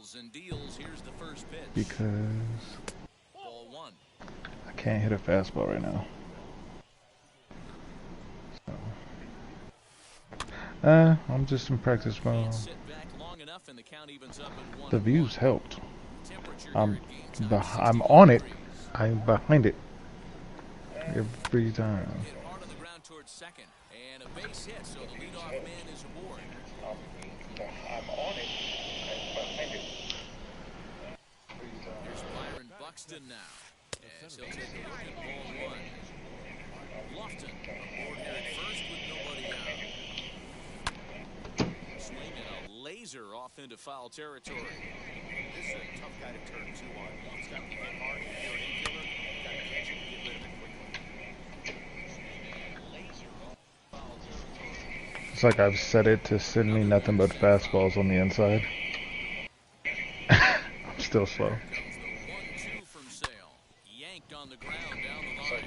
Wheels and deals. Here's the first pitch. Because Ball one. I can't hit a fastball right now. So. I'm just in practice mode. The views helped. I'm on it. I'm behind it every time. And a base hit, so the leadoff man is aboard. I'm on it. I'm behind it. Here's Byron Buxton now. As he'll take a look at ball one. Lofton aboard here at first with nobody out. Swing and a laser off into foul territory. This is a tough guy to turn two on. He's got to hit hard. If you're an infielder, you've got to catch him and get rid of it quickly. It's like I've set it to send me nothing but fastballs on the inside. I'm still slow. Comes the 1-2 from Sale. Yanked on the ground down the line.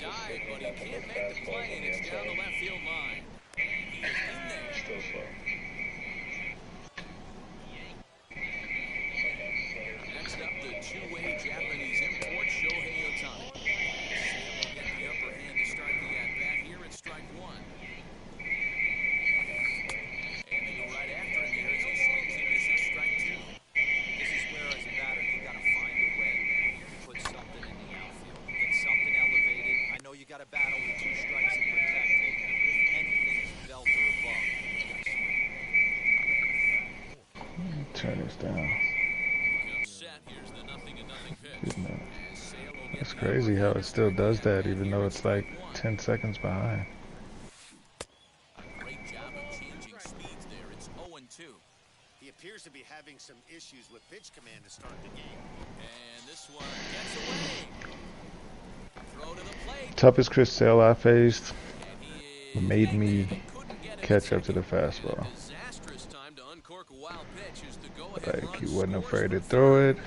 Died, but he can't make the play, and it's down the left field line. And he is in there. Still slow. Next up, the two-way Japanese import, Shohei Ohtani. Sale will get the upper hand to start the at-bat here at strike one. And they go right after him here as he swings and misses strike two. This is where, as a batter, you got to find a way to put something in the outfield. Get something elevated. I know you got to battle with two strikes and protect it. If anything is belt or above, you got to swing. Turn this down. Set. Here's the 0-0 pitch. As Sale will get It's the crazy upper how hand it to still start the does that, at-bat even here though at it's like strike one. 10 seconds behind. Great job of changing speeds there. It's 0-2. He appears to be having some issues with pitch command to start the game. And this one gets away. Throw to the plate. Toughest Chris Sale I faced And he is made me couldn't get it catch up to the second. fastball. And a disastrous time to uncork a wild pitch as the go-ahead Like, run he wasn't scores afraid to for throw it.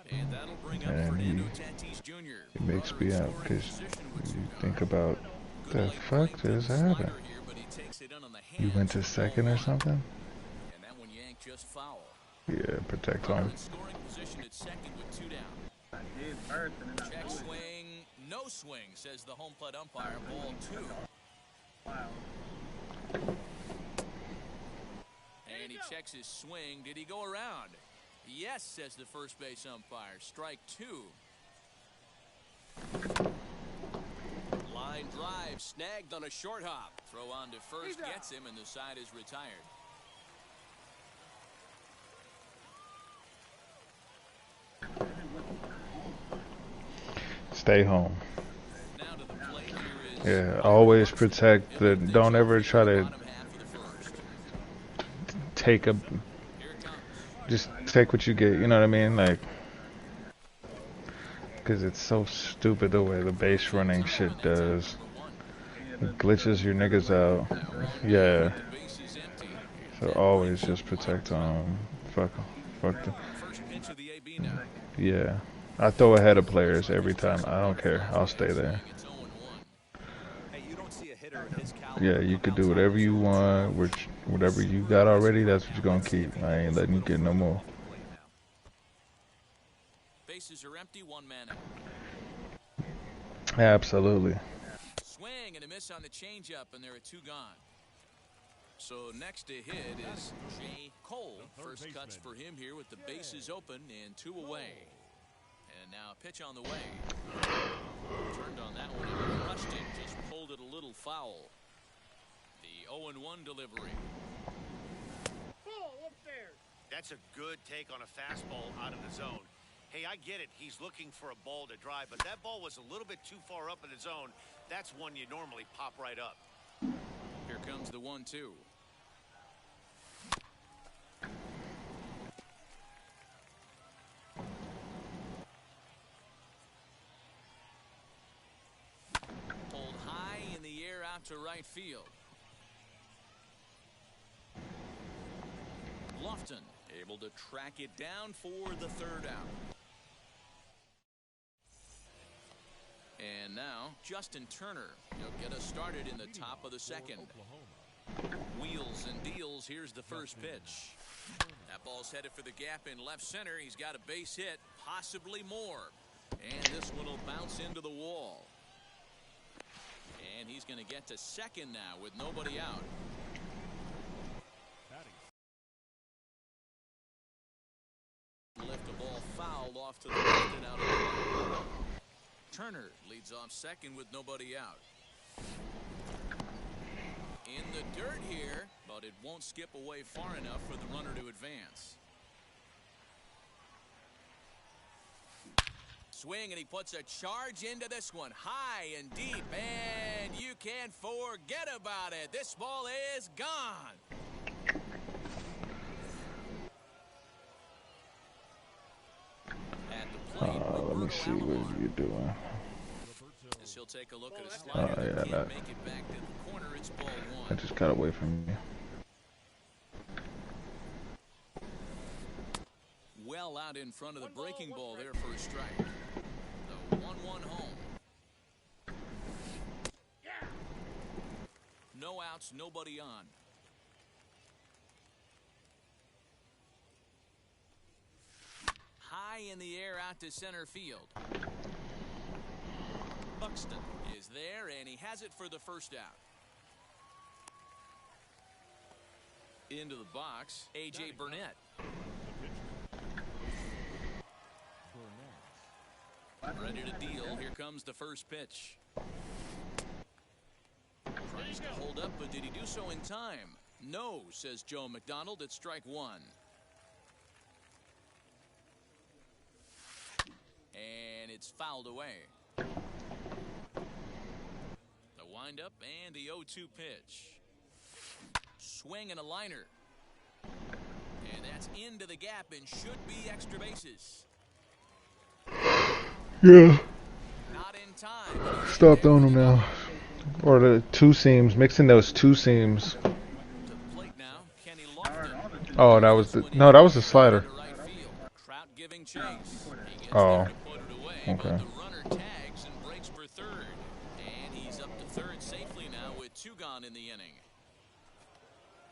And that'll bring up And Fernando Tatis Jr. It makes me Runner in up scoring because position with you 2 think gone. about Good the leg fuck break to just the happened. slider here, but he takes it in on the You hands went to for second ball or one. something? And that one yanked just foul. Yeah, protect Runner home. in scoring position at second with 2 down. I did first and then I Check threw it. swing, no swing, says the home plate umpire. Ball 2. Wow. And he checks his swing. Did he go around? Yes, says the first base umpire. Strike 2. Line drive snagged on a short hop. Throw on to first gets him, and the side is retired. Stay home. Now to the plate here is Yeah, always protect the. Don't ever try to bottom half of the first. take a. Here it comes. Just take what you get. You know what I mean? Like, because it's so stupid the way the base running shit does. It glitches your niggas out. Yeah. The base is empty. So always just protect fuck the. First pitch of the AB now. Yeah. I throw ahead of players every time. I don't care. I'll stay there. It's 0-1. Hey, you don't see a hitter of his caliber. Yeah, you could do whatever you want. Whatever you got already, that's what you're gonna keep. I ain't letting you get no more. Bases are empty, 1 man out. Absolutely. Swing and a miss on the changeup, and there are 2 gone. So next to hit is J. Cole. First cuts for him here with the bases open and 2 away. And now a pitch on the way. Turned on that one and crushed it. Just pulled it a little foul. The 0-1 delivery. That's a good take on a fastball out of the zone. Hey, I get it. He's looking for a ball to drive, but that ball was a little bit too far up in the zone. That's one you normally pop right up. Here comes the 1-2. Pulled high in the air out to right field. Lofton able to track it down for the 3rd out. And now Justin Turner. He'll get us started in the top of the 2nd. Wheels and deals. Here's the first pitch. That ball's headed for the gap in left center. He's got a base hit, possibly more. And this one will bounce into the wall. And he's going to get to second now with nobody out. Lift the ball foul off to the left and out of the way. Turner leads off second with nobody out. In the dirt here, but it won't skip away far enough for the runner to advance. Swing, and he puts a charge into this one, high and deep, and you can't forget about it. This ball is gone. At the plate, let me see what you're doing. As he'll take a look at a slider that can't make it back to the corner. It's ball one. I just got away from you. Well out in front of the breaking ball there for a strike. The 1-1 home. No outs, nobody on. High in the air out to center field. Buxton is there, and he has it for the first out. Into the box, A.J. Burnett. Ready to deal. Here comes the first pitch. Tries to hold up, but did he do so in time? No, says Joe McDonald. It's strike one. And it's fouled away. The windup and the 0-2 pitch. Swing and a liner. And that's into the gap and should be extra bases. Yeah. Not in time. Stop throwing them now. Or the two seams, mixing those two seams. To the plate now, Kenny Lofton. Oh, that was the that was the slider. Trout giving chase. He gets Oh. there to put it away, Okay. but the runner tags and breaks for third. And he's up to third safely now with two gone in the inning.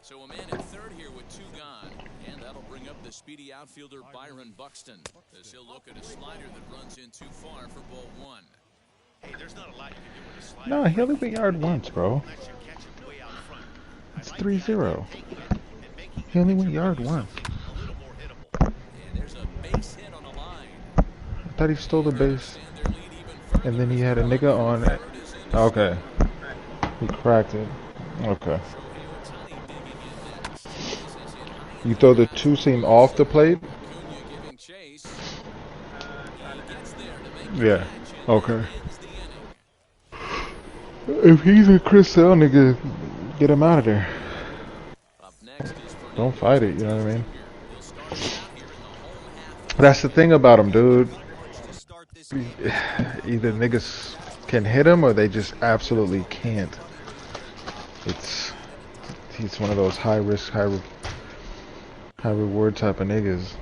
So a man at third here with two gone. And that'll bring up the speedy outfielder Byron Buxton, as he'll look at a slider that runs in too far for ball one. Hey, there's not a lot you can do with a slider. No, he only went yard once, bro. Unless you catch it way out front. It's 3-0. He only went yard once. A little more hittable. And there's a base hit on the line. I thought he stole the base. And then he had a nigga on it. Okay. He cracked it. Okay. You throw the two seam off the plate? Yeah. Okay. If he's a Chris Sale nigga, get him out of there. Don't fight it, you know what I mean? That's the thing about him, dude. Either niggas can hit him or they just absolutely can't. He's one of those high risk, high reward type of niggas.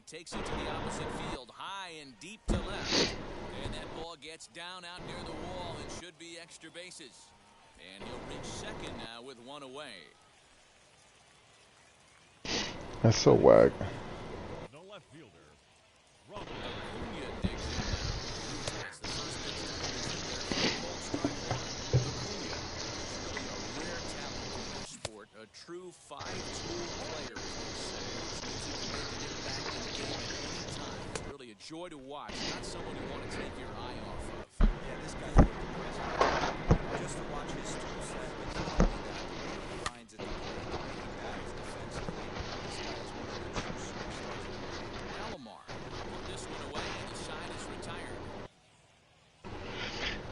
Takes it to the opposite field, high and deep to left. And that ball gets down out near the wall and should be extra bases. And he'll reach second now with one away. That's so whack. The left fielder, Acuna digs it. That's the first pitch to the rare talent in the sport, a true five-tool player, really a joy to watch, not someone you want to take your eye off of. Yeah, this guy's pretty impressive. Just to watch his tool set, he finds it bats defensively. This guy is one of the true superstars. Alomar put this one away, and the side is retired.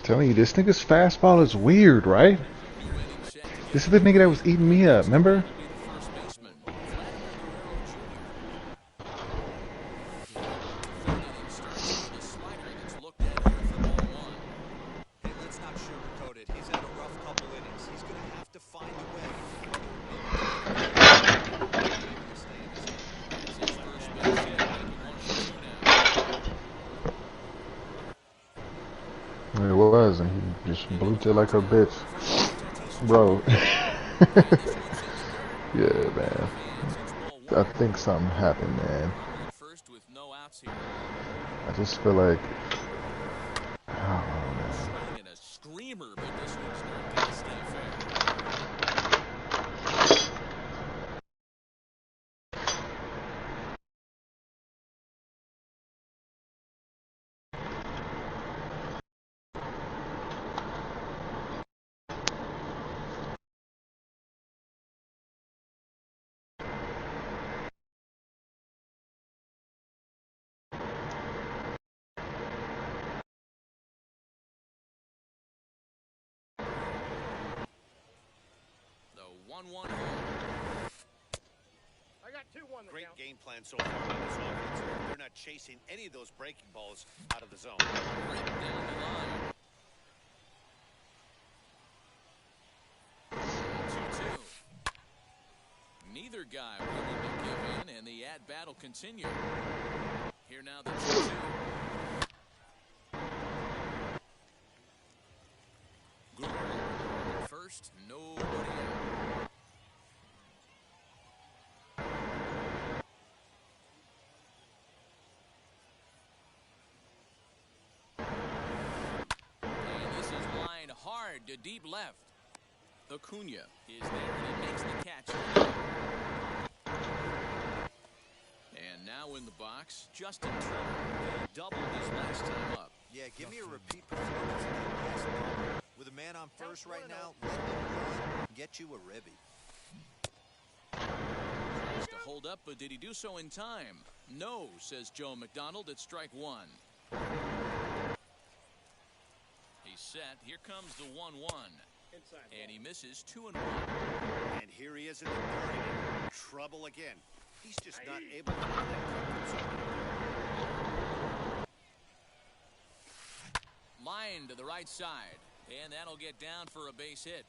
Telling you, this nigga's fastball is weird, right? This is the nigga that was eating me up, remember? Hey, let's not sugarcoat it. He's had a rough couple innings. He's going to have to find a way. It was, and he just blew it like a bitch. Bro. Yeah, man. I think something happened, man. I just feel like... I don't know, man. The 1-1 Great game plan so far by this offense. They're not chasing any of those breaking balls out of the zone. right down the line. 2-2. Neither guy willing to give in, and the at-bat will continue. Here now the 2-2. First, nobody out. And this is lined hard to deep left. Acuna is there, and he makes the catch. And now in the box, Justin Turner. He doubled his last time up. Yeah, give me a repeat performance of that last ball. With a man on first right now, let him run, get you a ribby. Tries to hold up, but did he do so in time? No, says Joe McDonald at strike one. He's set. Here comes the 1-1. And he misses 2-1. And here he is in the third inning. Trouble again. He's just not able to get that comfort zone. Line to the right side. And that'll get down for a base hit.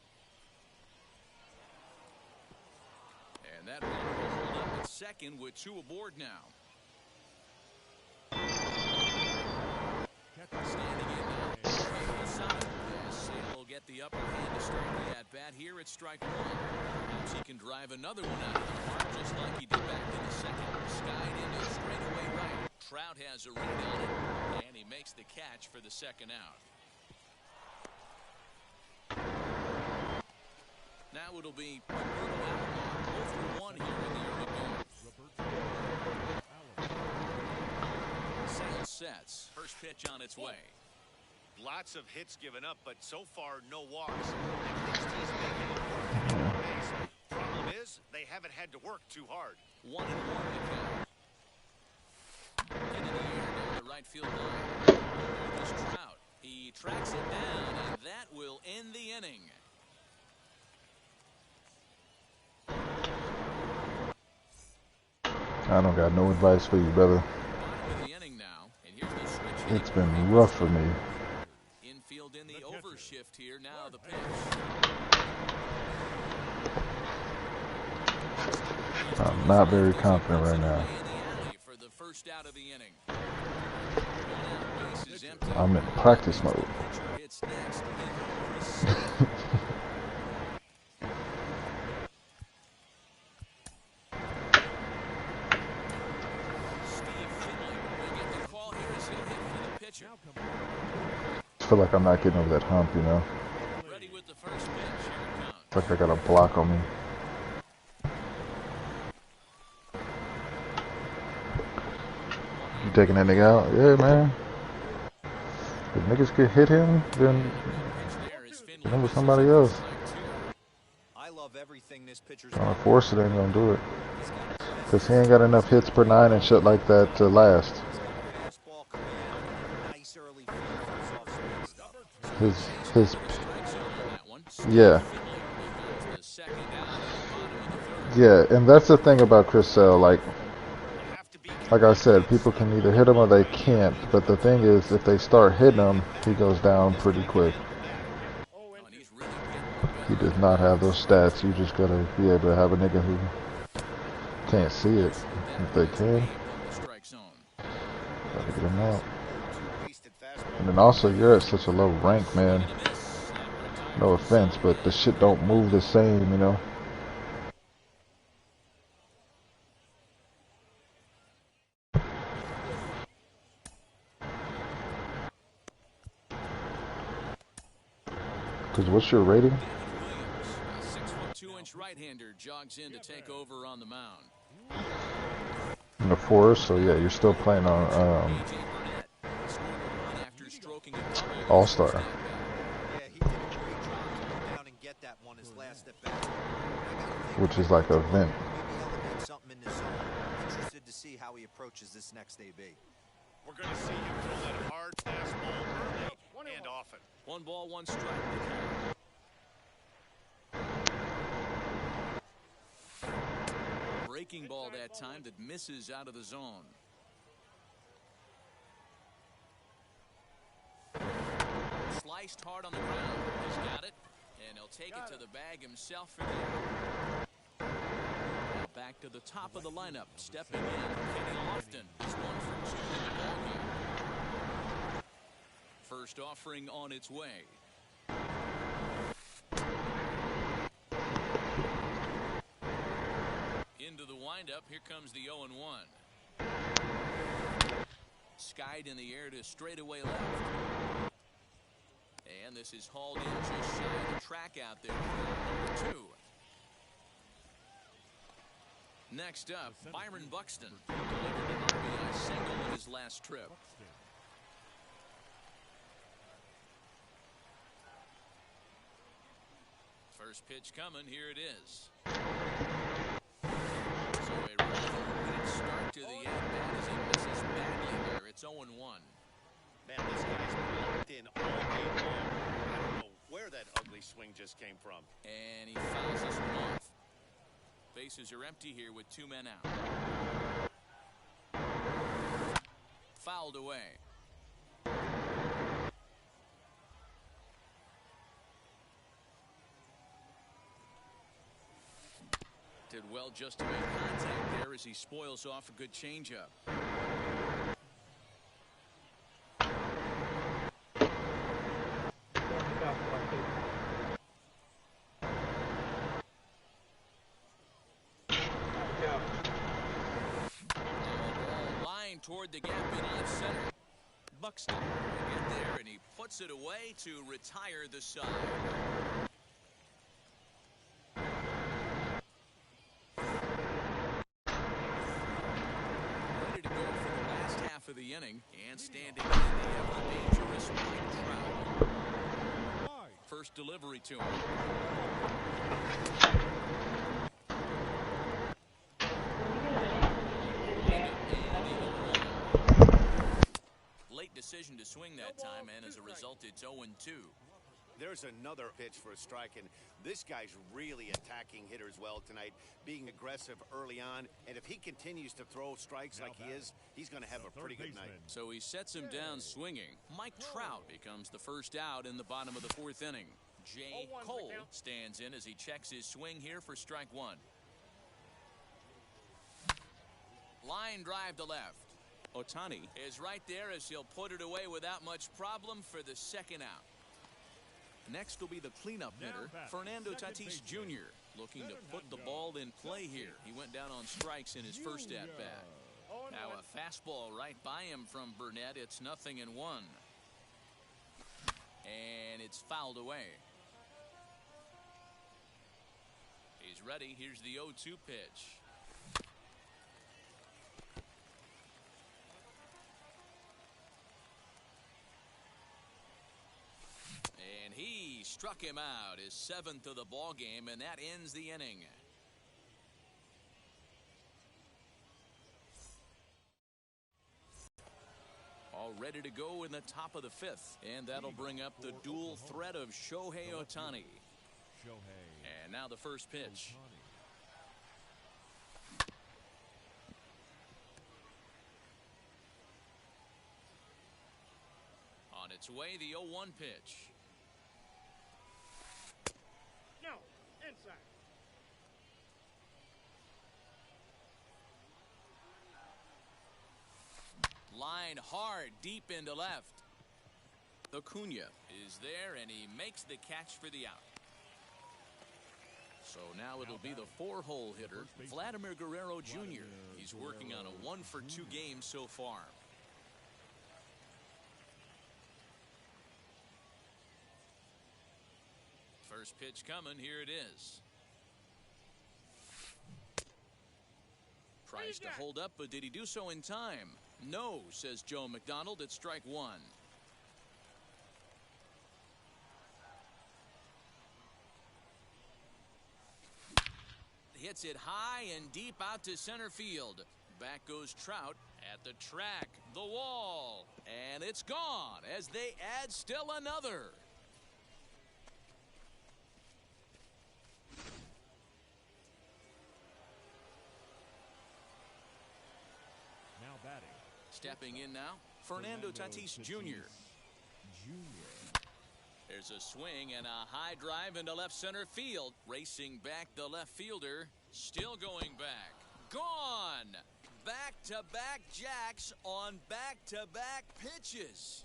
And that runner will hold up at second with two aboard now. Standing in now. Sale will get the upper hand to start the at-bat here at strike one. Perhaps he can drive another one out of the park just like he did back in the second. Skied into straightaway right. Trout has a read on it, and he makes the catch for the second out. Now it'll be Roberto Alomar, 0-for-1 here in the early going. Sale sets. First pitch on its way. Lots of hits given up, but so far no walks. At least he's making it work at third base. Problem is, they haven't had to work too hard. 1-1 to count. Into the air down the right field line. Here's Trout. He tracks it down, and that will end the inning. I don't got no advice for you, brother. The inning now, and here's the switch. It's been rough for me. Infield in the overshift here. Now the pitch. I'm not very confident right now. For the first out of the inning. Base is empty. I'm in practice mode. It's next. I feel like I'm not getting over that hump, you know? Ready with the first pitch. Here it comes. It's like I got a block on me. You taking that nigga out? Yeah, man. If niggas could hit him, then remember somebody else. I love everything this pitcher's Trying to force it, ain't gonna do it. Because he ain't got enough hits per nine and shit like that to last. his yeah. Yeah, and that's the thing about Chris Sale. Like I said, people can either hit him or they can't. But the thing is, if they start hitting him, he goes down pretty quick. He does not have those stats. You just gotta be able to have a nigga who can't see it. If they can, gotta get him out. And then also, you're at such a low rank, man. No offense, but the shit don't move the same, you know? Because what's your rating? 6'2" right-hander jogs in to take over on the mound. In the forest, so yeah, you're still playing on All-Star. Yeah, he did a great job to go down and get that one his last at bat. Which is like a vent. Maybe elevate something in this zone. Interested to see how he approaches this next AB. We're going to see him throw that hard fastball early and often. 1 ball, 1 strike. Breaking ball that time that misses out of the zone. Sliced hard on the ground. He's got it, and he'll take it to the bag himself for the out. Now back to the top of the lineup. Stepping in, Kenny Lofton is 1 for 2 in the ballgame. First offering on its way. Into the windup. Here comes the 0-1. Skied in the air to straightaway left. And this is hauled in just shy of the track out there for number 2. Next up, Byron Buxton delivered an RBI single in his last trip. First pitch coming. Here it is. So a really start to the at-bat as he misses badly there. It's 0-1. Man, this guy's been locked in all game long. I don't know where that ugly swing just came from. And he fouls this one off. Bases are empty here with 2 men out. Fouled away. Did well just to make contact there as he spoils off a good changeup. Line toward the gap in left center. Buxton will get there, and he puts it away to retire the side. Of the inning and standing in the ever dangerous Mike Trout. First delivery to him. Late decision to swing that time, and as a result, it's 0-2. There's another pitch for a strike, and this guy's really attacking hitters well tonight, being aggressive early on, and if he continues to throw strikes like he is, he's going to have a pretty good night. So he sets him down swinging. Mike Trout becomes the first out in the bottom of the 4th inning. J. Cole stands in as he checks his swing here for strike 1. Line drive to left. Ohtani is right there as he'll put it away without much problem for the 2nd out. Next will be the cleanup hitter, Fernando Tatis Jr., looking to put the ball in play here. He went down on strikes in his first at-bat. Now a fastball right by him from Burnett. It's 0-1. And it's fouled away. He's ready. Here's the 0-2 pitch. And he struck him out, his 7th of the ball game, and that ends the inning. all ready to go in the top of the fifth. And that'll bring up the dual threat of Shohei Ohtani. And now the first pitch. On its way, the 0-1 pitch. No, inside. Line hard, deep into left. Acuna is there, and he makes the catch for the out. So now it'll be the 4-hole hitter, Vladimir Guerrero Jr. He's working on a 1-for-2 game so far. First pitch coming, here it is. Tries to hold up, but did he do so in time? No, says Joe McDonald at strike one. Hits it high and deep out to center field. Back goes Trout at the track, the wall, and it's gone as they add still another. Now batting. Stepping in now, Fernando Tatis Jr. There's a swing and a high drive into left center field. Racing back the left fielder. Still going back. Gone. Back-to-back jacks on back-to-back pitches.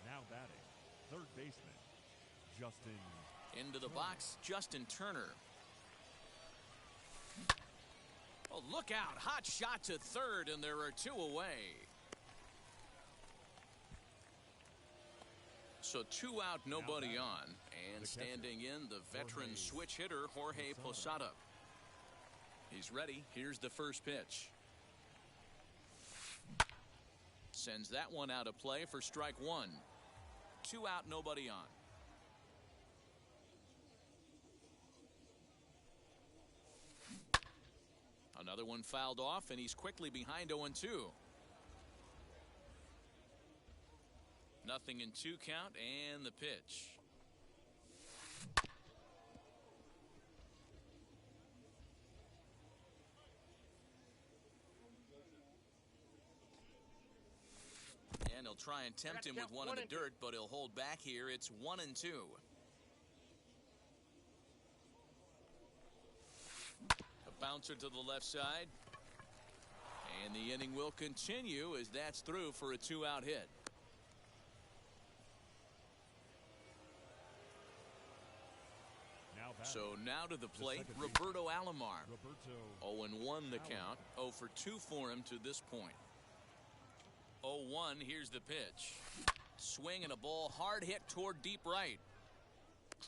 Now batting. Third baseman, Justin. Into the box, Justin Turner. Oh, look out. Hot shot to third, and there are two away. So 2 out, nobody on. And standing in, the veteran switch hitter, Jorge Posada. He's ready. Here's the first pitch. Sends that one out of play for strike one. 2 out, nobody on. Another one fouled off, and he's quickly behind 0-2. Nothing in 2 count, and the pitch. And he'll try and tempt him with one in the dirt, but he'll hold back here. It's 1-2. Bouncer to the left side. And the inning will continue as that's through for a 2-out hit. So now to the plate, Roberto Alomar. 0-1 the count. 0 for 2 for him to this point. 0-1, here's the pitch. Swing and a ball hard hit toward deep right.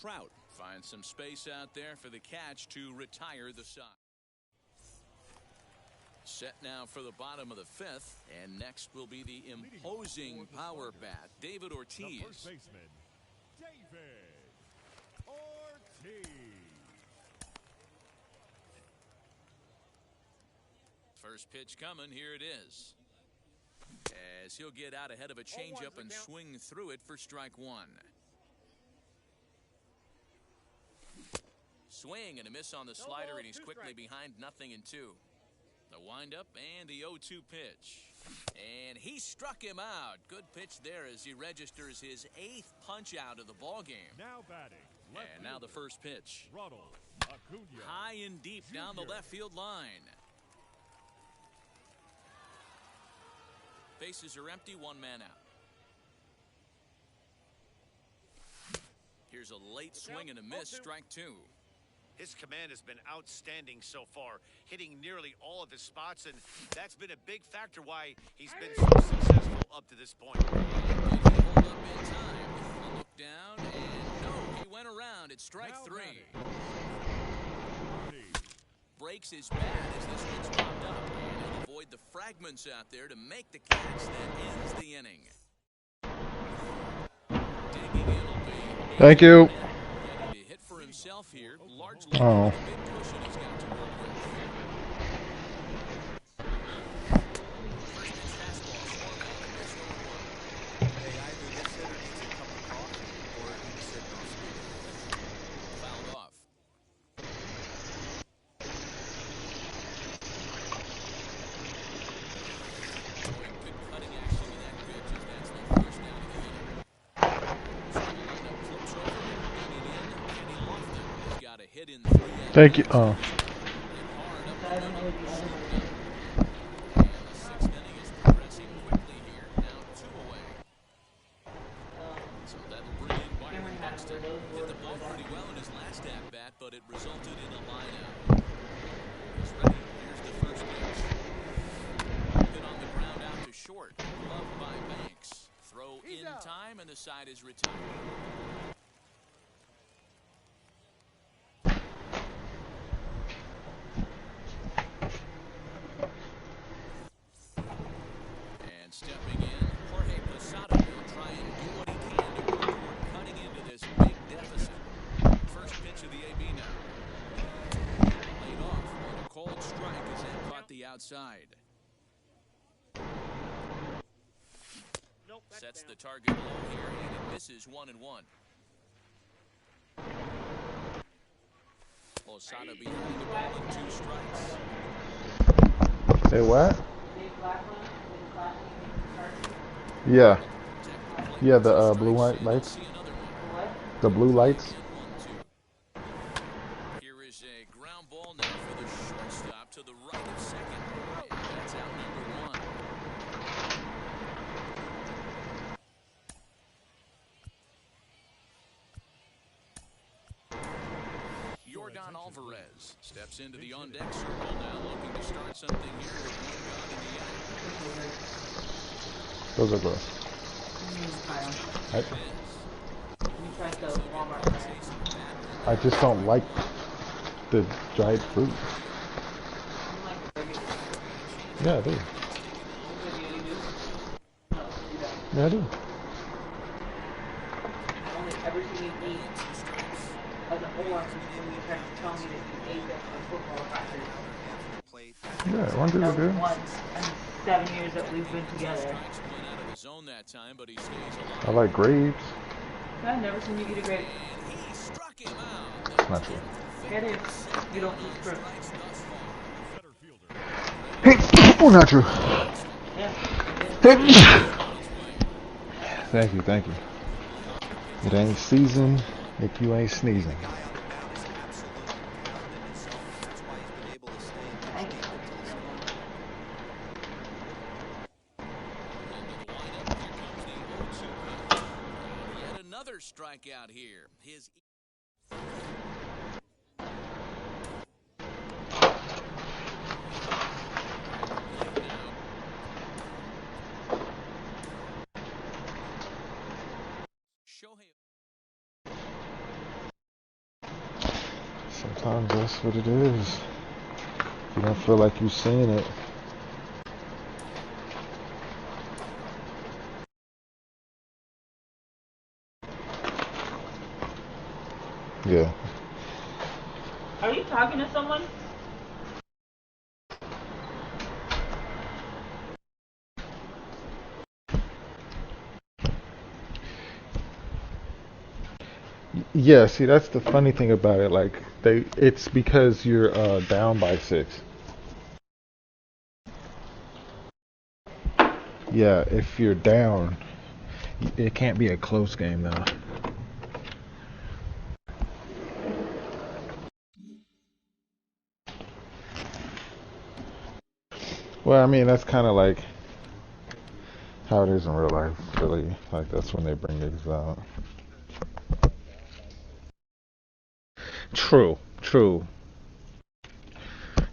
Trout finds some space out there for the catch to retire the side. Set now for the bottom of the fifth, and next will be the imposing power bat, David Ortiz. The first baseman, David Ortiz. First pitch coming, here it is. As he'll get out ahead of a changeup and swing through it for strike one. Swing and a miss on the slider, and he's quickly behind 0-2. The windup and the 0-2 pitch. And he struck him out. Good pitch there as he registers his 8th punch out of the ball game. Now batting. And now the first pitch. Acuna. High and deep down the left field line. Bases are empty, 1 man out. Here's a late swing and a miss, strike 2. His command has been outstanding so far, hitting nearly all of his spots, and that's been a big factor why he's been so successful up to this point. Did he hold up in time? A look down, and no, he went around at strike 3. Breaks his bat as this one's popped up, and he'll avoid the fragments out there to make the catch that ends the inning. Digging in will be. Thank you. Hit for himself here, largely Oh. the big cushion he's got to work with. Thank you. Oh. So that'll bring in Byron Buxton. Hit the ball pretty well in his last at-bat, but it resulted in a lineout. He's ready. Here's the first pitch. Hit on the ground out to short. Gloved by Banks. Throw in time, and the side is retired. And stepping in, Jorge Posada will try and do what he can to work toward cutting into this big deficit. First pitch of the AB now. Laid off, and a cold strike as that caught the outside. Sets the target low here, and it misses 1-1. Posada behind the ball in 2 strikes. Say what? Yeah. Yeah, the blue white lights. The blue lights. Here is a ground ball now for the shortstop to the right of second. And that's out number 1. Yordan Alvarez steps into the on-deck circle now, looking to start something here with 1 gone in the inning. Those are good. I just don't like the dried fruit. Yeah, I do. Yeah, I do. Yeah, one good are good. 7 years that we've been together. I like grapes. I've never seen you eat a grape. Not true. It is. You don't eat fruit. Oh, not true. Yeah. Thank you, thank you. It ain't seasoned if you ain't sneezing. Yet another strikeout here. His Sometimes that's what it is. You don't feel like you've seen it. Yeah. Are you talking to someone? Yeah, see, that's the funny thing about it. Like, it's because you're down by 6. Yeah, if you're down, it can't be a close game though. Well, I mean, that's kind of like how it is in real life, really. Like, that's when they bring niggas out. True, true.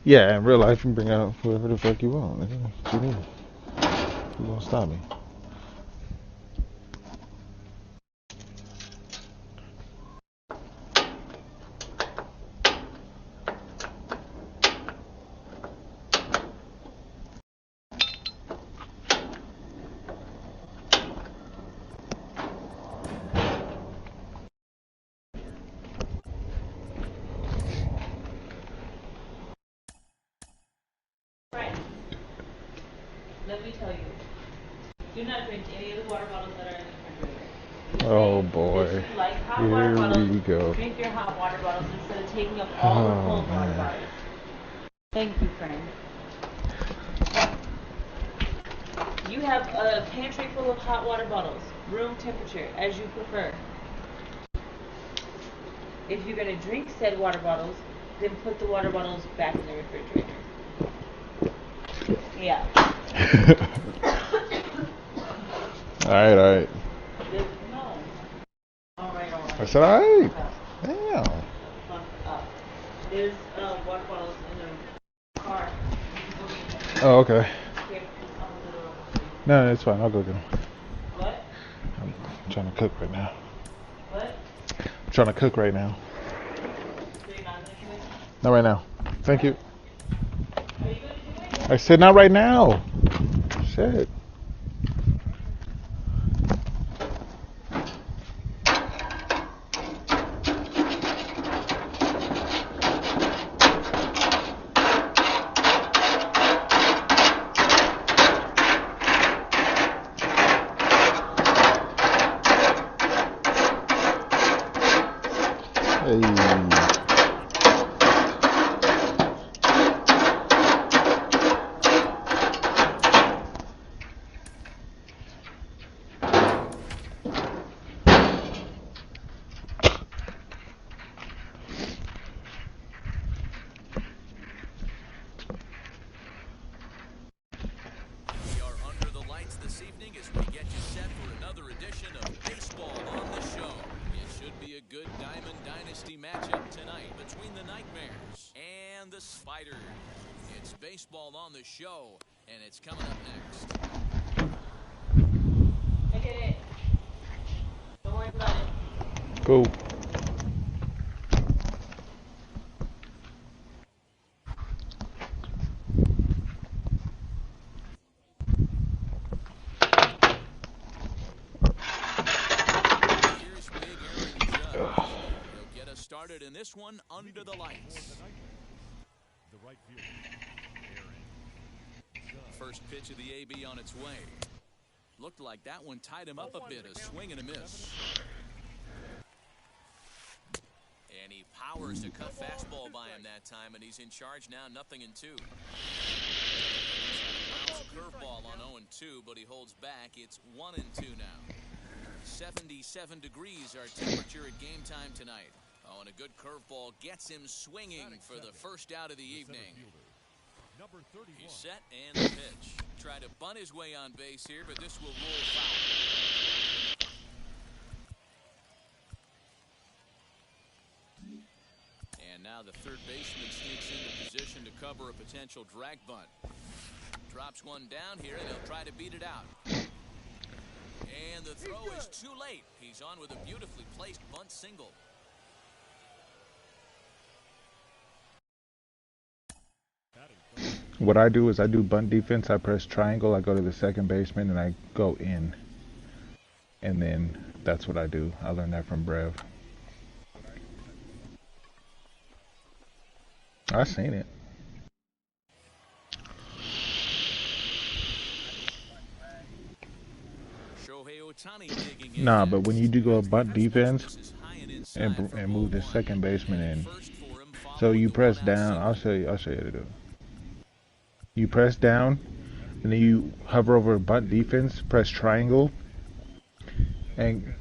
Yeah, in real life, you can bring out whoever the fuck you want. Nigga. What you mean? You gonna stop me? Let me tell you. Do not drink any of the water bottles that are in the refrigerator. Oh boy. If you like hot water Here bottles, we go. drink your hot water bottles instead of taking up all the cold water bottles. Thank you, friend. You have a pantry full of hot water bottles, room temperature, as you prefer. If you're gonna drink said water bottles, then put the water bottles back in the refrigerator. Yeah. Alright. No. Alright. I said, alright. Damn. There's water bottles in the car. Oh, okay. Here, No, it's fine. I'll go get them. What? I'm trying to cook right now. What? I'm trying to cook right now. So you're not gonna do it? Not right now. Thank you. Are you gonna do it? I said not right now. Shit. Hey. We are under the lights this evening as we get you set for another edition of Baseball on the Show. It should be a good Diamond Dynasty matchup tonight between the Nightmares and the Spiders. It's Baseball on the Show, and it's coming up next. I get it. Don't worry about it. Cool. Here's Big Aaron Judge. He'll get us started in this one under the lights. The right fielder, Aaron. First pitch of the AB on its way. Looked like that one tied him up a bit. A swing and a miss. And he powers a cut fastball by him that time, and he's in charge now, 0-2. Curveball on 0-2, but he holds back. It's 1-2 now. 77 degrees our temperature at game time tonight. Oh, and a good curveball gets him swinging for the first out of the evening. Number 31. He's set and the pitch. Tried to bunt his way on base here, but this will roll foul. And now the third baseman sneaks into position to cover a potential drag bunt. Drops one down here, and he'll try to beat it out. And the throw is too late. He's on with a beautifully placed bunt single. What I do is I do bunt defense. I press triangle. I go to the second baseman and I go in. And then that's what I do. I learned that from Brev. I seen it. Nah, but when you do go bunt defense and move the second baseman in, so you press down. I'll show you how to do it. You press down, and then you hover over bunt defense. Press triangle, and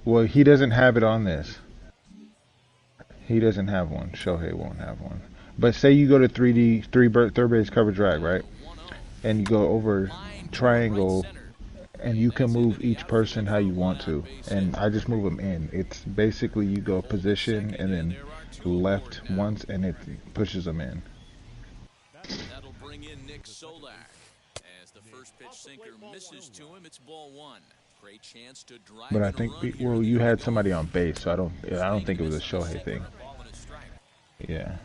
well, he doesn't have it on this. He doesn't have one. Shohei won't have one. But say you go to third base cover drag, right? And you go over triangle, and you can move each person how you want to. And I just move them in. It's basically you go position and then left once, and it pushes them in. That'll bring in Nick Solak. As the first pitch sinker misses to him, it's ball one. Great chance to drive. But I think, well, you had somebody on base, so I don't think it was a Shohei thing. Yeah.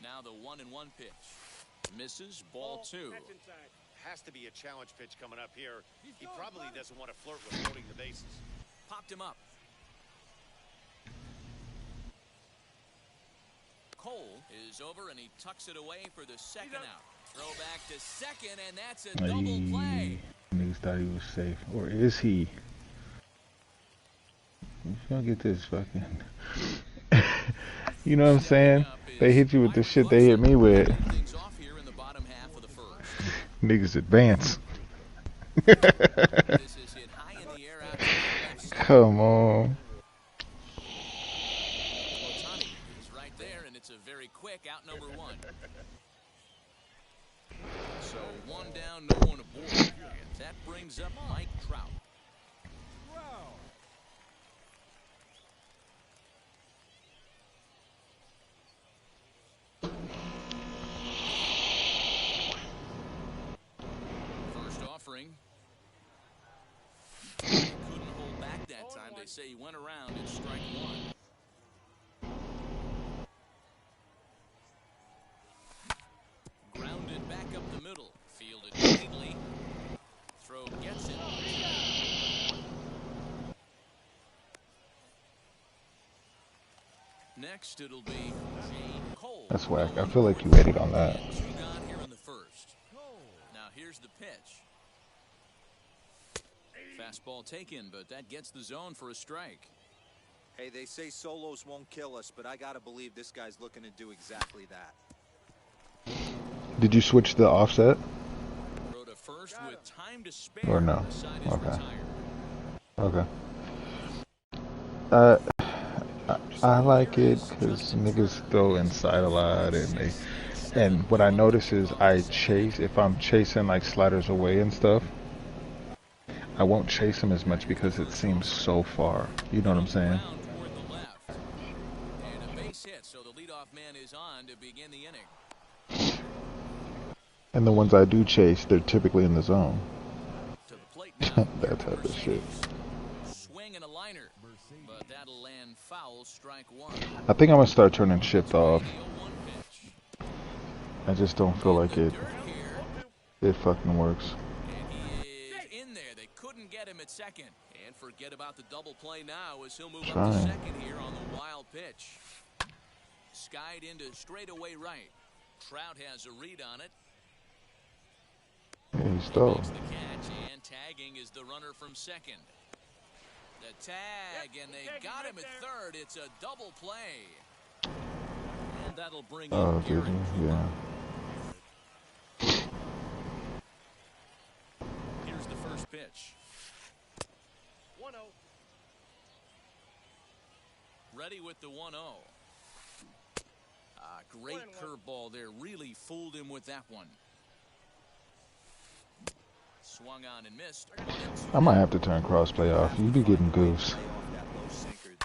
Now the 1-1 pitch. Misses, ball two. Has to be a challenge pitch coming up here. He probably doesn't want to flirt with loading the bases. Popped him up. Cole is over and he tucks it away for the second out. Throw back to second, and that's a double play. Niggas thought he was safe. Or is he? He's gonna get this fucking... You know what I'm saying? They hit you with the shit they hit me with. Niggas advance. Come on. it's a very quick out number one. So one down, no one aboard. And that brings up Mike Trout. First offering. Couldn't hold back that time. They say he went around and strike one. Grounded back up the middle. Fielded cleanly. Throw gets it. Next, it'll be J. Cole. That's whack. I feel like you waited on that. Two gone here in the first. Now here's the pitch. Fastball taken, but that gets the zone for a strike. Hey, they say solos won't kill us, but I gotta believe this guy's looking to do exactly that. Did you switch the offset? Throw to first with time to spare. Or no? The side is Okay. retired. Okay. I like it because niggas throw inside a lot, and what I notice is I chase, if I'm chasing like sliders away and stuff, I won't chase them as much because it seems so far. You know what I'm saying? Round toward the left. And a base hit, so the leadoff man is on to begin the inning. And the ones I do chase, they're typically in the zone. To the plate now. That type of shit. Swing and a liner, but that'll land foul, strike one. I think I'm gonna start turning shift off. The 0-1 pitch. I just don't feel like it. Dirt here, It fucking works. and he is in there. They couldn't get him at second. And forget about the double play now as he'll move up to Trying. second here on the wild pitch. Skied into straightaway right. Trout has a read on it. Yeah, he's dope. Makes the catch, and tagging is the runner from second. The tag, and they got him at third. It's a double play. And that'll bring Oh, in did Garrett. he? Yeah. Here's the first pitch. 1-0. Ready with the 1-0. Great curveball there. Really fooled him with that one. Swung on and missed. I might have to turn crossplay off. You be getting goofs.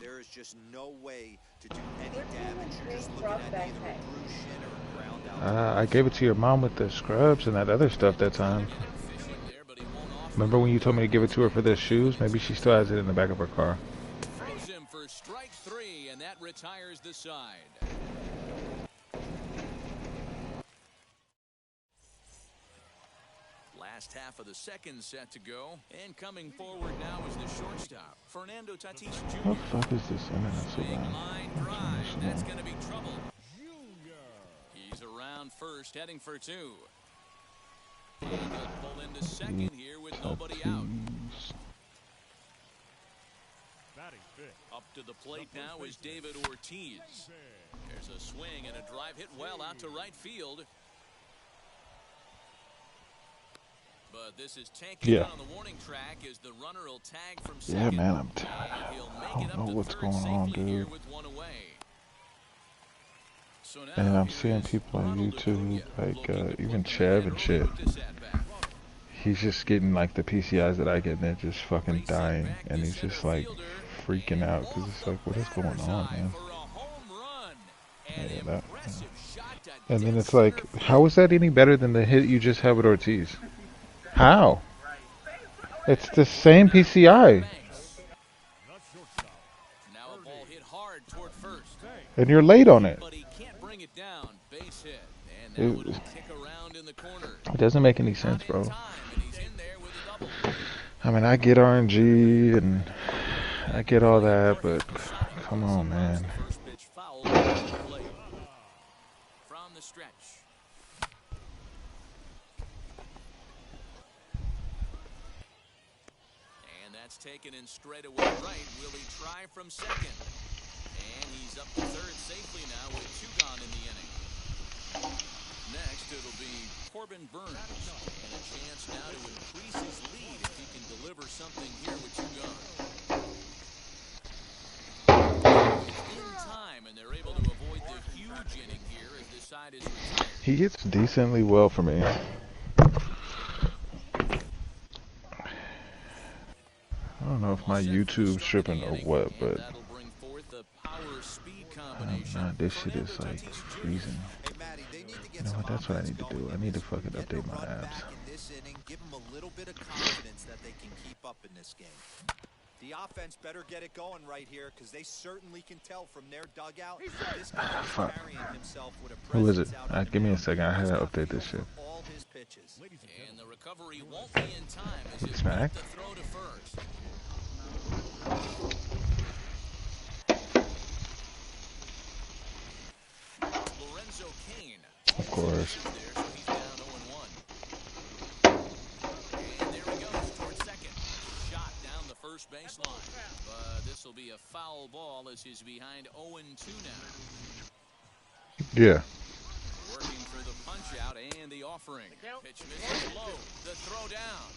There is just no way to do any damage. You're just looking at either a bruised shin or a ground out. I gave it to your mom with the scrubs and that other stuff that time. Remember when you told me to give it to her for the shoes? Maybe she still has it in the back of her car. Throws him for strike three, and that retires the side. Last half of the second set to go, and coming forward now is the shortstop, Fernando Tatis Jr. What the fuck is this internet so Big bad? line drive. That's going to be trouble. He's around first, heading for two. And he'll pull into second here with nobody out. Batting fifth. Up to the plate now is David Ortiz. There's a swing and a drive hit well out to right field. But this is taken out on the warning track as the runner will tag from second. Yeah, man, I'm And he'll make I it don't up know to what's third going on, safely here dude. with one away. So now And I'm here seeing is people on Ronald YouTube, Acuna, like looking to even put the Chev man and shit. early with this at-bat. He's just getting like the PCIs that I get, and they're just fucking dying. And he's just like freaking out because it's like, what is going on, man? Yeah, that, yeah. And then it's like, how is that any better than the hit you just had with Ortiz? How? It's the same PCI. Now a ball hit hard toward first. And you're late on it. But he can't bring it down. Base hit. And now It, it'll kick around in the corner. it doesn't make any sense, bro. Time, and he's in there with a double. I mean, I get RNG and I get all that, but come on, man. First pitch foul to the plate. From the stretch. And that's taken in straightaway right. Will he try from second? And he's up to third safely now with two gone in the inning. Next, it'll be Corbin Burns. And a chance now to increase his lead if he can deliver something here with two gone. In time, and they're able to avoid the huge side is retired. He hits decently well for me. I don't know if my YouTube's tripping or what, but this shit is like freezing. You know what? That's what I need to do. I need to fucking update my apps. Give them a little bit of confidence that they can keep up in this game. The offense better get it going right here, because they certainly can tell from their dugout this guy is carrying himself with a Who is it? presence. Give me a second. I had to update this shit. All his pitches. And the recovery won't be in time as it Smack. the throw to first. Lorenzo Kane. Of course. There, so he's down 0-1. And there he goes towards second. Shot down the first baseline. But this will be a foul ball as he's behind 0-2 now. Yeah. Working for the punch out and the offering. Pitch misses low. The throw down.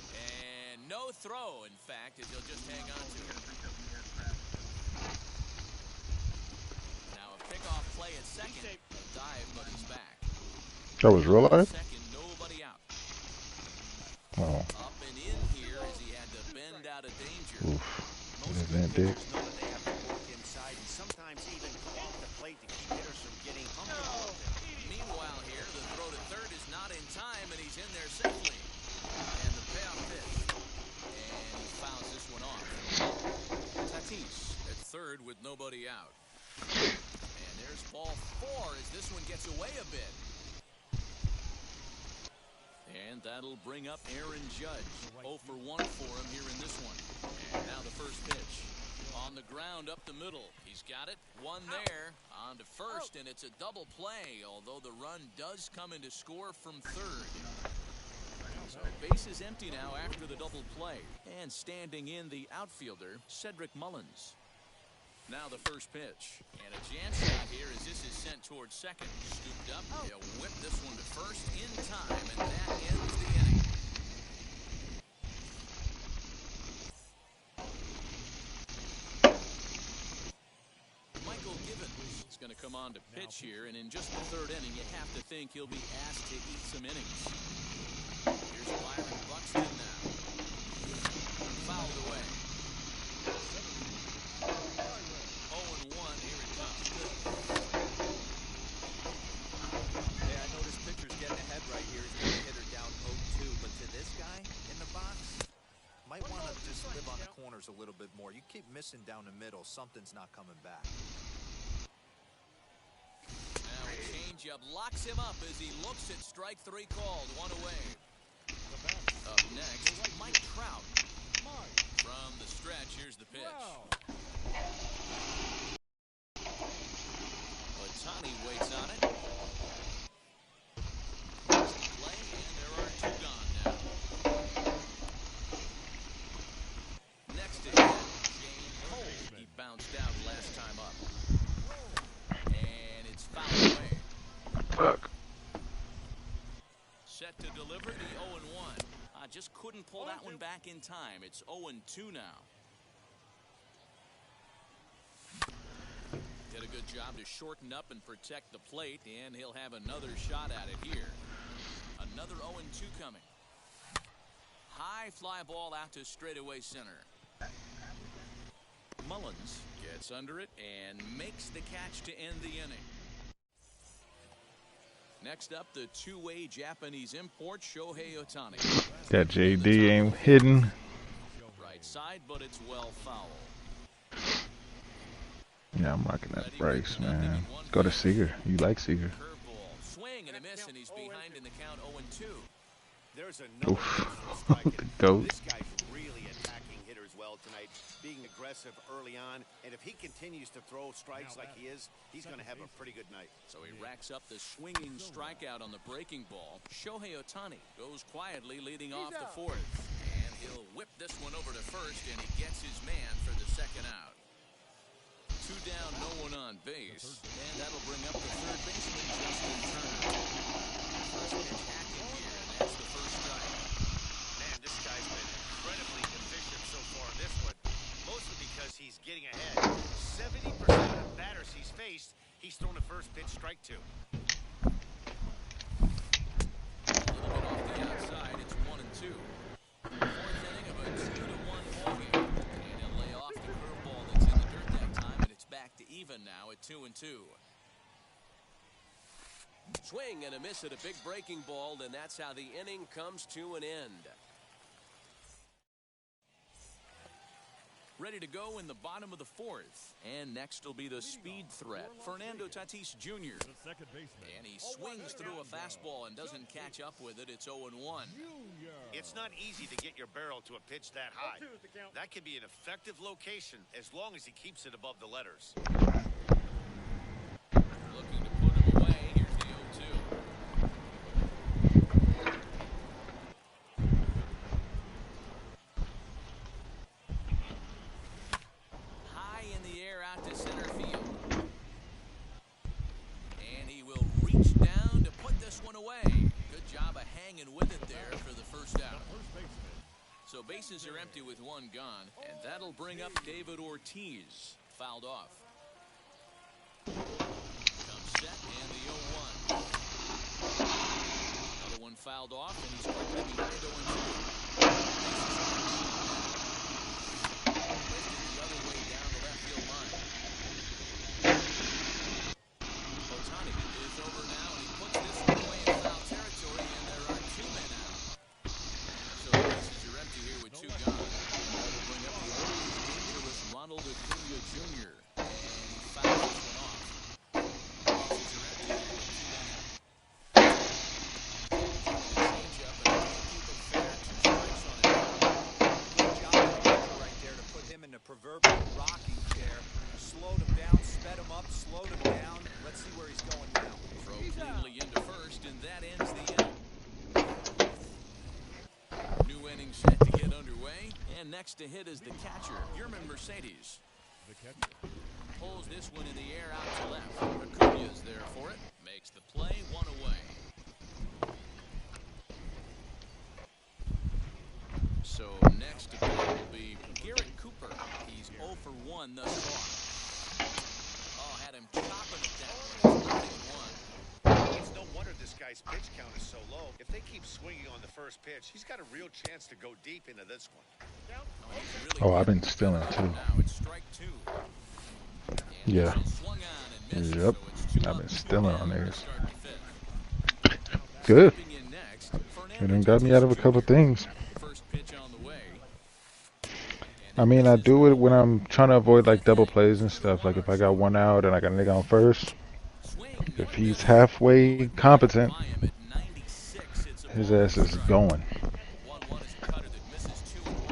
And no throw, in fact, as he'll just hang on to it. Now a pickoff play at second. A dive, but he's back. That was real life? Second, nobody out. Oh. Up and in here as he had to bend out of danger. Oof. Is that dick? Know that they have to work inside and sometimes even come off the plate to keep hitters from getting comfortable with him. Meanwhile here, the throw to third is not in time, and he's in there safely. And the payoff pitch. And he fouls this one off. Tatis at third with nobody out. And there's ball 4 as this one gets away a bit. And that'll bring up Aaron Judge. 0 for 1 for him here in this one. And now the first pitch. On the ground up the middle. He's got it. One there. On to first, and it's a double play, although the run does come in to score from third. So base is empty now after the double play. And standing in the outfielder, Cedric Mullins. Now the first pitch. And a jam shot here as this is sent towards second. Scooped up. He'll whip this one to first in time, and that ends the inning. Michael Givens is going to come on to pitch here, and in just the third inning, you have to think he'll be asked to eat some innings. Here's Byron Buxton now. Fouled away. 0-1, here it comes. Yeah, I noticed pitcher's getting ahead right here. He's got a hitter down 0-2, but to this guy in the box, might want to just live on the corners a little bit more. You keep missing down the middle, something's not coming back. Now a changeup locks him up as he looks at strike 3 called. 1 away. Up next, Mike Trout. From the stretch, here's the pitch. Ohtani waits on it. Play, and there are 2 gone now. Next to him, Shane Cole. He bounced out last time up. And it's fouled away. Fuck. Set to deliver the 0-1. Just couldn't pull that one back in time. It's 0-2 now. Did a good job to shorten up and protect the plate, and he'll have another shot at it here. Another 0-2 coming. High fly ball out to straightaway center. Mullins gets under it and makes the catch to end the inning. Next up, the two-way Japanese import, Shohei Ohtani. That JD ain't hidden. Right side, but it's well foul. Yeah, I'm rocking that Bryce, man. Go to Seager. You like Seager. Curveball, swing and a miss, and he's behind in the count 0-2. There's another Oof. The GOAT. This guy's really attacking hitters well tonight, being aggressive early on, and if he continues to throw strikes like he is, he's going to have a pretty good night. So he racks up the swinging strikeout on the breaking ball. Shohei Ohtani goes quietly leading off the 4th, and he'll whip this one over to first, and he gets his man for the second out. 2 down, no one on base, and that'll bring up the third baseman, Justin Turner. First pitch hacking here, and that's the first strike. Man, this guy's been incredibly efficient so far in this one, mostly because he's getting ahead. 70% of the batters he's faced, he's thrown a first pitch strike to. 2-2. Swing and a miss at a big breaking ball, and that's how the inning comes to an end. Ready to go in the bottom of the 4th. And next will be the speed threat, Fernando Tatis Jr. The second baseman. And he swings through a fastball and doesn't catch up with it. It's 0-1. It's not easy to get your barrel to a pitch that high. That can be an effective location as long as he keeps it above the letters. Looking to put him away. Here's the 0-2. High in the air out to center field. And he will reach down to put this one away. Good job of hanging with it there for the first out. So bases are empty with one gone, and that'll bring up David Ortiz. Fouled off. Comes set, and the 0-1. Another one fouled off, and he's quickly behind 0-2. Lifted the other way down the left field line. Ohtani is over now, and he puts this one away in foul territory, and there are 2 men out. So the bases are empty here with 2 gone. That'll bring up the always dangerous Ronald Acuna Jr. And he fouls this one off. Bases are empty here with 2 men out. Changeup, and he can't keep it fair. 2 strikes on it. Good job of the pitcher right there to put him in the proverbial rocking chair. Slowed him down, sped him up, slowed him down. Let's see where he's going now. Throw cleanly into first, and that ends the inning. New inning set to get underway, and next to hit is the catcher, Yerman Mercedes. The catcher. Pulls this one in the air out to left. Acuna's there for it. Makes the play, 1 away. So next to go will be Garrett Cooper. He's 0 for 1 thus far. Oh, had him chopping it down. It's 9-1. It's no wonder this guy's pitch count is so low. If they keep swinging on the first pitch, he's got a real chance to go deep into this one. Oh, I've been stealing too. Now it's strike 2. And Yeah. this is swung on and misses, Yep. so it's 2 I've up, been 2 stealing down on to theirs. start the 5th. Good. Stepping in next, It Fernando done got me out of a Tatis couple Jr. things. First pitch on the way. I mean, I do it when I'm trying to avoid like double plays and stuff. Like if I got 1 out and I got a nigga on first, if he's halfway competent, his ass is going.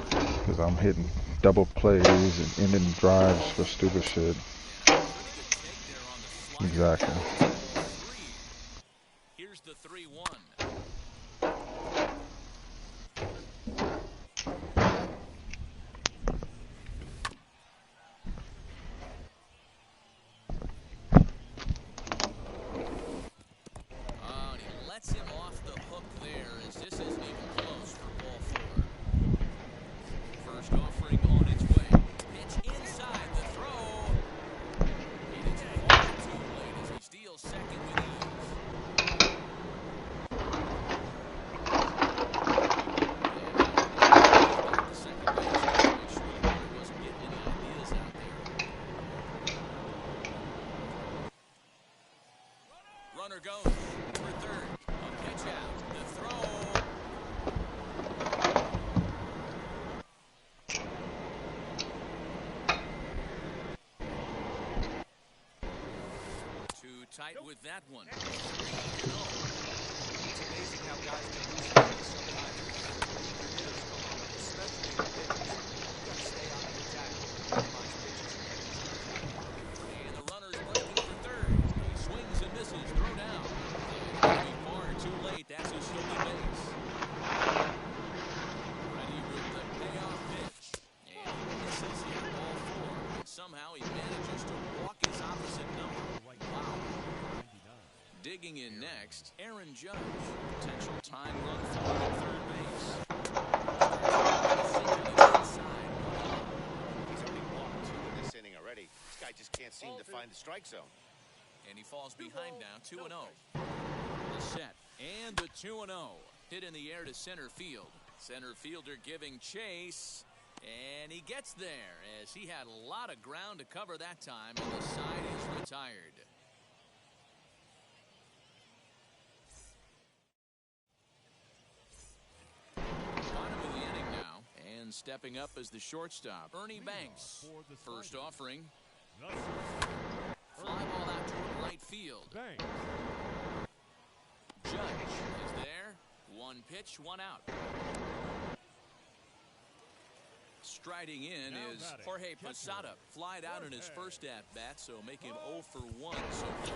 Because I'm hitting double plays and ending drives for stupid shit. Exactly. Here's the 3-1. And he lets him off the hook there, as this isn't even close for ball 4. First offering on its way. Pitch inside the throw. He hits it far too late as he steals second with ease. Second base to make sure the runner wasn't getting any ideas out there. Runner goes for third. A pitch out. The throw. Too tight with that one. 3-0. It's amazing how guys can lose focus sometimes when their hitters come on, especially the pitchers. You've got to stay on the attack. Minimize pitches and catches. And the runner's breaking for third. He swings and misses. Throw down. It's be far too late. That's a shooting base. Ready with the payoff pitch. And he misses here, ball 4. And somehow he manages to walk his opposite number. Wow. Digging in next, Aaron Judge. Potential tying run for him at third base. He's only walked 2 in this inning already. This guy just can't seem to find the strike zone. And he falls behind now, 2-0. The set, and the 2-0. Hit in the air to center field. Center fielder giving chase. And he gets there as he had a lot of ground to cover that time, and the side is retired. Bottom of the inning now, and stepping up as the shortstop, Ernie Banks. First offering. Fly ball out toward right field. Judge is there. One pitch, one out. Striding in is Jorge Posada. Flied out in his first at-bat, so make him 0 for 1 so far.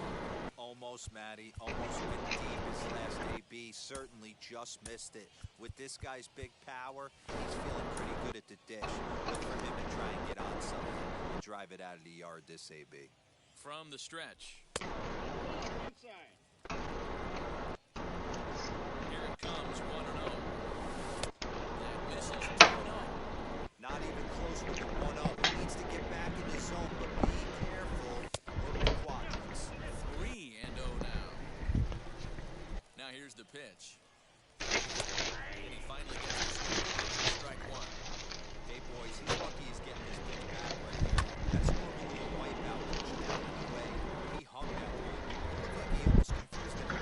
Almost, Matty. Almost went deep his last AB. Certainly just missed it. With this guy's big power, he's feeling pretty good at the dish. Look for him to try and get on something and drive it out of the yard this AB. From the stretch. Inside. Here it comes, 1-0. That misses 2-0. Not even close with the 1-0. He needs to get back in the zone, but be careful with the quadrants. 3-0 now. Now here's the pitch. And he finally gets his strike one. Hey, boys, he's lucky he's getting his pitch back right here. That's normally a wipeout pitch down in the way. He hung that one. Looked like he almost confused him.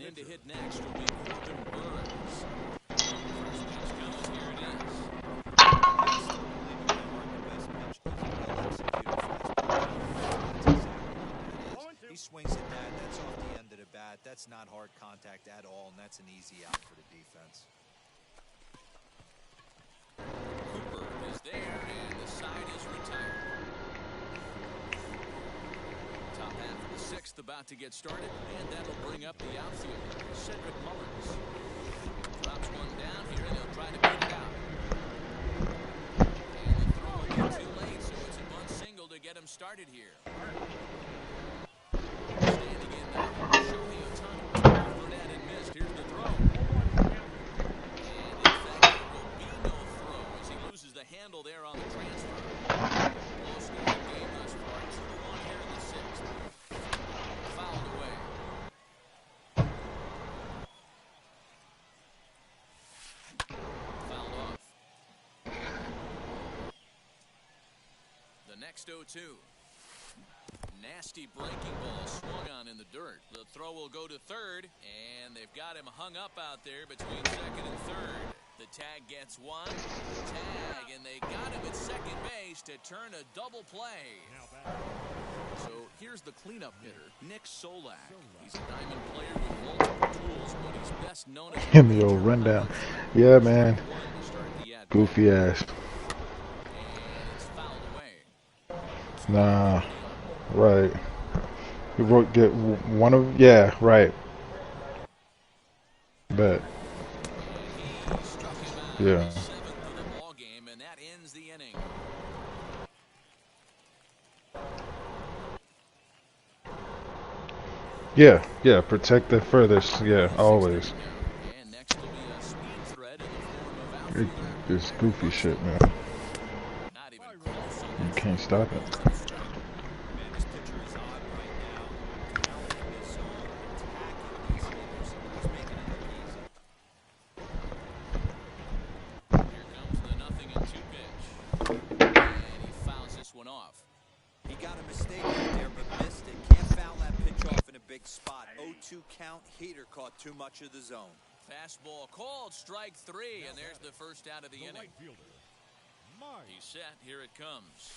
To hit next will be Corbin Burns. First pitch coming, here it is. He swings at that. That's off the end of the bat. That's not hard contact at all, and that's an easy out for the defense. Cooper is there, and the side is retired. Top half of the sixth about to get started, and that'll bring up the outfielder, Cedric Mullins. Drops one down here, and they'll try to beat it out. And the throw will be too late, so it's a bunt single to get him started here. Standing in now, Shohei Ohtani. For that and missed. Here's the throw. And in fact, there will be no throw as he loses the handle there on the transfer. Low scoring game thus far. 2-1 here in the sixth. Fouled away. Fouled off. The next 0-2. Nasty breaking ball swung on in the dirt. The throw will go to third, and they've got him hung up out there between second and third. The tag gets one. Tag, and they got him at second base to turn a double play. So here's the cleanup hitter, Nick Solak. He's a diamond player with multiple tools, but he's best known as Give me a rundown. Yeah, man. Goofy ass. And it's fouled away. Nah. Right. You wrote get one of yeah, right. Bet. Yeah. And that ends the inning. Yeah, yeah, protect the furthest, yeah, always. And next will be a speed thread in the form of This goofy shit, man. not even close. You can't stop it. Man, this pitcher is on right now. Pounding in his zone, attacking these hitters. He's making it look easy. Here comes the 0-2 pitch. And he fouls this one off. He got a mistake right there, but missed it. Can't foul that pitch off in a big spot. 0-2 count. Heater caught too much of the zone. Fastball called, strike three, and there's the first out of the inning. He's set, here it comes.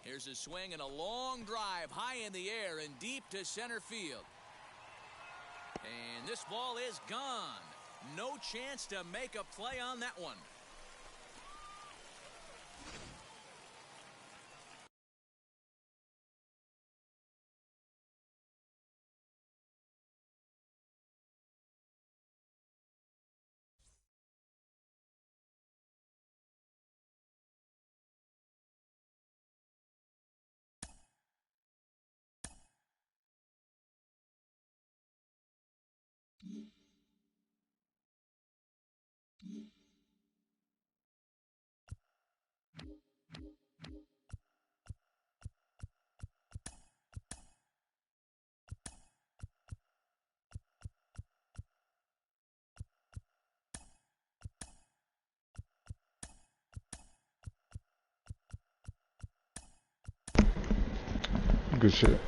Here's a swing and a long drive, high in the air and deep to center field. And this ball is gone. No chance to make a play on that one. Good shit.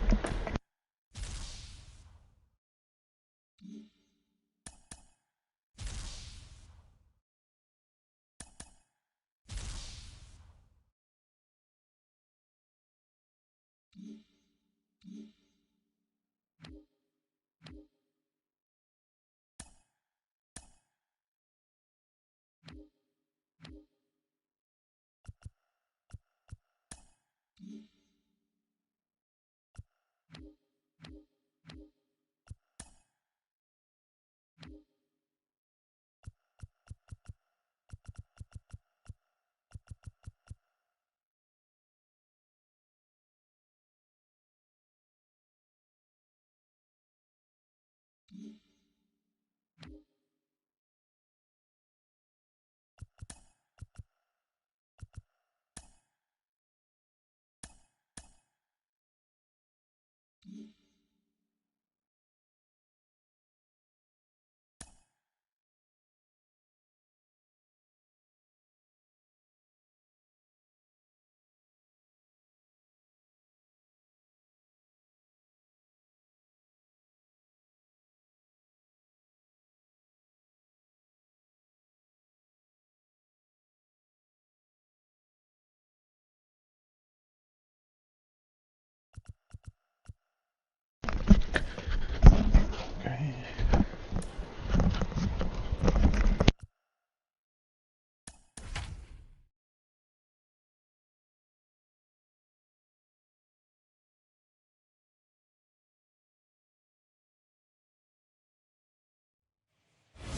Okay.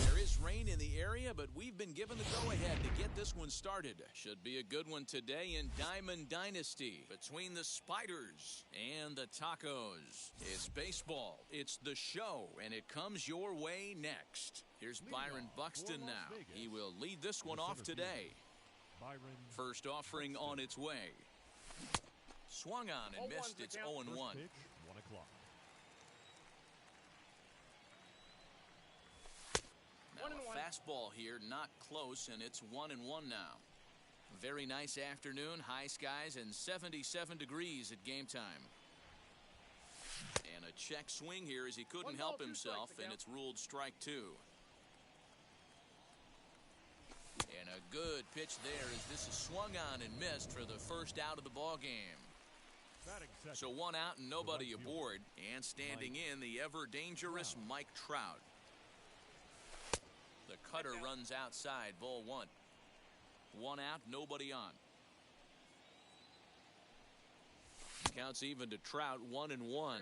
There is rain in the area, but we've been given the go-ahead to get this one started. Should be a good one today in Diamond Dynasty between the Spiders and the Tacos. It's baseball, it's the show, and it comes your way next. Here's Byron Buxton now. He will lead this one off today. First offering on its way. Swung on and missed. It's 0-1. 1 o'clock. Now a fastball here, not close, and it's 1-1 now. Very nice afternoon, high skies, and 77 degrees at game time. And a check swing here as he couldn't help himself, and it's ruled strike 2. And a good pitch there as this is swung on and missed for the first out of the ball game. So 1 out and nobody aboard, and standing in the ever dangerous Mike Trout. The cutter runs outside, ball 1. 1 out, nobody on. Counts even to Trout, 1-1.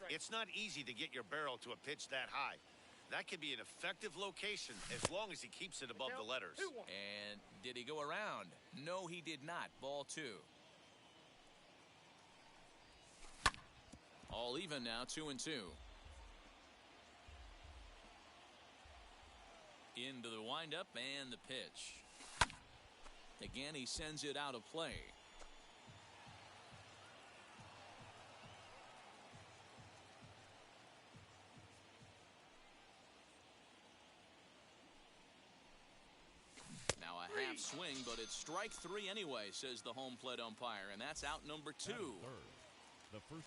It's not easy to get your barrel to a pitch that high. That could be an effective location as long as he keeps it above the letters. And did he go around? No, he did not. Ball 2. All even now, 2-2. Into the windup and the pitch. Again, he sends it out of play. Now a half swing, but it's strike 3 anyway, says the home plate umpire, and that's out number 2.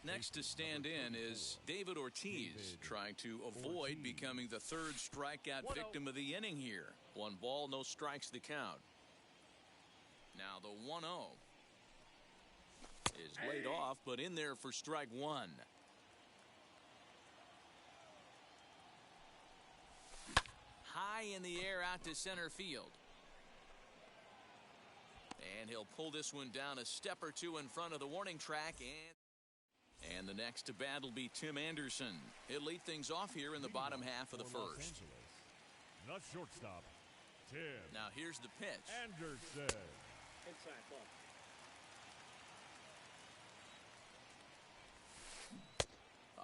Next to stand in is David Ortiz, trying to avoid becoming the third strikeout victim of the inning here. 1 ball, no strikes the count. Now the 1-0 is laid off, but in there for strike 1. High in the air out to center field. And he'll pull this one down a step or 2 in front of the warning track. And the next to bat will be Tim Anderson. He'll lead things off here in the bottom half of the first. Not shortstop, Tim. Now here's the pitch. Anderson. Inside ball.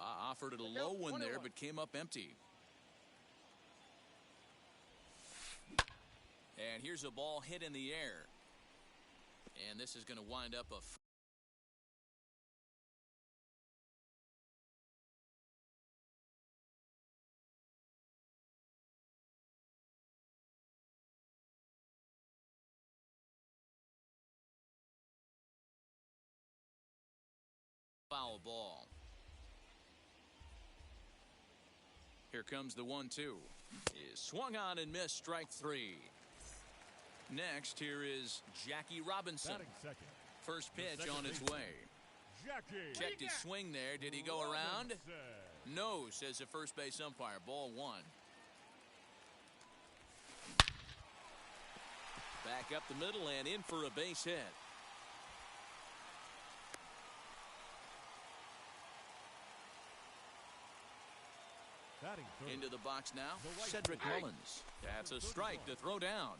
Offered it a low one there, but came up empty. And here's a ball hit in the air. And this is going to wind up a foul ball. Here comes the 1-2. Is swung on and missed, strike 3. Next, here is Jackie Robinson. First pitch on its way. Checked his swing there. Did he go around? No, says the first base umpire. Ball 1. Back up the middle and in for a base hit. Into the box now, Cedric Mullins. That's a strike to throw down.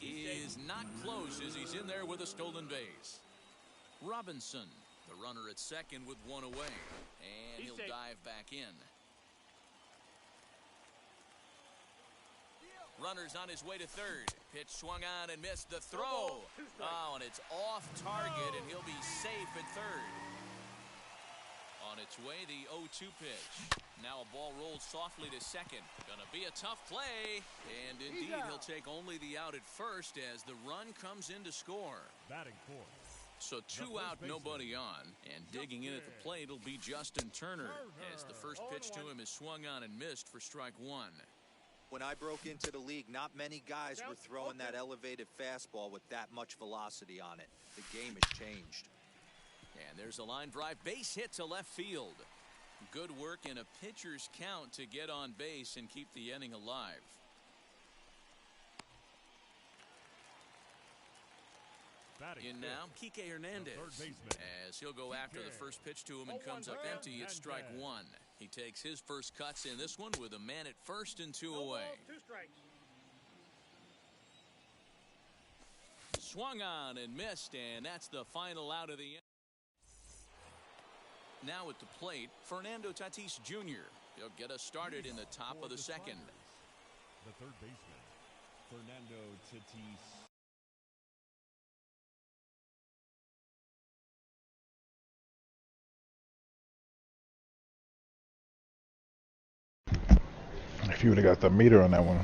He is not close as he's in there with a stolen base. Robinson, the runner at second with one away. And he'll dive back in. Runner's on his way to third. Pitch swung on and missed the throw. Oh, and it's off target, and he'll be safe at third. On its way, the 0-2 pitch. Now a ball rolls softly to second. Gonna be a tough play. And indeed, he'll take only the out at first as the run comes in to score. Batting fourth. So 2 out, nobody on. And digging in at the plate will be Justin Turner as the first pitch to him is swung on and missed for strike 1. When I broke into the league, not many guys were throwing that elevated fastball with that much velocity on it. The game has changed. And there's a line drive base hit to left field. Good work in a pitcher's count to get on base and keep the inning alive. In now, Kike Hernandez, as he'll go after the first pitch to him and comes up empty at strike 1. He takes his first cuts in this one with a man at first and 2 away. Swung on and missed, and that's the final out of the inning. Now at the plate, Fernando Tatis Jr. He'll get us started in the top of the second. The third baseman, Fernando Tatis. If you would have got the meter on that one.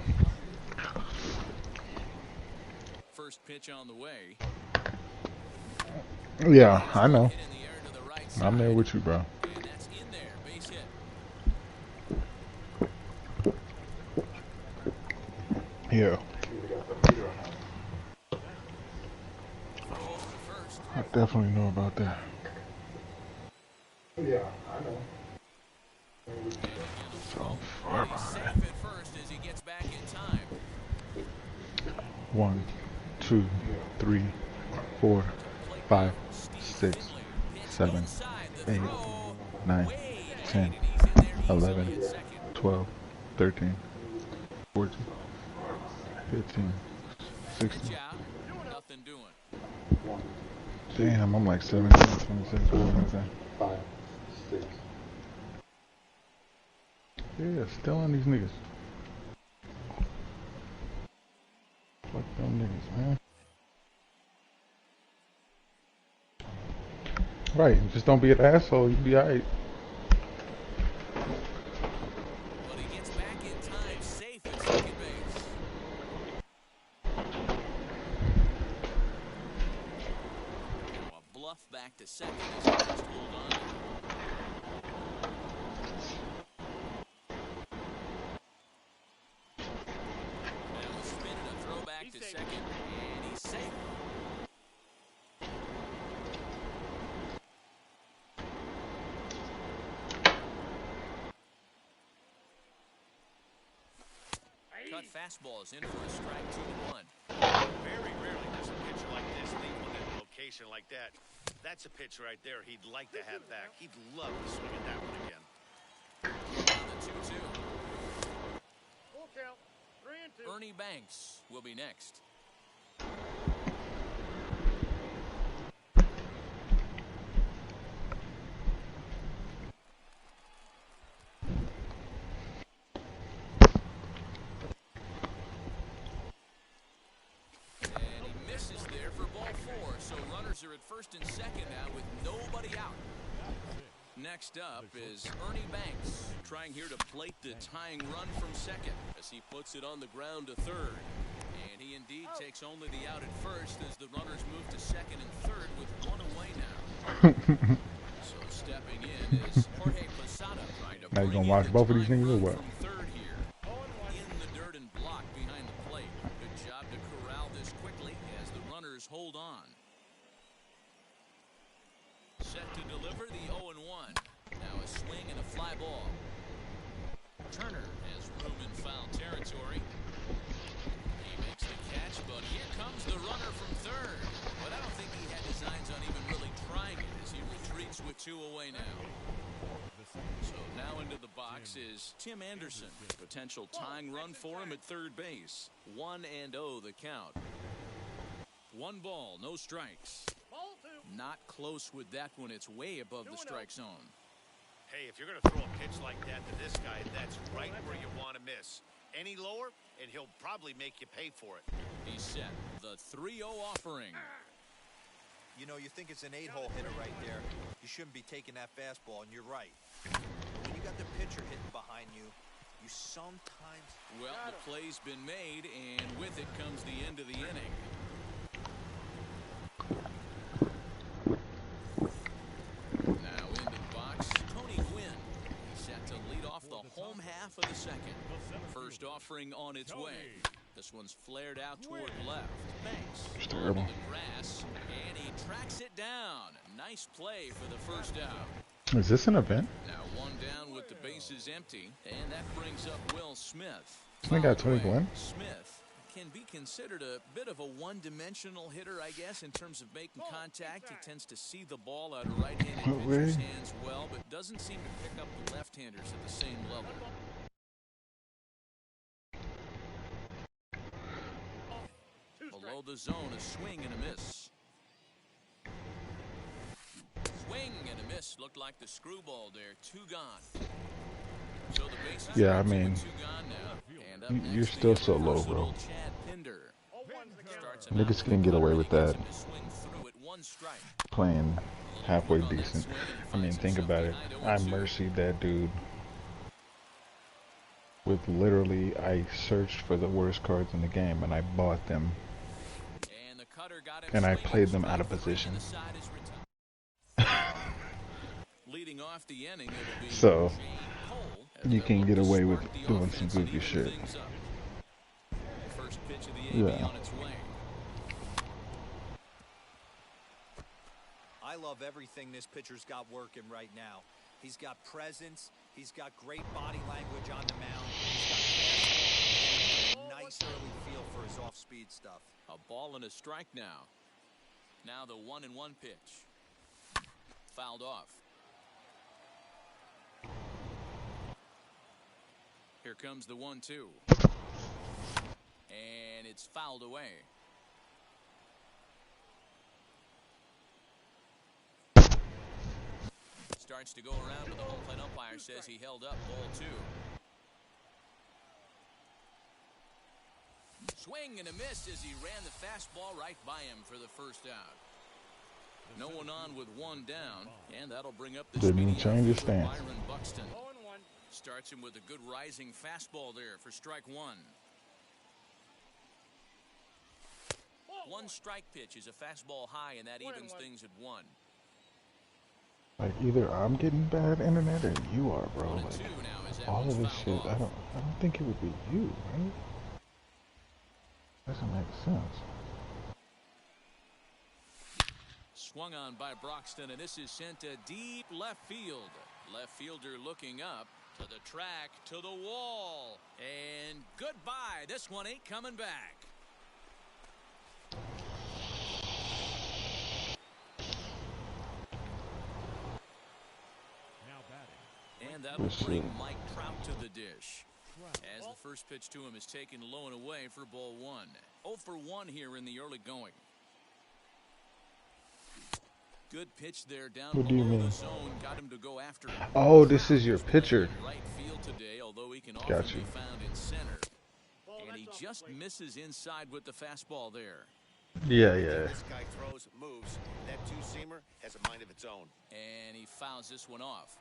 First pitch on the way. Yeah, I know. I'm there with you, bro. And that's in there, base hit. Yeah. I definitely know about that. Yeah, I know. So far behind. 1, 2, 3, 4, 5, 6, 7, 8, 9, 10, 11, 12, 13, 14, 15, 16. Damn, I'm like 17, 26, 27. 5, 6. Yeah, still on these niggas. Fuck them niggas, man. Right, just don't be an asshole, you'll be alright. But he gets back in time, safe at second base. Now a bluff back to second as he just hold on. Now a spin and a throw back to second, and he's safe. Cut fastballs in for a strike 2-1. Very rarely does a pitcher like this leave one in a location like that. That's a pitch right there he'd like to have back. He'd love to swing at that one again. The 2-2. Full count. 3-2. Ernie Banks will be next. are at first and second now with nobody out. Next up is Ernie Banks, trying here to plate the tying run from second as he puts it on the ground to third. And he indeed takes only the out at first as the runners move to second and third with one away now. So stepping in is Jorge Posada trying to Now you bring gonna in watch the both of these tying niggas or run what? from third here. In the dirt and block behind the plate. Good job to corral this quickly as the runners hold on. Set to deliver the 0-1. Now a swing and a fly ball. Turner has room in foul territory. He makes the catch, but here comes the runner from third. But I don't think he had designs on even really trying it as he retreats with two away now. So now into the box is Tim Anderson. Potential tying run for him at third base. 1-0 the count. 1 ball, no strikes. Not close with that one. It's way above the strike zone. Hey, if you're going to throw a pitch like that to this guy, that's right where you want to miss. Any lower, and he'll probably make you pay for it. He's set. The 3-0 offering. You know, you think it's an 8-hole hitter right there. You shouldn't be taking that fastball, and you're right. When you got the pitcher hitting behind you, you sometimes... Well, the play's been made, and with it comes the end of the inning. Now into the box, Tony Gwynn. He's set to lead off the home half of the second. First offering on its way. This one's flared out toward left. Banks on the grass, and he tracks it down. Nice play for the first out. Is this an event? Now one down with the bases empty, and that brings up Will Smith. I got Tony Gwynn. Smith can be considered a bit of a one-dimensional hitter, I guess, in terms of making contact. He tends to see the ball out of right-handed pitcher's hands well, but doesn't seem to pick up the left-handers at the same level. Below the zone, a swing and a miss. Swing and a miss. Looked like the screwball there. 2 gone. So the bases Yeah, I mean, 2 gone now. And up you're next, still the so low, versatile bro. Chad Pinder. Starts him Niggas out can get away with that. gets him to swing through at 1 strike. Playing halfway decent. I mean, think about it. I mercied that dude. With literally, I searched for the worst cards in the game and I bought them. And the cutter got him And I swinging played them strike out of 3, position. and the side is retired. Leading off the inning, it'll be So, Jay Cole as you they'll can look get to away with spark the doing some offense and goofy even shit. things up. First pitch of the AB Yeah. on its way. I love everything this pitcher's got working right now. He's got presence. He's got great body language on the mound. He's got a nice early feel for his off-speed stuff. A ball and a strike now. Now the 1-1 pitch. Fouled off. Here comes the 1-2. And it's fouled away. Starts to go around, but the home plate umpire says he held up. Ball 2. Swing and a miss as he ran the fastball right by him for the first out. No one on with 1 down, and that'll bring up the Didn't speedy change his outfielder stance. Byron Buxton. Starts him with a good rising fastball there for strike 1. 1 strike pitch is a fastball high, and that evens things at 1. Like, either I'm getting bad internet or you are, bro. 1-2 Like, now as that all one's of this fouled shit, off. I don't think it would be you, right? Doesn't make sense. Swung on by Broxton, and this is sent to deep left field. Left fielder looking up to the track, to the wall, and goodbye. This one ain't coming back. Now batting. And that'll Let's bring see. Mike Trout to the dish. As the first pitch to him is taken low and away for ball 1. 0 for 1 here in the early going. Good pitch there down What do you below mean? the zone. Got him to go after it. Oh, this is your pitcher. Right field today, although he can often Got you. be found in center. And he just misses inside with the fastball there. Yeah, Everything yeah. this guy throws moves. That two-seamer has a mind of its own. And he fouls this one off.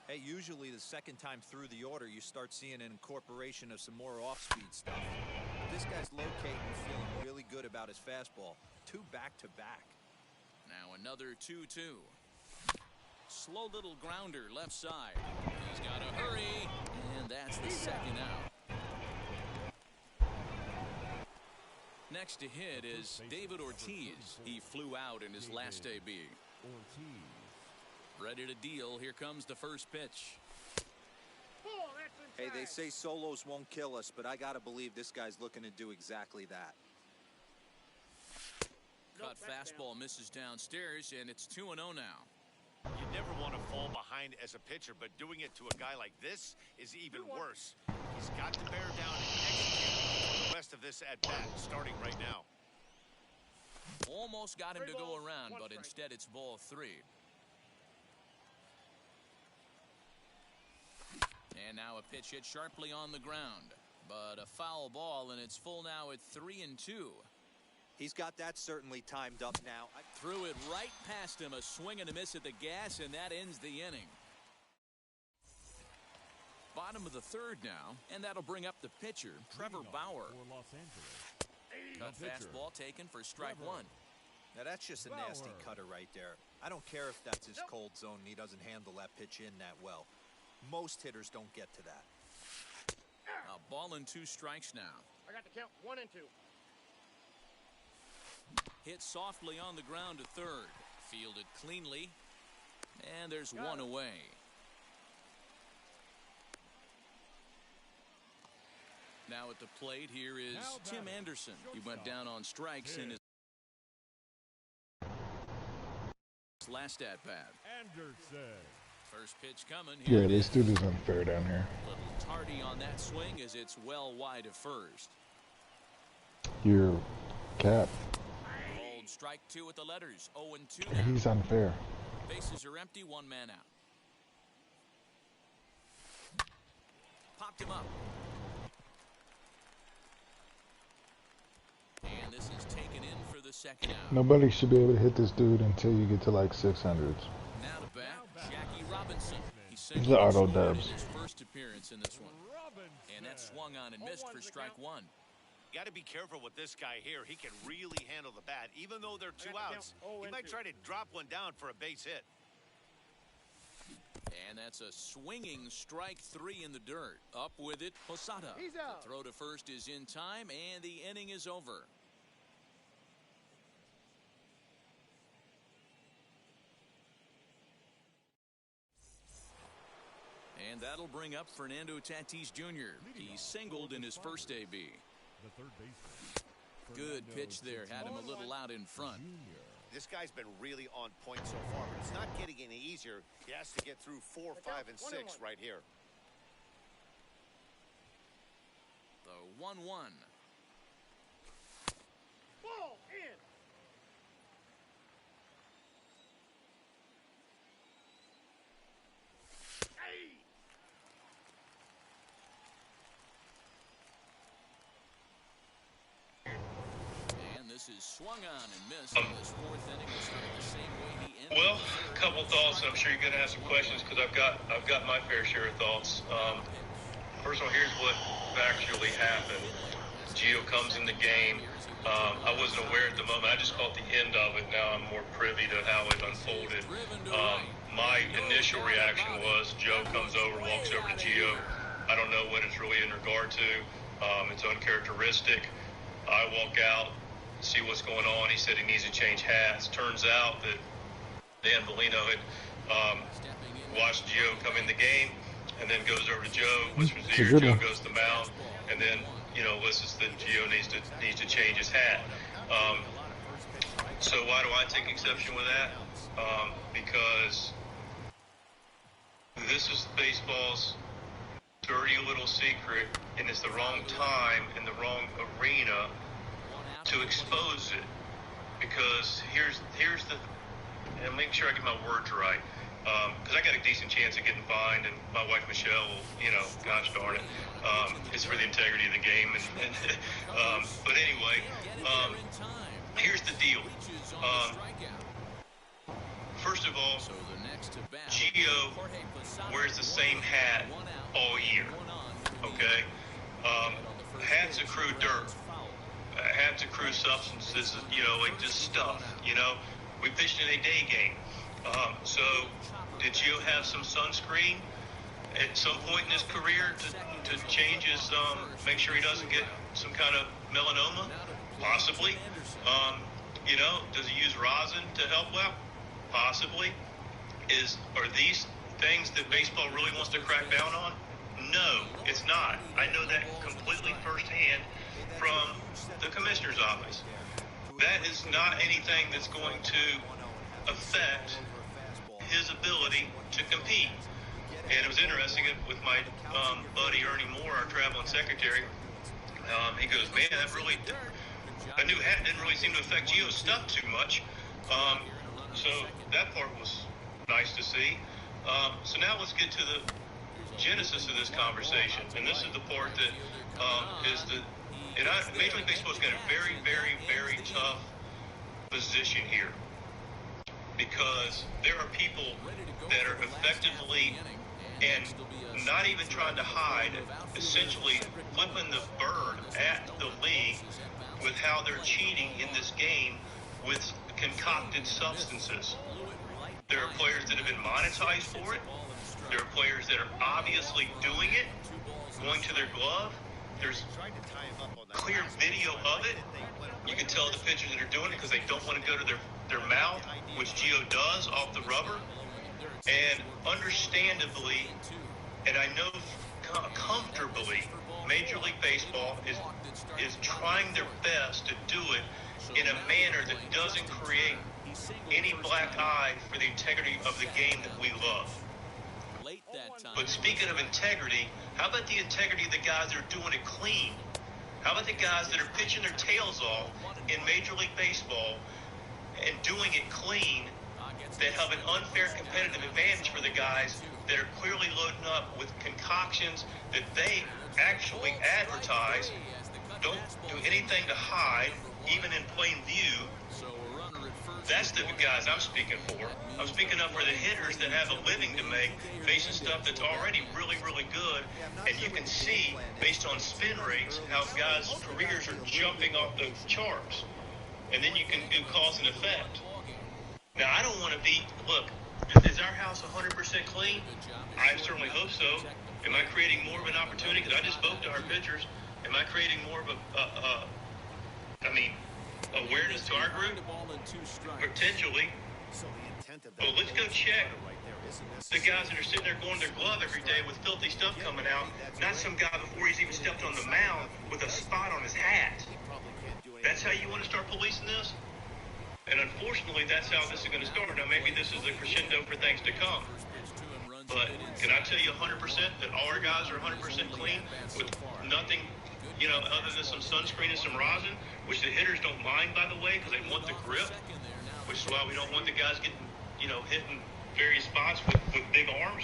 Hey, usually the second time through the order, you start seeing an incorporation of some more off-speed stuff. But this guy's locating and feeling really good about his fastball. 2 back-to-back. Now another 2-2. Slow little grounder left side. He's got to hurry, and that's the second out. Next to hit is David Ortiz. He flew out in his last AB. Ready to deal. Here comes the first pitch. Hey, they say solos won't kill us, but I got to believe this guy's looking to do exactly that. Cut fastball misses downstairs, and it's 2-0 now. You never want to fall behind as a pitcher, but doing it to a guy like this is even worse. He's got to bear down and execute the rest of this at-bat, starting right now. Almost got him to go around, but instead it's ball 3. And now a pitch hit sharply on the ground. But a foul ball, and it's full now at 3-2. He's got that certainly timed up now. Threw it right past him, a swing and a miss at the gas, and that ends the inning. Bottom of the third now, and that'll bring up the pitcher, Trevor Bauer. Cut fastball taken for strike 1. Now that's just a nasty cutter right there. I don't care if that's his cold zone and he doesn't handle that pitch in that well. Most hitters don't get to that. A ball and 2 strikes now. I got the count 1 and 2. Hit softly on the ground to third. Fielded cleanly. And there's one away. Now at the plate here is Tim Anderson. He went down on strikes in his last at bat. First pitch coming. Yeah, this dude is unfair down here. A little tardy on that swing as it's well wide of first. Your cap. Old strike 2 with the letters. 0-2. Yeah, he's unfair. Bases are empty. 1 man out. Popped him up. And this is taken in for the second out. Nobody should be able to hit this dude until you get to like 600s. Now to bat, Jackie Robinson. He He's the auto dubs. His first appearance in this one. And that swung on and missed for strike 1. Got to be careful with this guy here. He can really handle the bat. Even though they're 2 outs, he might try to drop one down for a base hit. And that's a swinging strike 3 in the dirt. Up with it, Posada. He's out. The throw to first is in time, and the inning is over. And that'll bring up Fernando Tatis Jr. He singled in his first AB. Good pitch there. Had him a little out in front. This guy's been really on point so far, but it's not getting any easier. He has to get through 4, 5, and 6 right here. The 1-1. Ball in. This is swung on and missed in this 4th inning. Will start the same way he ended. Well, a couple thoughts. I'm sure you're going to have some questions because I've got my fair share of thoughts. First of all, here's what actually happened. Gio comes in the game. I wasn't aware at the moment. I just caught the end of it. Now I'm more privy to how it unfolded. My initial reaction was Joe comes over, walks over to Gio. I don't know what it's really in regard to. It's uncharacteristic. I walk out, see what's going on. He said he needs to change hats. Turns out that Dan Bellino had watched Gio come in the game and then goes over to Joe, whispers to ear. Joe goes to the mound, and then listens that Gio needs to change his hat. So why do I take exception with that? Because this is baseball's dirty little secret, and it's the wrong time in the wrong arena to expose it, because here's the, and make sure I get my words right, because I got a decent chance of getting fined, and my wife Michelle will, gosh darn it, it's for the integrity of the game, but anyway, here's the deal. First of all, Gio wears the same hat all year, okay? Hats accrue dirt. Hats accrue substances, you know, like just stuff, you know? We pitched in a day game. So did Gio have some sunscreen at some point in his career to change his, make sure he doesn't get some kind of melanoma? Possibly. You know, does he use rosin to help well? Possibly. Are these things that baseball really wants to crack down on? No, it's not. I know that completely firsthand from the commissioner's office. That is not anything that's going to affect his ability to compete. And it was interesting with my buddy Ernie Moore, our traveling secretary. He goes, man, that really, a new hat didn't really seem to affect Gio's stuff too much. So that part was nice to see. So now let's get to the genesis of this conversation. And this is the part that Major League Baseball is in a very, very, very tough position here. Because there are people that are effectively and not even trying to hide, essentially flipping the bird at the league with how they're cheating in this game with concocted substances. There are players that have been monetized for it. There are players that are obviously doing it, going to their glove. There's clear video of it. You can tell the pitchers that are doing it because they don't want to go to their mouth, which Gio does off the rubber. And understandably, and I know comfortably, Major League Baseball is trying their best to do it in a manner that doesn't create any black eye for the integrity of the game that we love. But speaking of integrity, how about the integrity of the guys that are doing it clean? How about the guys that are pitching their tails off in Major League Baseball and doing it clean, that have an unfair competitive advantage for the guys that are clearly loading up with concoctions that they actually advertise, don't do anything to hide, even in plain view? That's the guys I'm speaking for. I'm speaking up for the hitters that have a living to make, facing stuff that's already really, really good. And you can see, based on spin rates, how guys' careers are jumping off the charts. And then you can do cause and effect. Now, I don't want to be, look, is our house 100% clean? I certainly hope so. Am I creating more of an opportunity? Because I just spoke to our pitchers. Am I creating more of awareness to our group? Potentially. But let's go check the guys that are sitting there going to their glove every day with filthy stuff coming out, not some guy before he's even stepped on the mound with a spot on his hat. That's how you want to start policing this? And unfortunately, that's how this is going to start. Now, maybe this is the crescendo for things to come. But can I tell you 100% that all our guys are 100% clean with nothing, you know, other than some sunscreen and some rosin, which the hitters don't mind, by the way, because they want the grip, which is why we don't want the guys getting, you know, hitting various spots with big arms.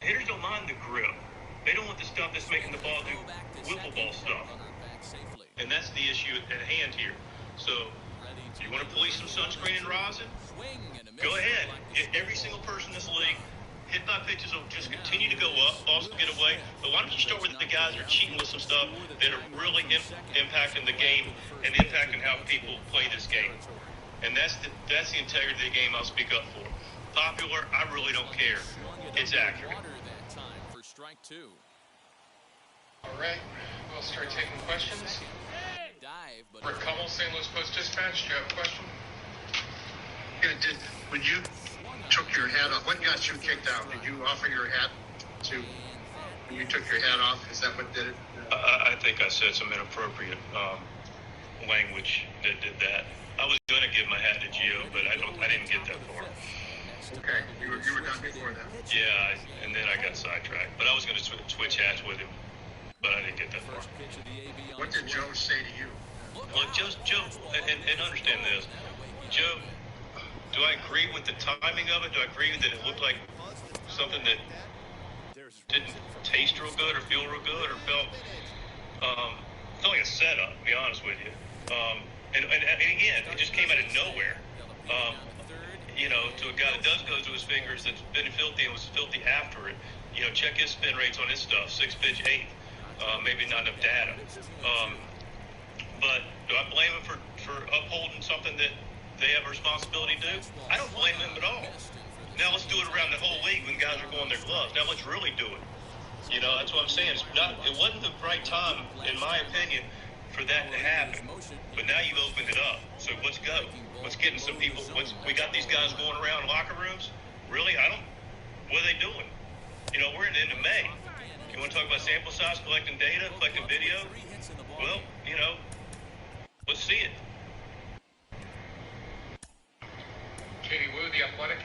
Hitters don't mind the grip. They don't want the stuff that's making the ball do whipple ball stuff. And that's the issue at hand here. So, you want to police some sunscreen and rosin? Go ahead. Every single person in this league, hit by pitches will just continue to go up, balls will get away. But why don't you start with the guys that are cheating with some stuff that are really impacting the game and impacting how people play this game? And that's the integrity of the game I'll speak up for. Popular, I really don't care. It's accurate. All right, we'll start taking questions. Rick Cummel, St. Louis Post-Dispatch, do you have a question? Yeah, when you took your hat off, what got you kicked out? Did you offer your hat when you took your hat off? Is that what did it? I think I said some inappropriate language that did that. I was going to give my hat to Gio, but I didn't get that far. Okay, you were done before that. Yeah, and then I got sidetracked. But I was going to switch hats with him, but I didn't get that far. What did Joe say to you? Well, Joe, and understand this. Joe, do I agree with the timing of it? Do I agree that it looked like something that didn't taste real good or feel real good or felt like a setup, to be honest with you? and again, it just came out of nowhere. You know, to a guy that does go to his fingers that's been filthy and was filthy after it. You know, check his spin rates on his stuff, 6-pitch, 8th. Maybe not enough data. But do I blame him for upholding something that they have a responsibility to do? I don't blame him at all. Now let's do it around the whole league when guys are going their gloves. Now let's really do it. You know, that's what I'm saying. It wasn't the right time, in my opinion, for that to happen. But now you've opened it up. So let's go. Let's get in some people. We got these guys going around locker rooms. Really? What are they doing? You know, we're in the end of May. You want to talk about sample size, collecting data, collecting video? Well, you know, let's see it. Katie Wu, The Athletic.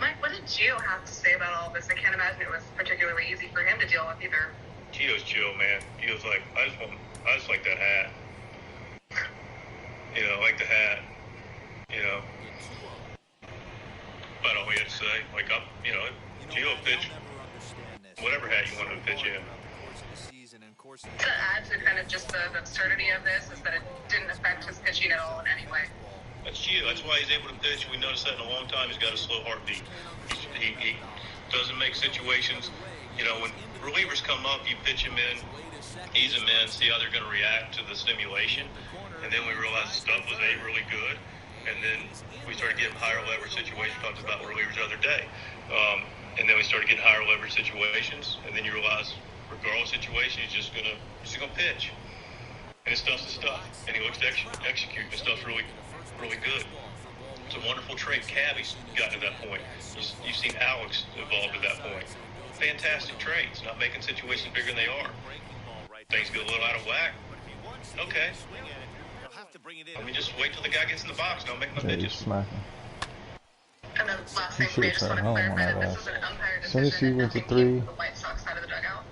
Mike, what did Gio have to say about all this? I can't imagine it was particularly easy for him to deal with either. Gio's chill, man. Gio's like, I just like that hat. You know, like the hat. You know. About all we had to say. Like, you know, Gio pitch whatever hat you want to pitch in. To add to kind of just the absurdity of this is that it didn't affect his pitching at all in any way. That's Gio. That's why he's able to pitch. We noticed that in a long time. He's got a slow heartbeat. He doesn't make situations. You know, when relievers come up, you pitch him in, ease him in, see how they're going to react to the stimulation. And then we realized the stuff was really good. And then we started getting higher leverage situations. Talked about relievers the other day. And then we started getting higher leverage situations. And then you realize, regardless of situation, he's just gonna pitch. And his stuff's the stuff. And he looks to execute. His stuff's really good. It's a wonderful trait. Cabby's gotten to that point. You've seen Alex evolve to that point. Fantastic traits. Not making situations bigger than they are. Things get a little out of whack. Okay. Let me just wait till the guy gets in the box and I'll make my pitches. Smacking. And then last thing, I just want to clarify that this is an umpire As soon as he decision went to and 3, the White Sox side of the dugout.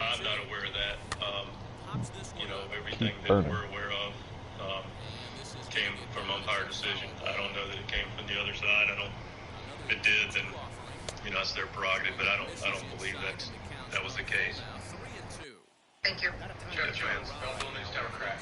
I'm not aware of that. You know, everything that we're aware of came from umpire decision. I don't know that it came from the other side. If it did, then you know that's their prerogative. But I don't believe that was the case. Thank you. Belleville News Democrat.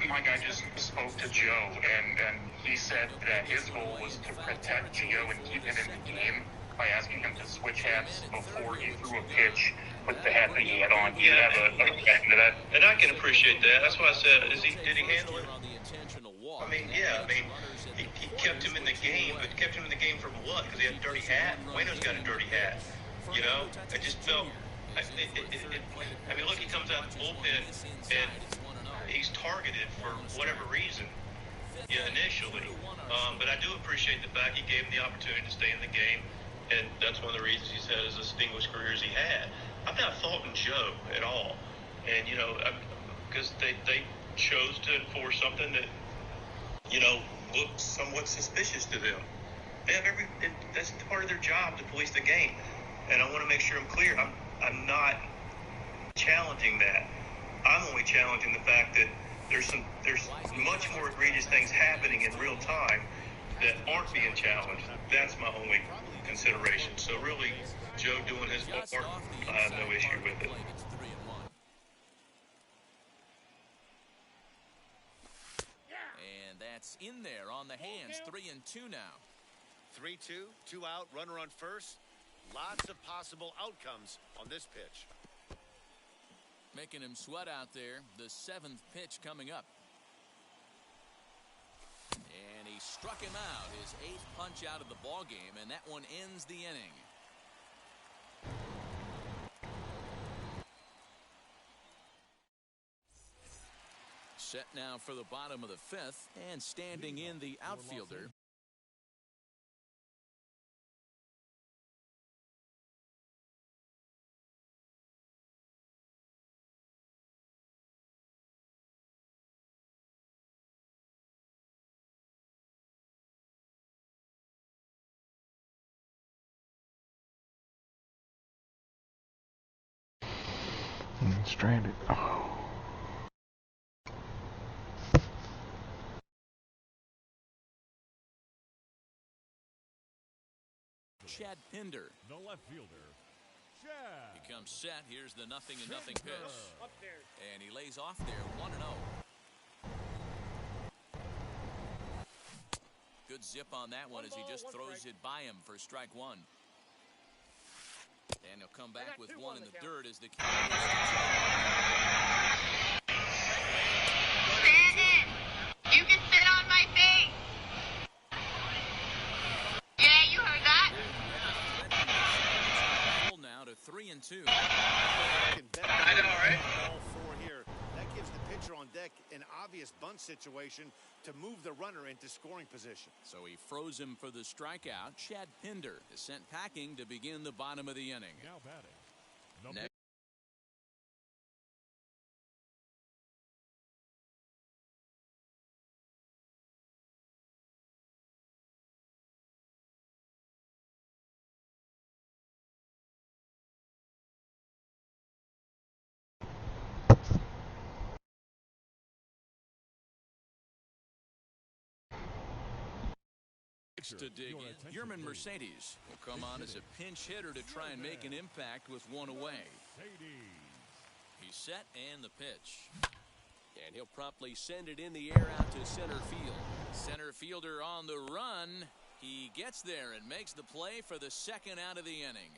Mike, I just spoke to Joe, and he said that his goal was to protect Gio and keep him in the game by asking him to switch hats before he threw a pitch with the hat that he had on. Do you have a reaction to that? And I can appreciate that. That's why I said, did he handle it? I mean, yeah. I mean, he kept him in the game, but kept him in the game from what? Because he had a dirty hat? Wayno's got a dirty hat. You know? I just felt... I mean, look, he comes out of the bullpen, and he's targeted for whatever reason, initially. But I do appreciate the fact he gave him the opportunity to stay in the game, and that's one of the reasons he's had as distinguished career as he had. I'm not faulting Joe at all, and you know, because they chose to enforce something that looked somewhat suspicious to them. They have that's part of their job to police the game, and I want to make sure I'm clear. I'm not challenging that. I'm only challenging the fact that there's much more egregious things happening in real time that aren't being challenged. That's my only consideration. So really, Joe doing his part, I have no issue with it. And that's in there on the hands. 3-2 now. 3-2, 2 out, runner on first. Lots of possible outcomes on this pitch. Making him sweat out there. The 7th pitch coming up. And he struck him out. His 8th punch out of the ball game, and that one ends the inning. Set now for the bottom of the 5th, and standing in the outfielder. Stranded. Oh. Chad Pinder. The left fielder, He comes set. Here's the 0-0 pitch. And he lays off there, 1-0. Good zip on that one as he just throws it by him for strike one. And he'll come back with one in the dirt as the count. You can sit on my face. Yeah, you heard that. Now to 3-2. I know, right? All four here. That gives the pitcher on deck an obvious bunt situation to move the runner into scoring position. So he froze him for the strikeout. Chad Pinder is sent packing to begin the bottom of the inning. Now batting. Next. To dig in, Yerman Mercedes will come on as a pinch hitter to try and make an impact with one away. He's set and the pitch. And he'll promptly send it in the air out to center field. Center fielder on the run. He gets there and makes the play for the second out of the inning.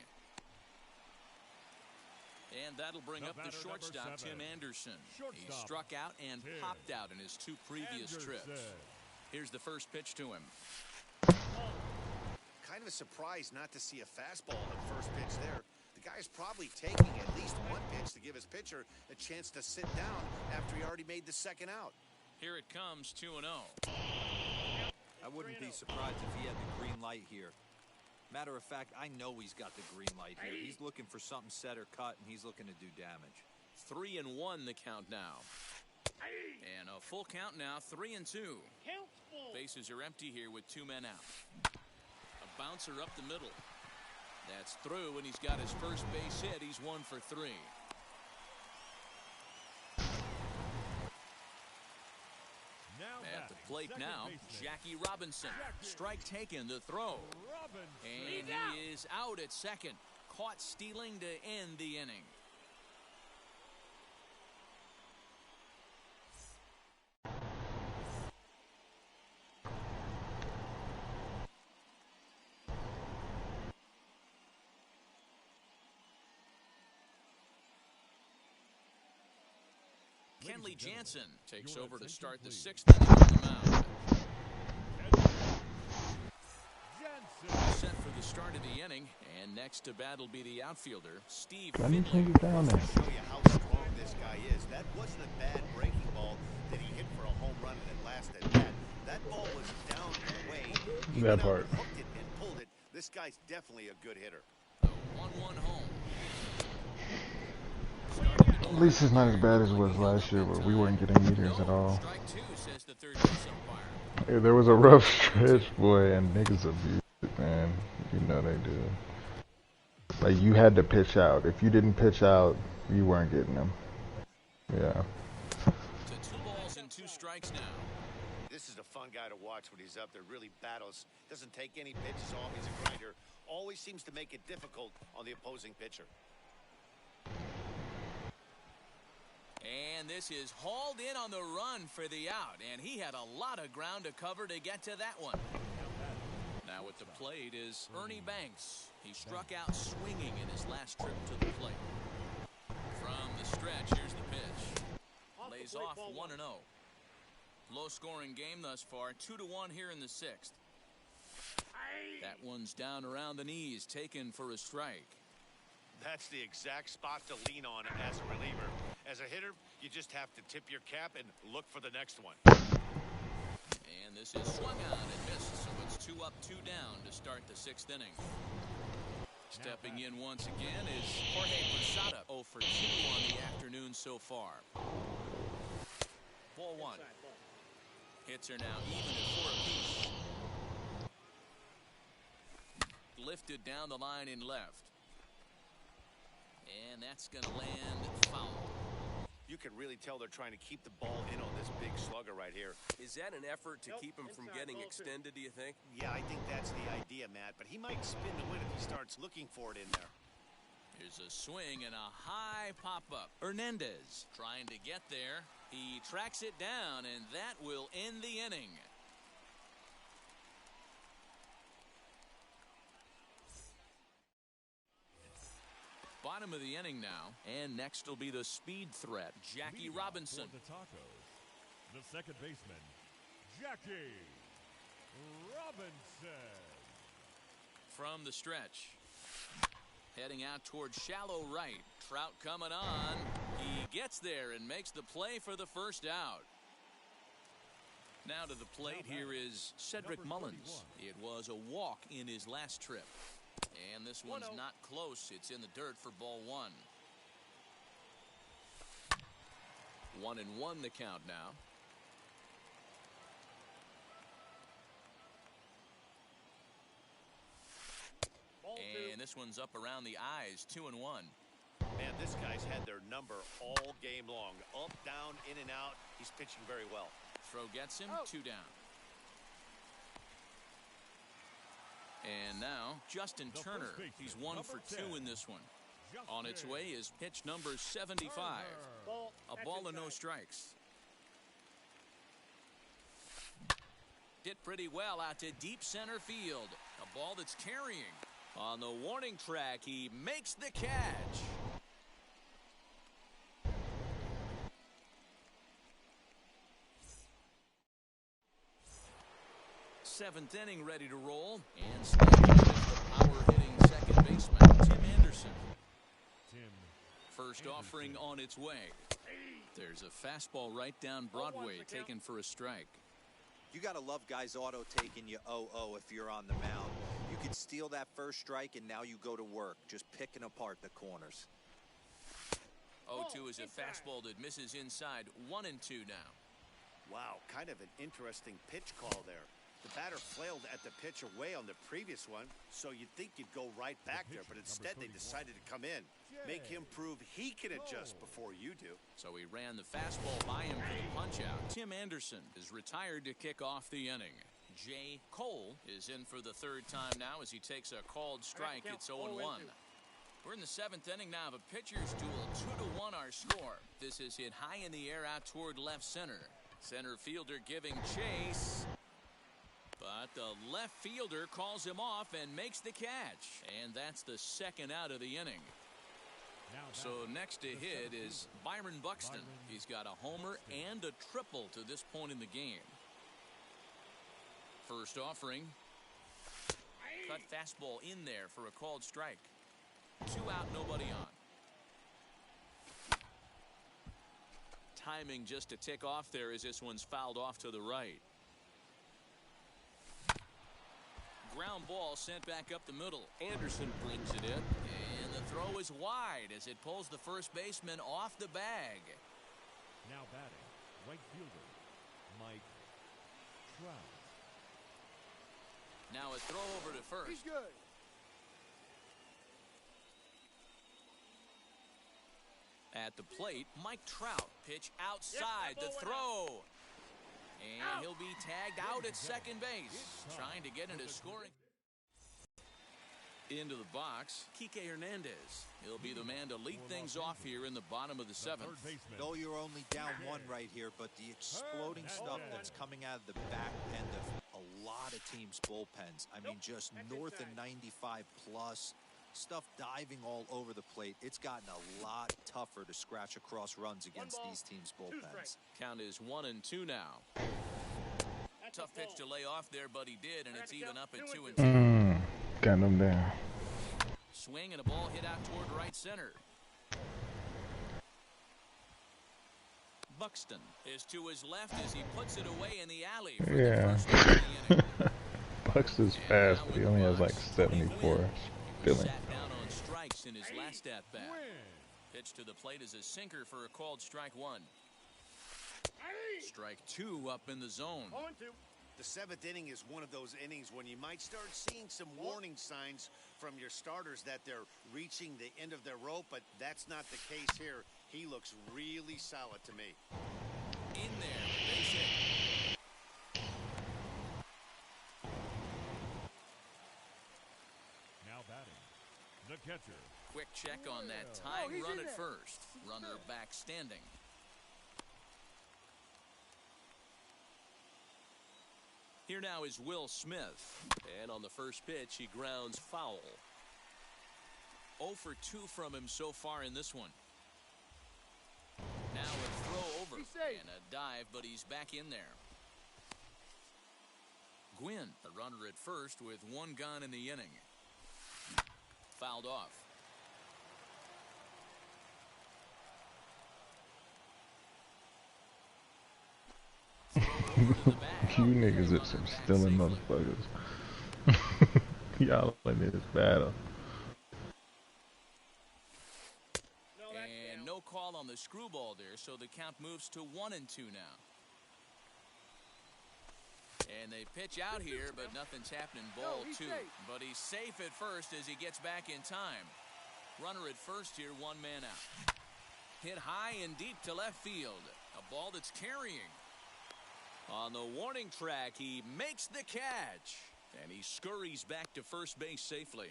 And that'll bring up the shortstop, Tim Anderson. He struck out and popped out in his two previous trips. Here's the first pitch to him. Kind of a surprise not to see a fastball at first pitch there. The guy's probably taking at least one pitch to give his pitcher a chance to sit down after he already made the second out. Here it comes, 2-0. I wouldn't be surprised if he had the green light here. Matter of fact, I know he's got the green light here. He's looking for something set or cut, and he's looking to do damage. 3-1 the count now. And a full count now, 3-2. Bases are empty here with two men out. A bouncer up the middle. That's through, and he's got his first base hit. He's 1 for 3. At the plate now, Jackie Robinson. Strike taken, the throw. And he is out at second. Caught stealing to end the inning. Kenley Jansen takes over to start the 6th inning on the mound. Set for the start of the inning, and next to bat will be the outfielder, Steve. Let me take it down there. Show you how strong this guy is. That wasn't a bad breaking ball that he hit for a home run and it lasted that. That ball was down and away. That part. Hooked it and pulled it. This guy's definitely a good hitter. The 1-1 home. At least it's not as bad as it was last year, but we weren't getting meters at all. Strike 2, says the third base umpire. Hey, there was a rough stretch, boy, and niggas abuse it, man. You know they do. Like, you had to pitch out. If you didn't pitch out, you weren't getting them. Yeah. To 2 balls and 2 strikes now. This is a fun guy to watch when he's up there. Really battles. Doesn't take any pitches off. He's a grinder. Always seems to make it difficult on the opposing pitcher. And this is hauled in on the run for the out. And he had a lot of ground to cover to get to that one. Now at the plate is Ernie Banks. He struck out swinging in his last trip to the plate. From the stretch, here's the pitch. Lays off 1-0. Low-scoring game thus far, 2-1 here in the 6th. That one's down around the knees, taken for a strike. That's the exact spot to lean on as a reliever. As a hitter, you just have to tip your cap and look for the next one. And this is swung on and missed, so it's 2 up, 2 down to start the 6th inning. Stepping in once again is Jorge Posada, 0 for 2 on the afternoon so far. Ball 1. Hits are now even at 4 apiece. Lifted down the line in left. And that's going to land foul. You can really tell they're trying to keep the ball in on this big slugger right here. Is that an effort to keep him from getting extended, do you think? Yeah, I think that's the idea, Matt. But he might spin to win if he starts looking for it in there. Here's a swing and a high pop-up. Hernandez trying to get there. He tracks it down, and that will end the inning. Bottom of the inning now, and next will be the speed threat, Jackie Robinson. For the Tacos, the second baseman, Jackie Robinson. From the stretch, heading out towards shallow right. Trout coming on. He gets there and makes the play for the first out. Now to the plate here is Cedric Mullins. It was a walk in his last trip. And this one's not close. It's in the dirt for ball one. 1-1 the count now. And this one's up around the eyes. 2-1. Man, this guy's had their number all game long. Up, down, in and out. He's pitching very well. Throw gets him. 2 down. And now Justin Turner. He's 1 for 2 in this one. On its way is pitch number 75. A ball and no strikes. Did pretty well out to deep center field. A ball that's carrying. On the warning track, he makes the catch. Seventh inning ready to roll. And standing with the power-hitting second baseman, Tim Anderson. First offering on its way. There's a fastball right down Broadway taken for a strike. You got to love guys auto taking you 0-0 if you're on the mound. You could steal that first strike and now you go to work just picking apart the corners. 0-2 is a fastball that misses inside. 1-2 now. Wow, kind of an interesting pitch call there. The batter flailed at the pitch away on the previous one, so you'd think you'd go right back there, but instead they decided to come in. Make him prove he can adjust before you do. So he ran the fastball by him for the punch-out. Tim Anderson is retired to kick off the inning. Jay Cole is in for the third time now as he takes a called strike. It's 0-1. We're in the seventh inning now of a pitcher's duel. 2-1 our score. This is hit high in the air out toward left center. Center fielder giving chase. But the left fielder calls him off and makes the catch. And that's the second out of the inning. So next to hit is Byron Buxton. He's got a homer and a triple to this point in the game. First offering. Cut fastball in there for a called strike. 2 out, nobody on. Timing just to tick off there as this one's fouled off to the right. Ground ball sent back up the middle. Anderson brings it in. And the throw is wide as it pulls the first baseman off the bag. Now batting, right fielder, Mike Trout. Now a throw over to first. He's good. At the plate, Mike Trout. Pitch outside the throw. And he'll be tagged out at second base. Trying to get into scoring. Into the box, Kike Hernandez. He'll be the man to lead things off here in the bottom of the seventh. No, you're only down 1 right here, but the exploding stuff that's coming out of the back end of a lot of teams' bullpens. I mean, just north of 95 plus. Stuff diving all over the plate. It's gotten a lot tougher to scratch across runs against these teams' bullpens. Count is 1-2 now. Tough pitch to lay off there, but he did, and it's even up at 2-2. Got him down. Swing and a ball hit out toward right center. Buxton is to his left as he puts it away in the alley. For the first out of the inning. Buxton's fast, but he only has like 74 feeling. Sat down on strikes in his last at bat. Pitch to the plate is a sinker for a called strike 1. Strike 2 up in the zone. The seventh inning is one of those innings when you might start seeing some warning signs from your starters that they're reaching the end of their rope, but that's not the case here. He looks really solid to me. In there, base hit. Now batting, The catcher. Quick check on that tying run at first. Runner back standing. Here now is Will Smith. And on the first pitch, he grounds foul. 0 for 2 from him so far in this one. Now a throw over and a dive, but he's back in there. Gwynn, the runner at first with 1 gone in the inning. Fouled off. You niggas are some stealing motherfuckers. Y'all in this battle. And no call on the screwball there, so the count moves to 1-2 now. And they pitch out here, but nothing's happening. Ball 2. But he's safe at first as he gets back in time. Runner at first here, 1 man out. Hit high and deep to left field. A ball that's carrying. On the warning track, he makes the catch. And he scurries back to first base safely.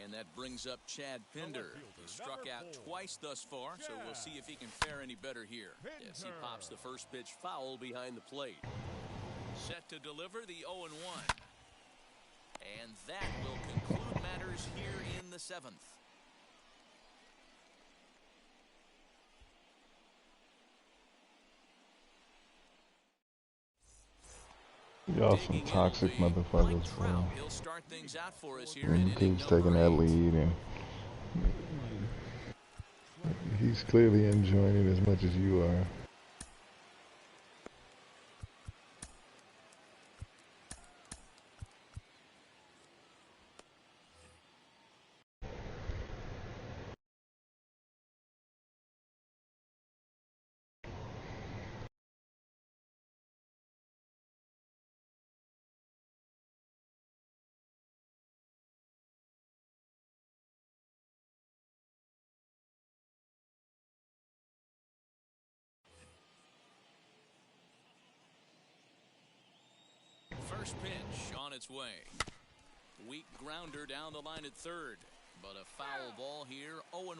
And that brings up Chad Pinder. He struck out twice thus far, so we'll see if he can fare any better here. Yes, he pops the first pitch foul behind the plate. Set to deliver the 0-1. And that will conclude matters here in the 7th. Y'all some toxic motherfuckers, bro. He'll start things out for us here. He keeps taking that lead, and he's clearly enjoying it as much as you are. First pitch on its way. Weak grounder down the line at third, but a foul ball here. 0-1.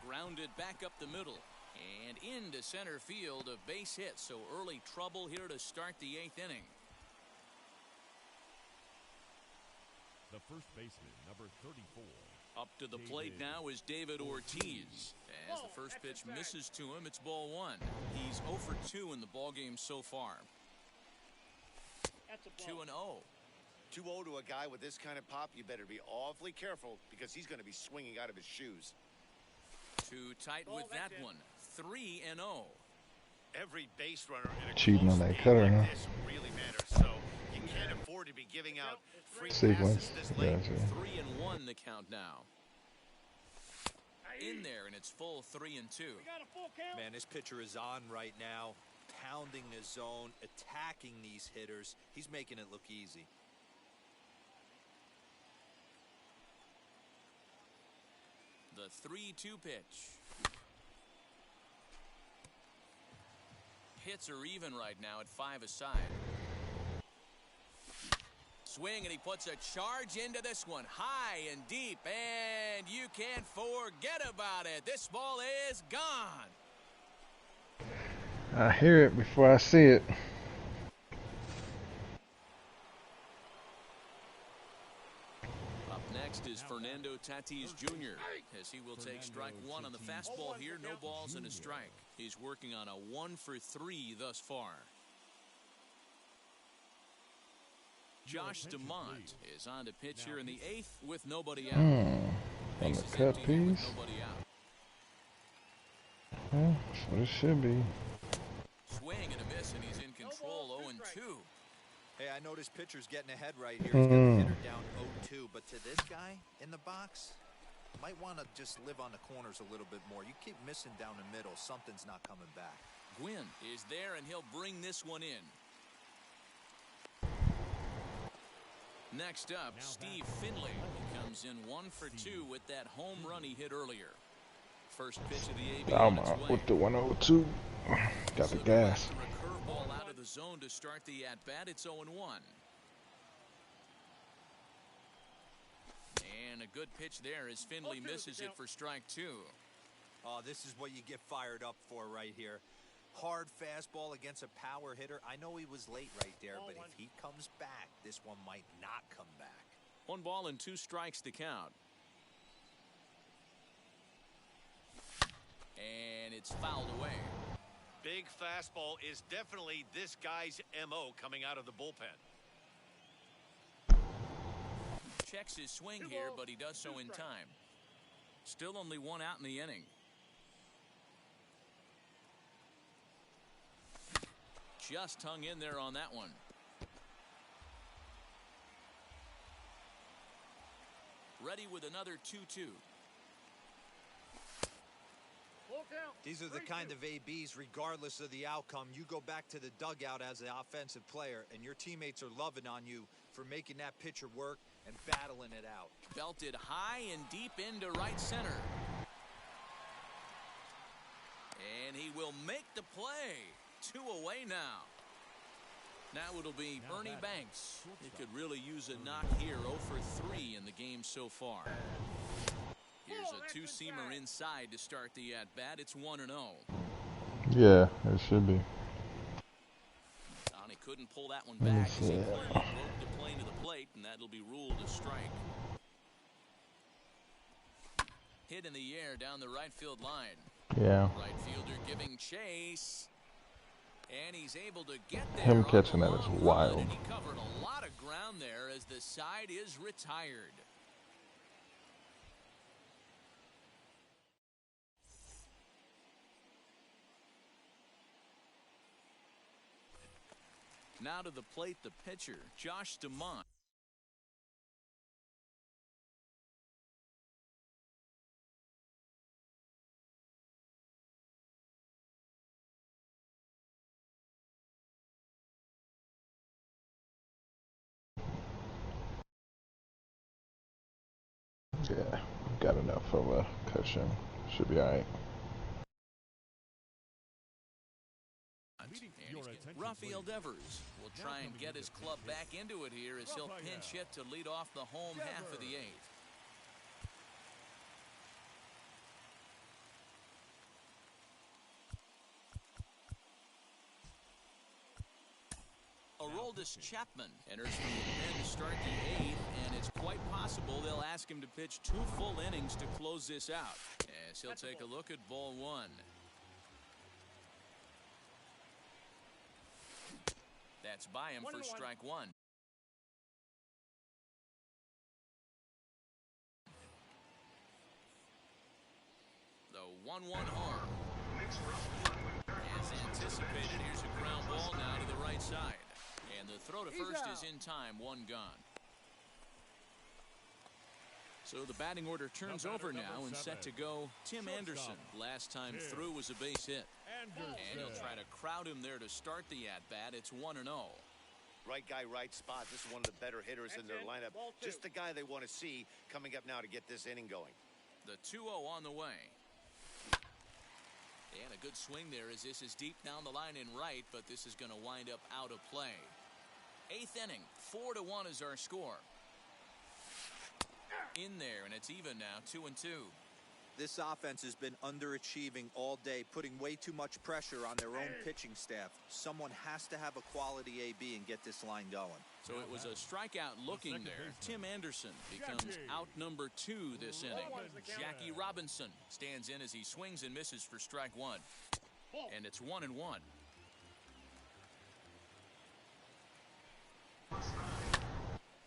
Grounded back up the middle and into center field. A base hit, so early trouble here to start the 8th inning. The first baseman, number 34. Up to the plate now is David Ortiz. As the first pitch misses to him, it's ball 1. He's 0 for 2 in the ballgame so far. 2-0. 2-0 to a guy with this kind of pop, you better be awfully careful because he's going to be swinging out of his shoes. Too tight with that one. 3-0. Every base runner in a cheating on that cutter, huh? this really matters, so you can't afford to be giving out free Sequence. passes this late. Gotcha. 3-1 the count now. In there, and it's full 3-2. Man, this pitcher is on right now, pounding his zone, attacking these hitters. He's making it look easy. The 3-2 pitch. Hits are even right now at 5 aside. Swing, and he puts a charge into this one, high and deep, and you can't forget about it. This ball is gone. I hear it before I see it. Up next is Fernando Tatis Jr. as he will take strike 1 on the fastball here. No balls and a strike. He's working on a 1 for 3 thus far. Josh DeMont is on to pitch here in the 8th with nobody out. On the cut piece. Yeah, that's what it should be. Swing and a miss, and he's in control. 0-2. Hey, I noticed pitcher's getting ahead right here. He's got the hitter down 0-2, but to this guy in the box, might want to just live on the corners a little bit more. You keep missing down the middle, something's not coming back. Gwynn is there, and he'll bring this one in. Next up, Steve Finley. He comes in 1 for 2 with that home run he hit earlier. First pitch of the AB I'm out with the 102. Got the gas. A curveball out of the zone to start the at-bat. It's 0-1. And a good pitch there as Finley misses it for strike 2. Oh, this is what you get fired up for right here. Hard fastball against a power hitter. I know he was late right there, but if he comes back, this one might not come back. 1 ball and 2 strikes to count. And it's fouled away. Big fastball is definitely this guy's MO coming out of the bullpen. Checks his swing here, but he does so in time. Still only 1 out in the inning. Just hung in there on that one. Ready with another 2-2. These are the kind of ABs, regardless of the outcome. You go back to the dugout as an offensive player, and your teammates are loving on you for making that pitcher work and battling it out. Belted high and deep into right center. And he will make the play. 2 away now. Now it'll be Ernie Banks. He could really use a knock here. 0 for 3 in the game so far. Here's a 2-seamer inside to start the at-bat. It's 1-0. Yeah, it should be. He couldn't pull that one back as he clearly broke the plane to the plate, and that'll be ruled a strike. Hit in the air down the right field line. Yeah. Right fielder giving chase. And he's able to get there. Him catching that is wild. And he covered a lot of ground there as the side is retired. Now to the plate, the pitcher, Josh DeMont. Yeah, got enough of a cushion. Should be alright. Rafael Devers will try and get his club back into it here as he'll pinch hit to lead off the home half of the 8th. Aroldis Chapman enters from the pen to start the 8th, and it's quite possible they'll ask him to pitch 2 full innings to close this out. As he'll take a look at ball 1. That's by him for strike 1. The 1-1 arm. As anticipated, here's a ground ball now to the right side. And the throw to first is in time, 1 gone. So the batting order turns over now and set to go Tim Anderson. Last time through was a base hit. And he'll try to crowd him there to start the at-bat. It's 1-0. Right guy, right spot. This is one of the better hitters in their lineup. Just the guy they want to see coming up now to get this inning going. The 2-0 on the way. And a good swing there as this is deep down the line in right, but this is going to wind up out of play. 8th inning, 4-1 is our score. In there, and it's even now, 2-2. This offense has been underachieving all day, putting way too much pressure on their own pitching staff. Someone has to have a quality AB and get this line going. So it was a strikeout looking there. Tim Anderson becomes out number 2 this inning. Jackie Robinson stands in as he swings and misses for strike 1. And it's 1-1.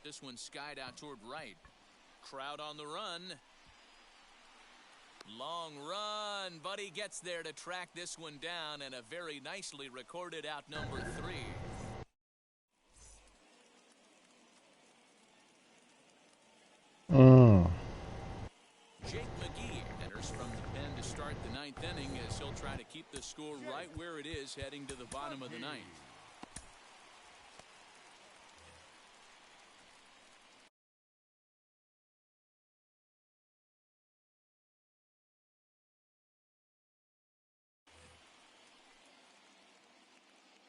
This one skied out toward right. Crowd on the run. Long run, but he gets there to track this one down, and a very nicely recorded out number 3. Jake McGee enters from the pen to start the 9th inning as he'll try to keep the score right where it is heading to the bottom of the 9th.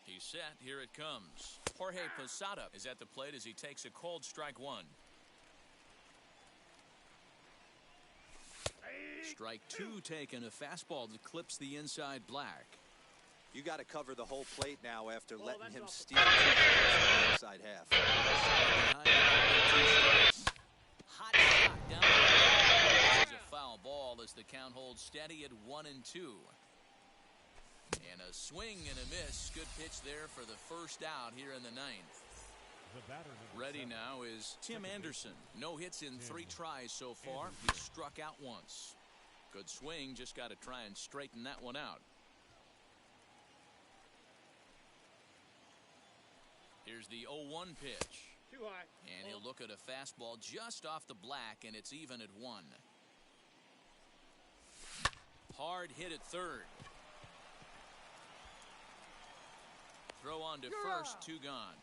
He's set. Here it comes. Jorge Posada is at the plate as he takes a cold strike 1. Strike two taken, a fastball that clips the inside black. You got to cover the whole plate now after letting him steal 2 the inside half. Hot shot down the line. This is a foul ball as the count holds steady at 1-2. And a swing and a miss. Good pitch there for the first out here in the ninth. Ready now is Tim Anderson. No hits in 3 tries so far. He struck out once. Good swing. Just got to try and straighten that one out. Here's the 0-1 pitch. Too high. And he'll look at a fastball just off the black, and it's even at 1. Hard hit at third. Throw on to first, 2 gone.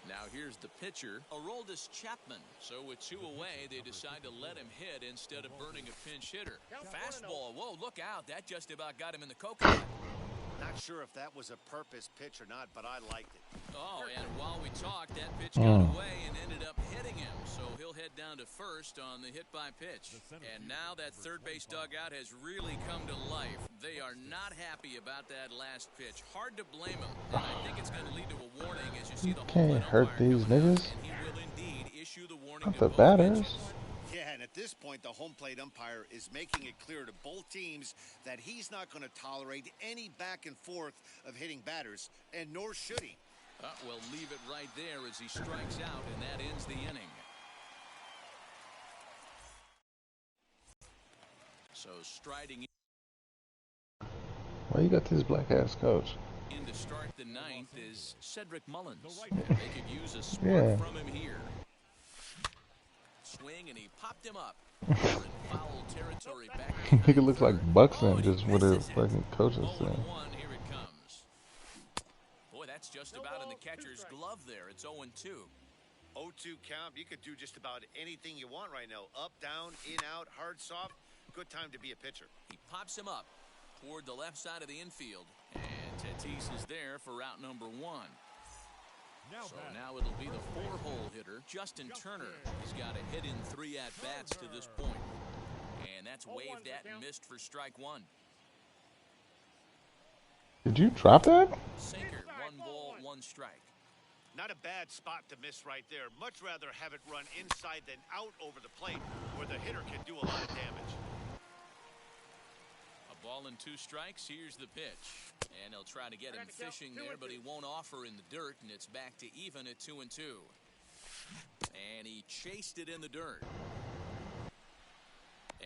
Now here's the pitcher, Aroldis Chapman. So with 2 away, they decide to let him hit instead of burning a pinch hitter. Fastball, whoa, look out. That just about got him in the coconut. Not sure if that was a purpose pitch or not, but I liked it. Oh, and while we talked, that pitch got away and ended up hitting him. So he'll head down to first on the hit by pitch. And now that third base dugout has really come to life. They are not happy about that last pitch. Hard to blame them. And I think it's going to lead to a warning as you see the Can't hurt these niggas. And he will indeed issue the warning Not to the both batters. pitchers. Yeah, and at this point, the home plate umpire is making it clear to both teams that he's not going to tolerate any back and forth of hitting batters, and nor should he. We'll leave it right there as he strikes out, and that ends the inning. So striding Why you got this black ass coach? in to start the ninth is Cedric Mullins. And they could use a spark from him here. Swing, and he popped him up. In foul territory back Nigga looks like Buxton just with a fucking coaching thing. Here it comes. Boy, that's just about in the catcher's glove there. It's 0-2. 0-2 count. You could do just about anything you want right now. Up, down, in, out, hard, soft. Good time to be a pitcher. He pops him up toward the left side of the infield. And Tatis is there for route number 1. So now it'll be the 4-hole hitter, Justin Turner. He's got a hit in 3 at-bats to this point. And that's waved at and missed for strike 1. Did you drop that? Sinker, 1 ball, 1 strike. Not a bad spot to miss right there. Much rather have it run inside than out over the plate where the hitter can do a lot of damage. A ball and 2 strikes. Here's the pitch. And he'll try to get him fishing there, but he won't offer in the dirt, and it's back to even at 2-2. And he chased it in the dirt.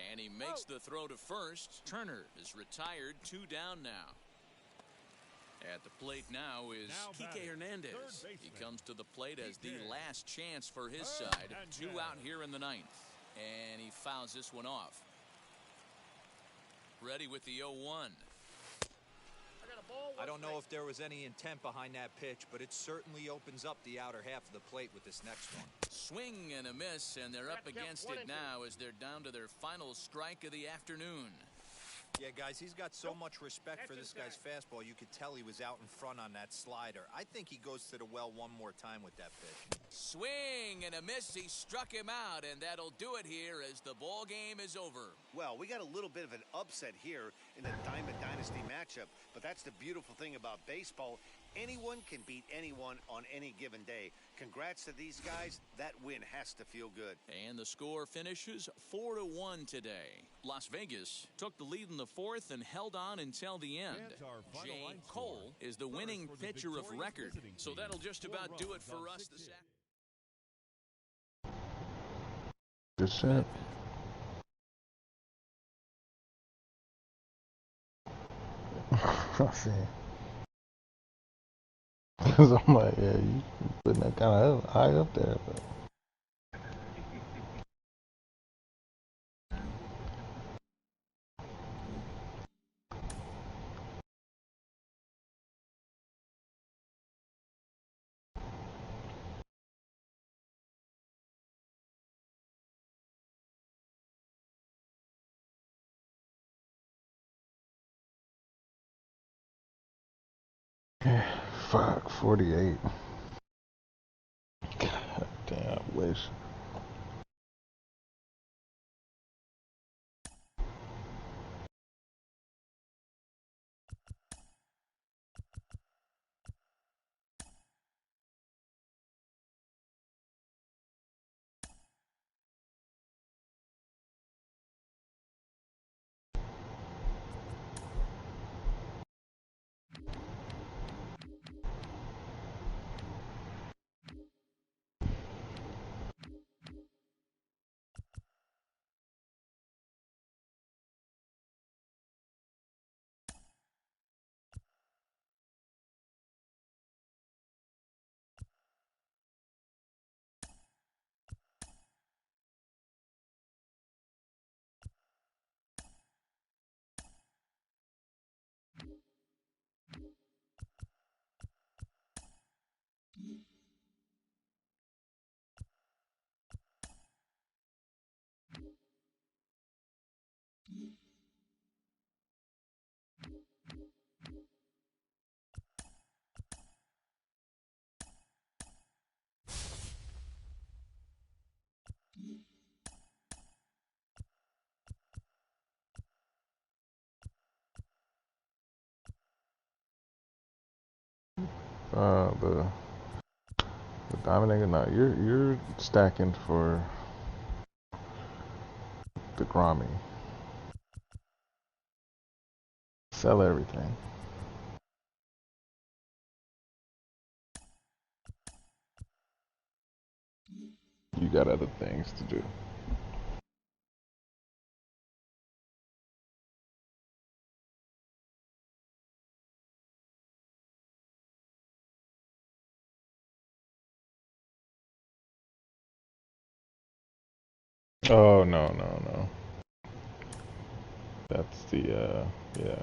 And he makes the throw to first. Turner is retired, 2 down now. At the plate now is Kike Hernandez. He comes to the plate as the last chance for his side. 2 out here in the ninth. And he fouls this one off. Ready with the 0-1. I don't know if there was any intent behind that pitch, but it certainly opens up the outer half of the plate with this next one. Swing and a miss, and they're up against it now as they're down to their final strike of the afternoon. Yeah, guys, he's got so much respect for this guy's fastball. You could tell he was out in front on that slider. I think he goes to the well one more time with that pitch. Swing and a miss. He struck him out, and that'll do it here as the ball game is over. Well, we got a little bit of an upset here in the Diamond Dynasty matchup, but that's the beautiful thing about baseball. Anyone can beat anyone on any given day. Congrats to these guys. That win has to feel good. And the score finishes 4-1 today. Las Vegas took the lead in the 4th and held on until the end. J. Cole is the winning pitcher of record. So that'll just about do it for us this afternoon. Good shit. I see. Because I'm like, yeah, you putting that kind of high up there, but. Fuck, 48. God damn, I wish. The Dominic. No, you're stacking for the Grammy. Sell everything. You got other things to do. Oh no. That's the yeah.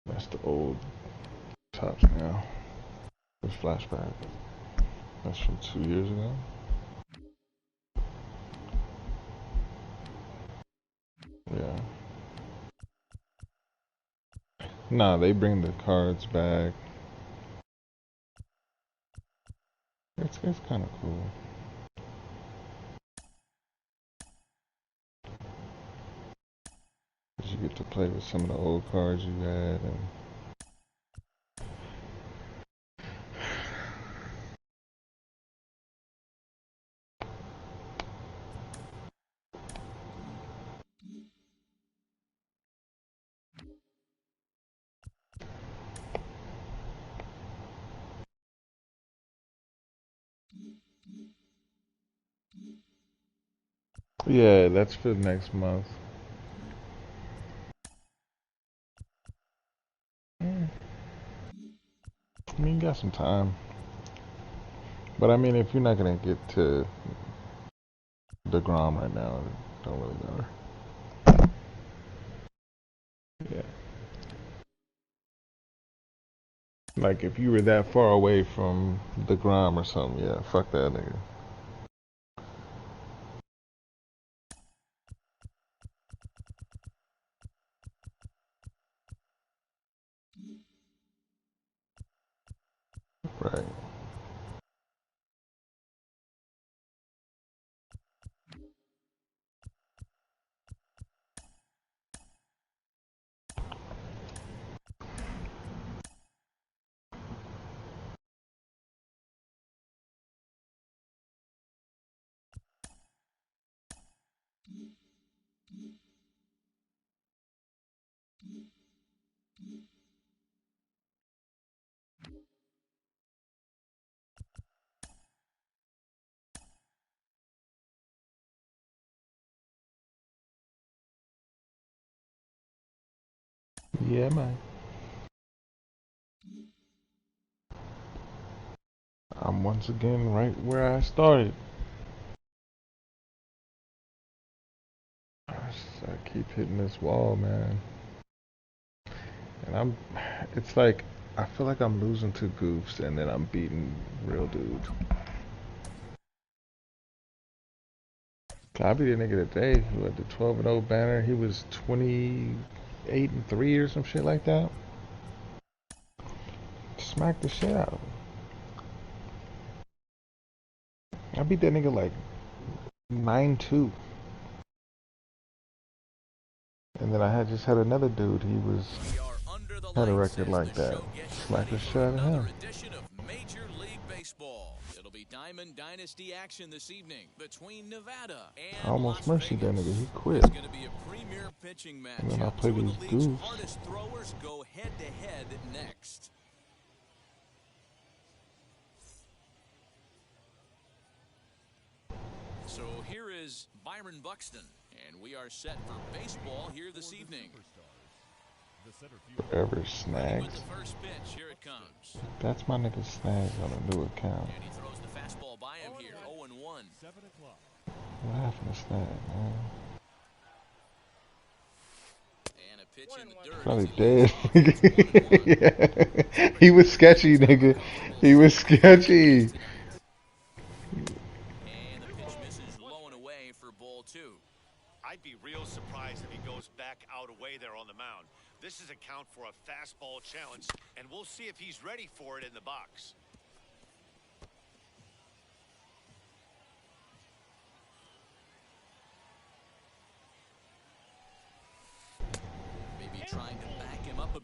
That's the old tops now. It's flashback. That's from 2 years ago. Yeah. Nah, they bring the cards back. It's kind of cool. You get to play with some of the old cards you had, and yeah, that's for next month. I mean, you got some time. But I mean, if you're not gonna get to the Grom right now, it don't really matter. Yeah. Like if you were that far away from the Grom or something, yeah, fuck that nigga. Right. Yeah, man. I'm once again right where I started. I keep hitting this wall, man. And it's like, I feel like I'm losing to goofs and then I'm beating real dudes. I beat a nigga today who had the 12-0 banner. He was 28-3 or some shit like that. Smacked the shit out of him. I beat that nigga like 9-2. And then I had just had another dude, he had a record like that. Smacked the shit out of him. It'll be Diamond Dynasty action this evening between Nevada and I almost mercied that nigga, he quit. It's going to be a premier pitching match. And then I play these goofs. Hardest throwers go head to head next. So here is Byron Buxton, and we are set for baseball here this evening. Whoever snags. The first pitch, here it comes. That's my nigga Snags on a new account. And he throws the fastball by him here, 0-1. What happened to Snag, man? And a pitch in the dirt. Probably dead. Yeah. He was sketchy, nigga. He was sketchy. And the pitch misses low and away for ball 2. I'd be real surprised if he goes back out away there on the mound. This is a count for a fastball challenge, and we'll see if he's ready for it in the box. Maybe trying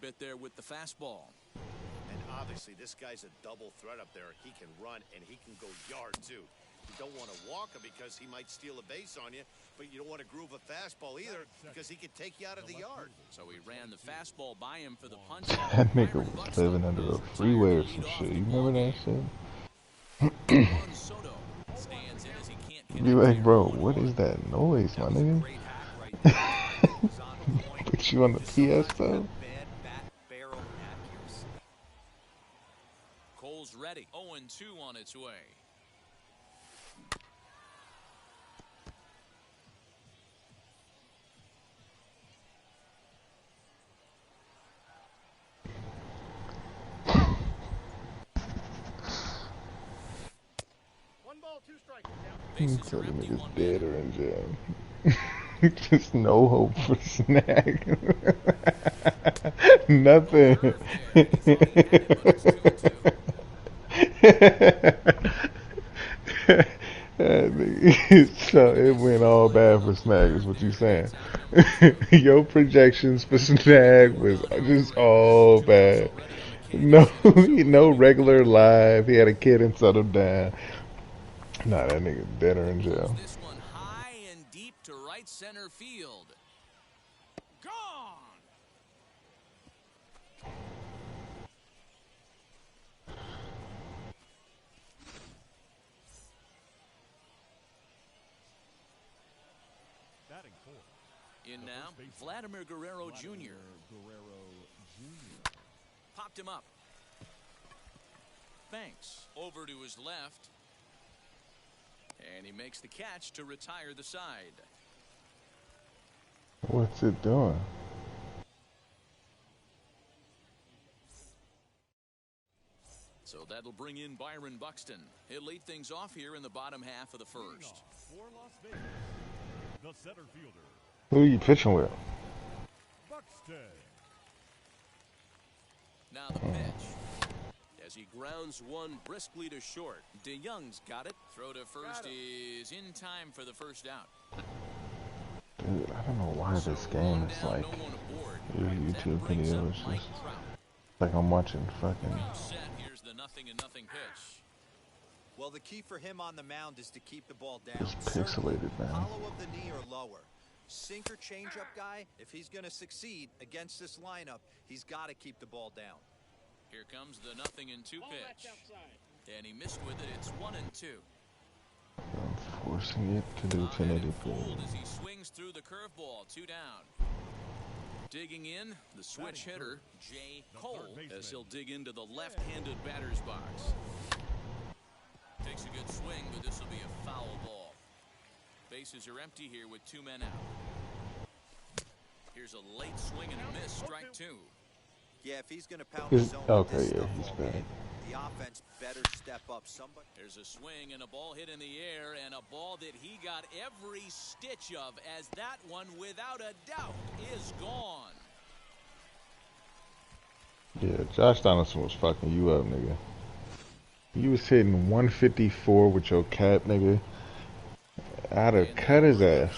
bit there with the fastball. And obviously, this guy's a double threat up there. He can run and he can go yard, too. You don't want to walk him because he might steal a base on you, but you don't want to groove a fastball either because he can take you out of the yard. So he ran the fastball by him for the punch. That nigga was living under a freeway or some shit. You remember that shit? Be like, bro, what is that noise, my nigga? Put you on the PS though? Cole's ready. 0-2 on its way. So the nigga's dead or in jail. Just no hope for Snag. Nothing. So it went all bad for Snag is what you saying. Your projections for Snag was just all bad. No regular live. He had a kid and settled down. Nah, that nigga dead or in jail. This one high and deep to right center field. Gone. Batting fourth. In now, Vladimir Guerrero Jr. Popped him up. Thanks. Over to his left. And he makes the catch to retire the side. What's it doing? So that'll bring in Byron Buxton. He'll lead things off here in the bottom half of the first. For Las Vegas, the center fielder, Who are you pitching with? Buxton. Now the pitch. As he grounds one briskly to short. DeYoung's got it. Throw to first is in time for the first out. Dude, I don't know why this game is like your YouTube video is just like I'm watching fucking. Here's the 0-0 pitch. Well, the key for him on the mound is to keep the ball down. It's pixelated, man. Hollow of the knee or lower. Sinker changeup guy, if he's going to succeed against this lineup, he's got to keep the ball down. Here comes the 0-2 pitch. And he missed with it. It's 1-2. I'm forcing it to do 1080p. As he swings through the curveball, 2 down. Digging in, the switch hitter, J. Cole, as he'll dig into the left-handed batter's box. Takes a good swing, but this will be a foul ball. Bases are empty here with 2 men out. Here's a late swing and a miss, strike 2. Yeah, if he's going to pound the zone with this stuff he's all bad. game, the offense better step up. Somebody. There's a swing and a ball hit in the air, and a ball that he got every stitch of, as that one, without a doubt, is gone. Yeah, Josh Donaldson was fucking you up, nigga. You was hitting 154 with your cap, nigga. I'd have cut his ass.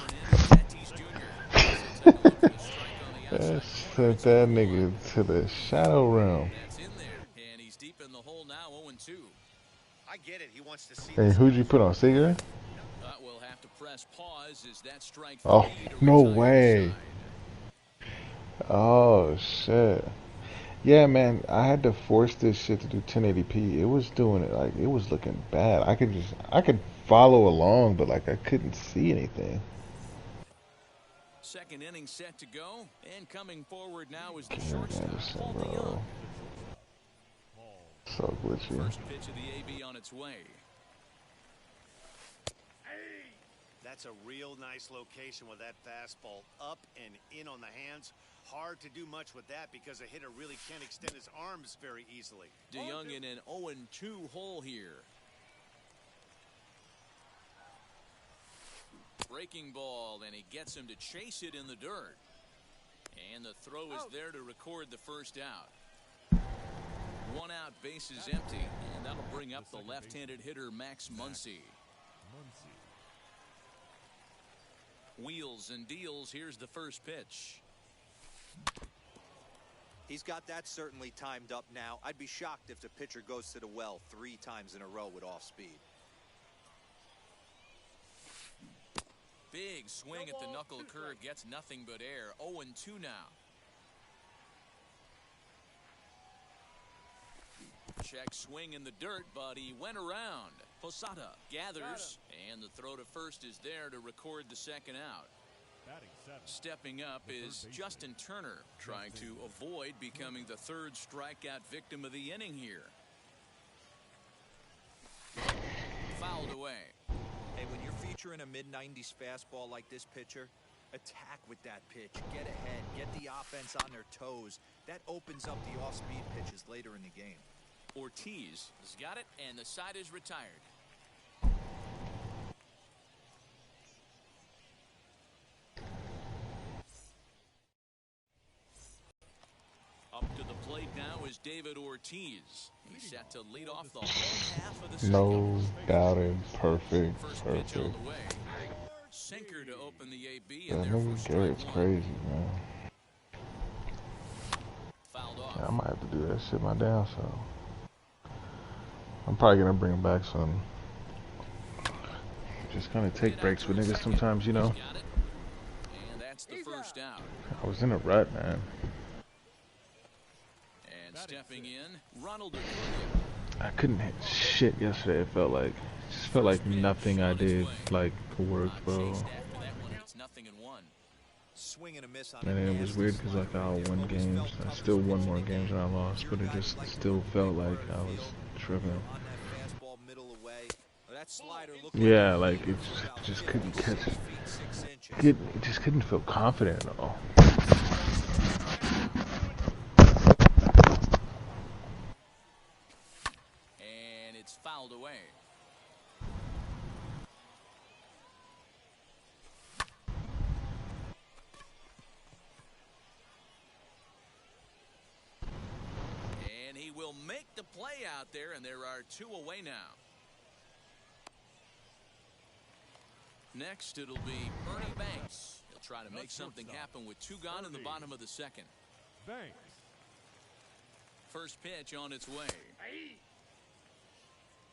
That sent that nigga to the shadow realm. And he's deep in the hole now, 0-2. I get it. He wants to see. Hey, who'd you put on, Seager? We'll have to press pause as that strike. Oh, no way. Oh, shit. Yeah, man, I had to force this shit to do 1080p. It was doing it, like, it was looking bad. I could follow along, but, like, I couldn't see anything. Second inning set to go, and coming forward now is the shortstop, Paul DeYoung. So glitchy. First pitch of the AB on its way. That's a real nice location with that fastball up and in on the hands. Hard to do much with that because a hitter really can't extend his arms very easily. DeYoung in an 0-2 hole here. Breaking ball, and he gets him to chase it in the dirt. And the throw is there to record the first out. 1 out, bases empty, and that'll bring up the left-handed hitter Max Muncy. Wheels and deals. Here's the first pitch. He's got that certainly timed up now. I'd be shocked if the pitcher goes to the well 3 times in a row with off speed. Big swing at the knuckle curve, gets nothing but air. 0-2 now. Check swing in the dirt, but he went around. Posada gathers, and the throw to first is there to record the second out. Stepping up is Justin Turner, trying to avoid becoming the 3rd strikeout victim of the inning here. Fouled away. Hey, when you're featuring a mid-90s fastball like this pitcher, attack with that pitch. Get ahead. Get the offense on their toes. That opens up the off-speed pitches later in the game. Ortiz has got it, and the side is retired. Up to the plate now is David Ortiz. He's set to lead off the whole half of the second. No doubting. Perfect. First pitch on Perfect. the way. Sinker to open the AB, That and there nigga for Garrett's strike crazy, man. Fouled off. Yeah, I might have to do that shit my damn self. I'm probably gonna bring back some. Just kind of take breaks with niggas sometimes, you know. And that's the first out. I was in a rut, man. And stepping in, Ronald Acuna. I couldn't hit shit yesterday. It just felt like nothing I did like worked, bro. Swing and a miss on And then it was weird because like I won games. I still won more games than I lost, but it just still felt like I was tripping. Yeah, like it just couldn't catch. It just couldn't feel confident at all. And it's fouled away. And he will make the play out there, and there are 2 away now. Next, it'll be Ernie Banks. He'll try to make something happen with 2 gone in the bottom of the second. Banks. First pitch on its way.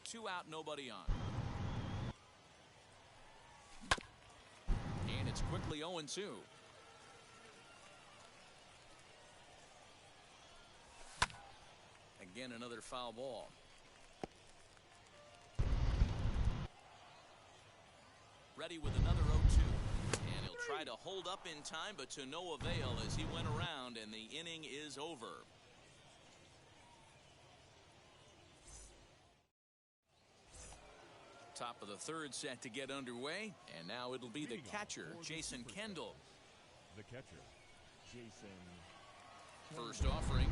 2 out, nobody on. And it's quickly 0-2. Again, another foul ball. Ready with another 0-2. And he'll try to hold up in time, but to no avail as he went around, and the inning is over. Top of the 3rd set to get underway, and now it'll be the catcher, Jason Kendall. The catcher, Jason. First offering.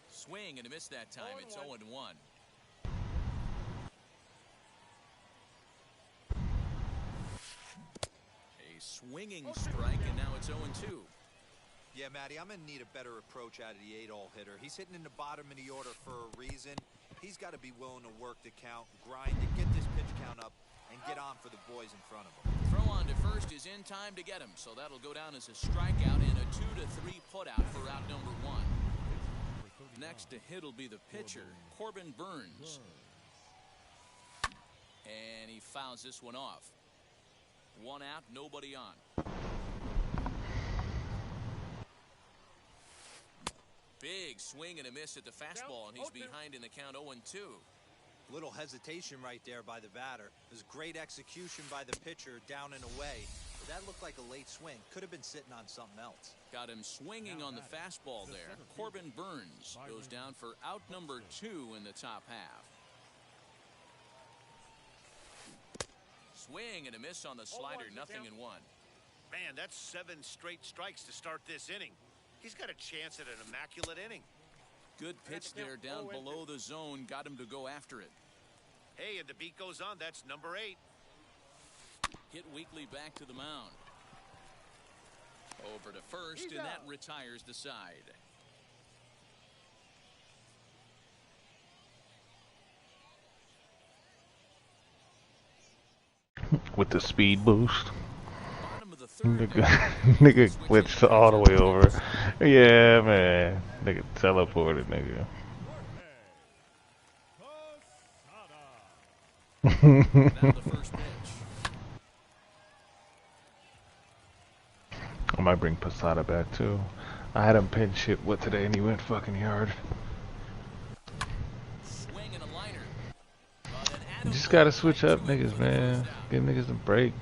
Swing and a miss that time. It's 0-1. A swinging strike, and now it's 0-2. Yeah, Matty, I'm going to need a better approach out of the 8-hole hitter. He's hitting in the bottom of the order for a reason. He's got to be willing to work the count, grind it, get this pitch count up, and get on for the boys in front of him. Throw on to first is in time to get him, so that'll go down as a strikeout and a 2-3 putout for out number 1. Next to hit will be the pitcher, Corbin Burns. And he fouls this one off. 1 out, nobody on. Big swing and a miss at the fastball, and he's behind in the count 0-2. Little hesitation right there by the batter. There's great execution by the pitcher down and away. But that looked like a late swing. Could have been sitting on something else. Got him swinging on the fastball there. Corbin Burns goes down for out number 2 in the top half. Swing and a miss on the slider, 0-1. Man, that's 7 straight strikes to start this inning. He's got a chance at an immaculate inning. Good pitch there down below the zone. Got him to go after it. Hey, and the beat goes on. That's number 8. Hit weakly back to the mound. Over to first, and that retires the side. With the speed boost. Nigga, nigga glitched all the way over. Yeah, man. Nigga teleported, nigga. I might bring Posada back too. I had him pinch hit what today and he went fucking yard. You just gotta switch up niggas, man. Give niggas a break.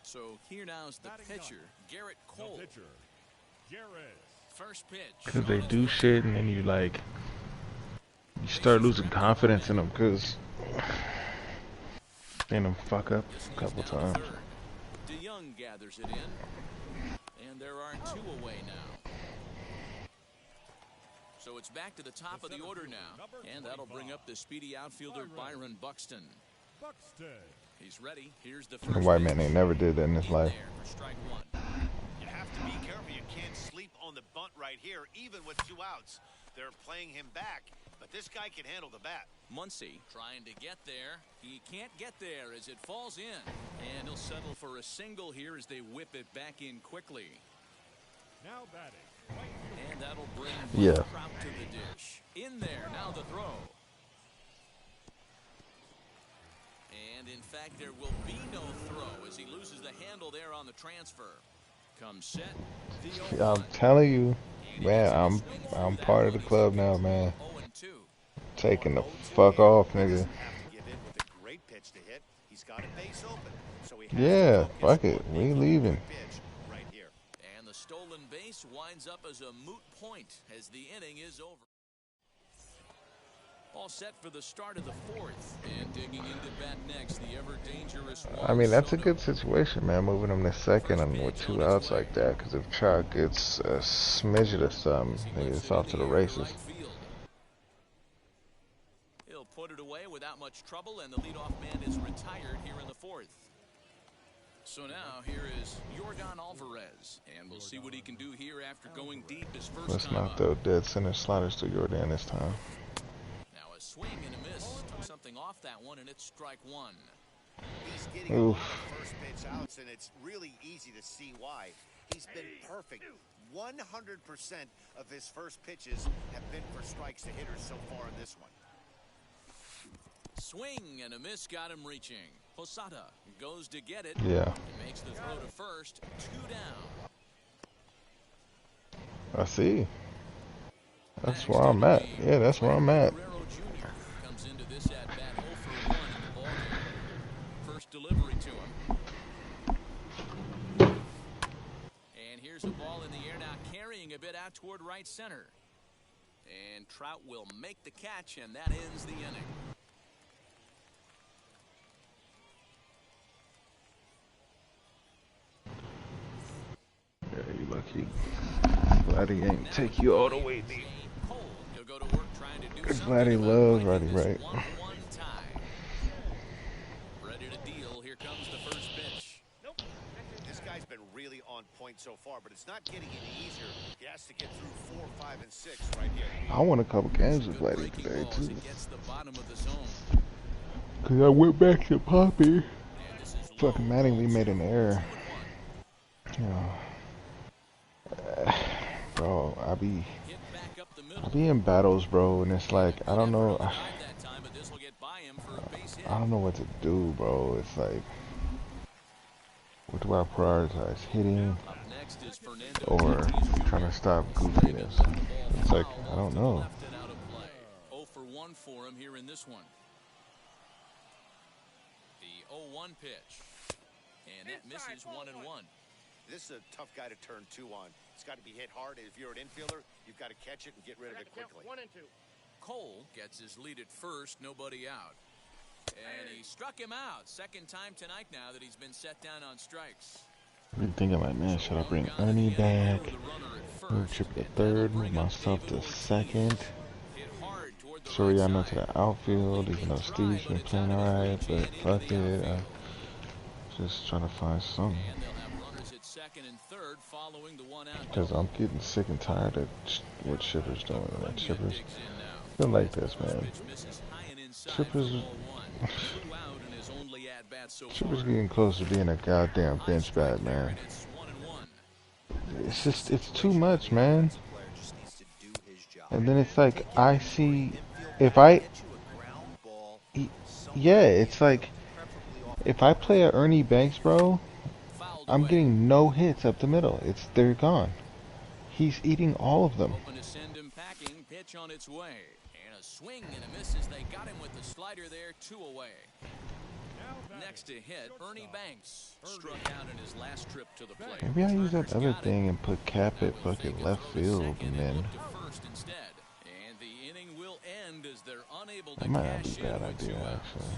So here now's the pitcher, Garrett Cole. First pitch. Cause they do shit and then you like, you start losing confidence in them cause seen them fuck up a couple times. DeYoung gathers it in, and there are 2 away now. So it's back to the top of the order now, and that'll bring up the speedy outfielder Byron Buxton. He's ready. Here's the first. The white man ain't never did that in his life. You have to be careful. You can't sleep on the bunt right here, even with 2 outs. They're playing him back, but this guy can handle the bat. Muncy trying to get there. He can't get there as it falls in. And he'll settle for a single here as they whip it back in quickly. Now batting. And that'll bring Trout to the dish. In there, now the throw. And in fact, there will be no throw as he loses the handle there on the transfer. Comes set. I'm telling you, man, I'm part of the club now, man. Taking the fuck off, nigga. Yeah, fuck it. We leaving. And the stolen base winds up as a moot point as the inning is over. All set for the start of the 4th, and digging into bat next, the ever dangerous. I mean, that's a good situation, man. Moving him to second and with 2 outs like that. Because if Trout gets a smidget or something, maybe it's off to the races. He'll put it away without much trouble, and the leadoff man is retired here in the 4th. So now here is Yordan Alvarez, and we'll see what he can do here after going deep his first Let's time not throw dead center sliders to Yordan this time. Now a swing and a miss. Took something off that one, and it's strike 1. He's getting a lot of first pitch outs, and it's really easy to see why. He's been perfect. 100% of his first pitches have been for strikes to hitters so far in this one. Swing and a miss got him reaching. Posada goes to get it. Yeah. And makes the throw to first. 2 down. I see. That's where I'm at. Yeah, that's where I'm at. Comes into this at bat 0 for 1 in the ballgame. First delivery to him. And here's a ball in the air now, carrying a bit out toward right center. And Trout will make the catch, and that ends the inning. Yeah, you lucky. Vladdy ain't take you all the way deep. Cause Vladdy loves Roddy, right? Ready to deal. Here comes the first pitch. Nope. This guy's been really on point so far, but it's not getting any easier. He has to get through 4, 5, and 6 right here. I won a couple games with Vladdy today too. Cause I went back to Poppy. Fucking Mattingly made an error. You know. Bro, I be in battles, bro, and it's like I don't know what to do, bro. It's like, what do I prioritize, hitting or trying to stop goofiness? It's like, I don't know. 0 for 1 for him here in this one. The 0-1 pitch, and that misses 1-1. This is a tough guy to turn 2 on. It's got to be hit hard. If you're an infielder, you've got to catch it and get rid of it quickly. 1 and 2. Cole gets his lead at first, nobody out. And he struck him out. Second time tonight now that he's been set down on strikes. I've been thinking like, man, should I bring Ernie back? Move Chip to third, move myself to second. Soriano to the outfield, even though Steve's been playing alright, but fuck it. I'm just trying to find something. Because I'm getting sick and tired of what Chipper's doing. Like, Chipper's been like this, man. Chipper's at-bats so Chipper's far. getting close to being a goddamn bench bat, man. It's just, it's too much, man. And then it's like, I see, if I, yeah, it's like, if I play a Ernie Banks, bro, I'm getting no hits up the middle. They're gone. He's eating all of them. Hoping to send him packing. Pitch on its way. And a swing and a miss as they got him with the slider there, 2 away. Next to hit, Ernie Banks struck out in his last trip to the plate. Maybe I use that other thing and put Cap at fucking left field and then... And the inning will end as they're unable to That might not cash be a bad in with 2 idea, outs. actually.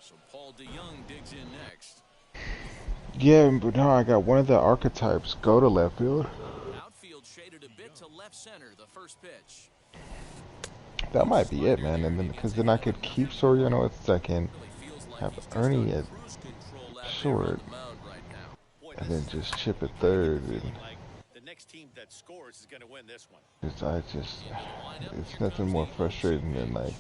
So Paul DeYoung digs in next. Yeah, but no, I got one of the archetypes go to left field. Outfield shaded a bit to left center, the first pitch. That might be it, man. And then, because then I could keep Soriano at second, have Ernie at short, and then just Chip at third. And the next team that scores is going to win this one. It's nothing more frustrating than like,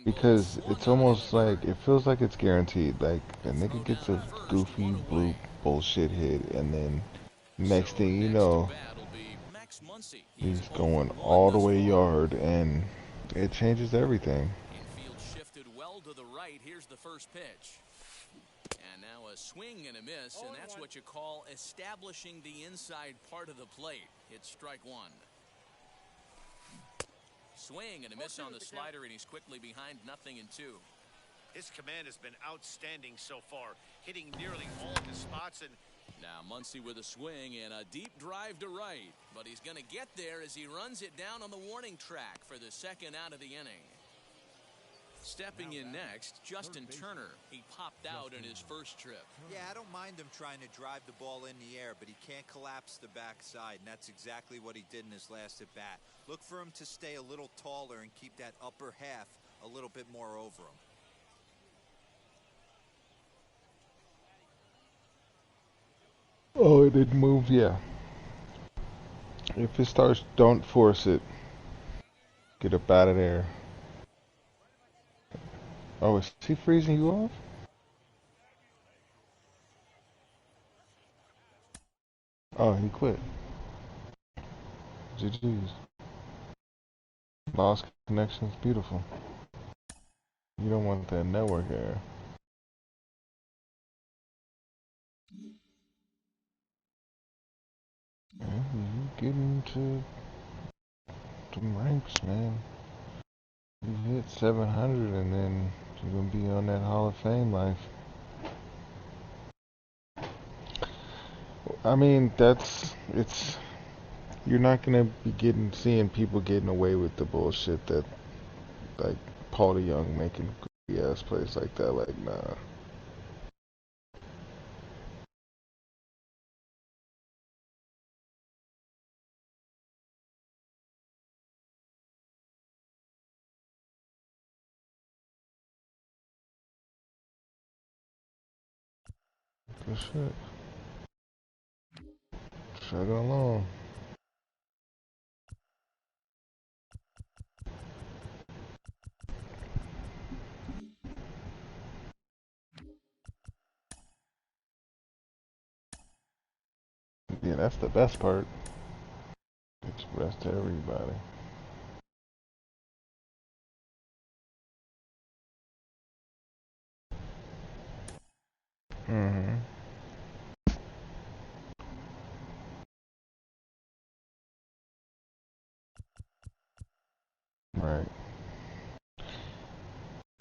because it's almost like, it feels like it's guaranteed. Like, a nigga gets a goofy, blue bullshit hit, and then next thing you know, he's going all the way yard, and it changes everything. Infield shifted well to the right. Here's the first pitch. And now a swing and a miss, and that's what you call establishing the inside part of the plate. It's strike 1. Swing and a miss on the slider, and he's quickly behind 0-2. His command has been outstanding so far, hitting nearly all of his spots. And now Muncy with a swing and a deep drive to right, but he's going to get there as he runs it down on the warning track for the second out of the inning. Stepping in next, Justin Turner. He popped out in his first trip. Yeah, I don't mind him trying to drive the ball in the air, but he can't collapse the backside, and that's exactly what he did in his last at bat. Look for him to stay a little taller and keep that upper half a little bit more over him. Oh, it didn't move, yeah. If it starts, don't force it. Get up out of there. Oh, is he freezing you off? Oh, he quit. GG's. Lost connections, beautiful. You don't want that network error. Yeah, you get into some ranks, man. You hit 700 and then you're gonna be on that Hall of Fame life. I mean, you're not gonna be seeing people getting away with the bullshit that, like, Paul DeYoung making goofy ass plays like that. Like, nah. Good shit. Chugging along. Yeah, that's the best part. Express to everybody. Mm-hmm. Right.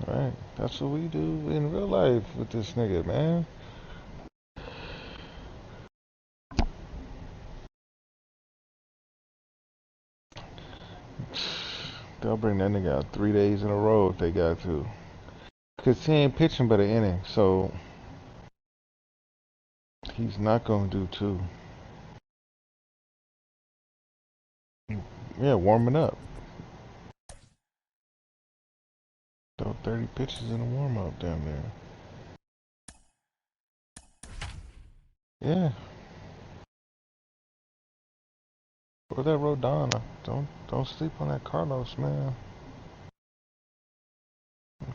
Right. That's what we do in real life with this nigga, man. They'll bring that nigga out 3 days in a row if they got to. Because he ain't pitching but an inning, so he's not going to do 2. Yeah, warming up. Throw 30 pitches in a warm-up down there. Yeah. Or that Rodana. Don't sleep on that Carlos, man.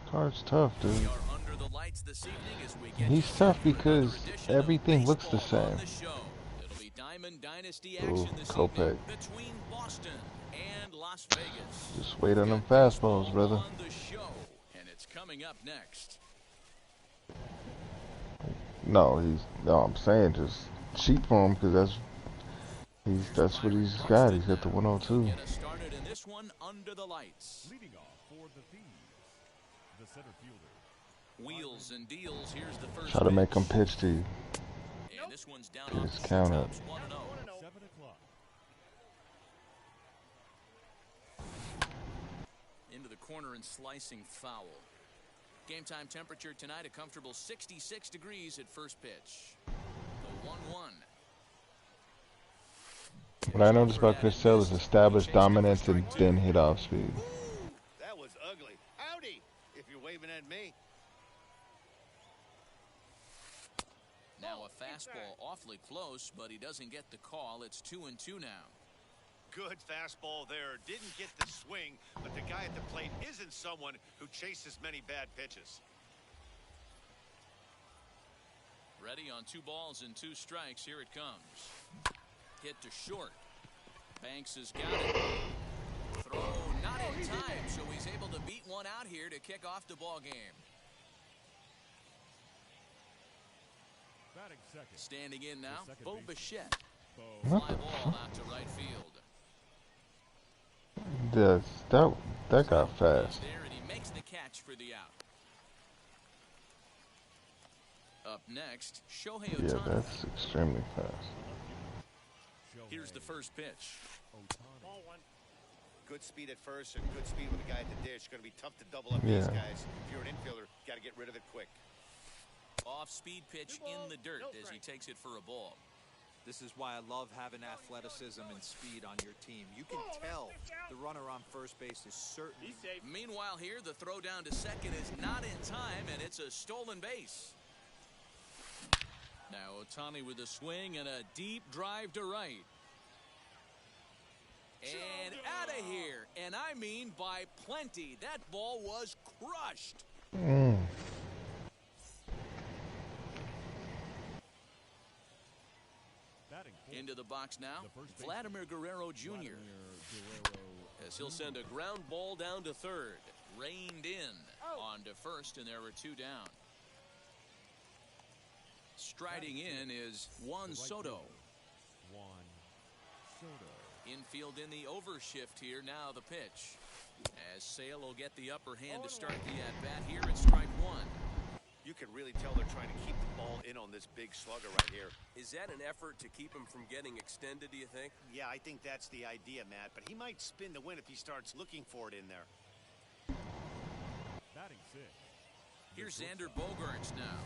Card's tough, dude. We are under the lights this evening as we get He's tough because everything looks the same. It'll be Diamond Dynasty Ooh, action this Kopech. evening between Boston and Las Vegas. Just wait on them fastballs, brother. On the show, and it's coming up next. No, I'm saying just cheap for him because that's what he's got. He's got the 102. Get us started in this one under the lights. Leading off for the Thieves, the center fielder. Wheels and deals. Here's the first. Try to make him pitch to you. And this one's down Get off his the count up. tops, 1-0. 7 o'clock. Into the corner and slicing foul. Game time temperature tonight, a comfortable 66 degrees at first pitch. The 1-1. What I noticed about Chris Sale is establish dominance and then hit off speed. That was ugly. Howdy, if you're waving at me. Now a fastball awfully close, but he doesn't get the call. It's 2-2 now. Good fastball there. Didn't get the swing, but the guy at the plate isn't someone who chases many bad pitches. Ready on 2 balls and 2 strikes. Here it comes. Hit to short. Banks has got it. Throw not in time, so he's able to beat one out here to kick off the ball game. Batting second. Standing in now, Bo baseman. Bichette. What? Fly ball out to right field. That got fast. There, and he makes the catch for the out. Up next, Shohei Ohtani. Yeah, that's extremely fast. Here's the first pitch. Ball 1. Good speed at first and good speed with the guy at the dish. Going to be tough to double up Yeah. these guys. If you're an infielder, got to get rid of it quick. Off-speed pitch in the dirt as he takes it for a ball. This is why I love having athleticism and speed on your team. You can tell the runner on first base is certain. Meanwhile here, the throw down to second is not in time, and it's a stolen base. Now Ohtani with a swing and a deep drive to right. And out of here, and I mean by plenty. That ball was crushed. Into the box now, Vladimir Guerrero Jr. As he'll send a ground ball down to third. Reined in on to first, and there were 2 down. Striding in is Juan Soto. Infield in the overshift here. Now the pitch. As Sale will get the upper hand to start the at-bat here at strike 1. You can really tell they're trying to keep the ball in on this big slugger right here. Is that an effort to keep him from getting extended, do you think? Yeah, I think that's the idea, Matt. But he might spin the win if he starts looking for it in there. Batting 6. Here's Xander Bogaerts now.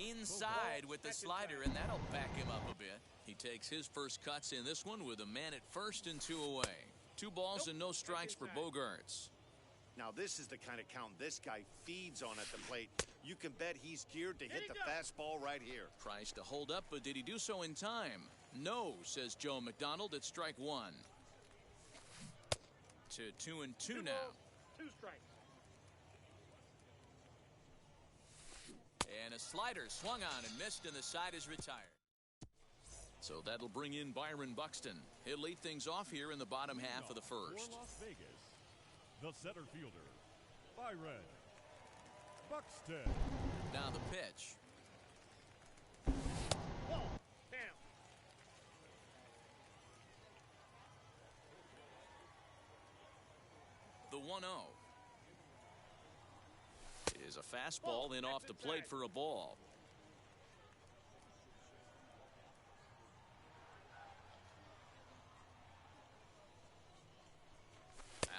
Inside with the slider, and that'll back him up a bit. He takes his first cuts in this one with a man at first and 2 away. 2 balls and no strikes for Bogaerts. Now, this is the kind of count this guy feeds on at the plate. You can bet he's geared to hit the fastball right here. Tries to hold up, but did he do so in time? No, says Joe McDonald at strike 1. To 2-2 now. 2 strikes. And a slider swung on and missed, and the side is retired. So that'll bring in Byron Buxton. He'll lead things off here in the bottom half of the first. For Las Vegas, the center fielder, Byron Buxton. Now the pitch. Ball. Down. The 1-0. Is a fastball in off the plate for a ball.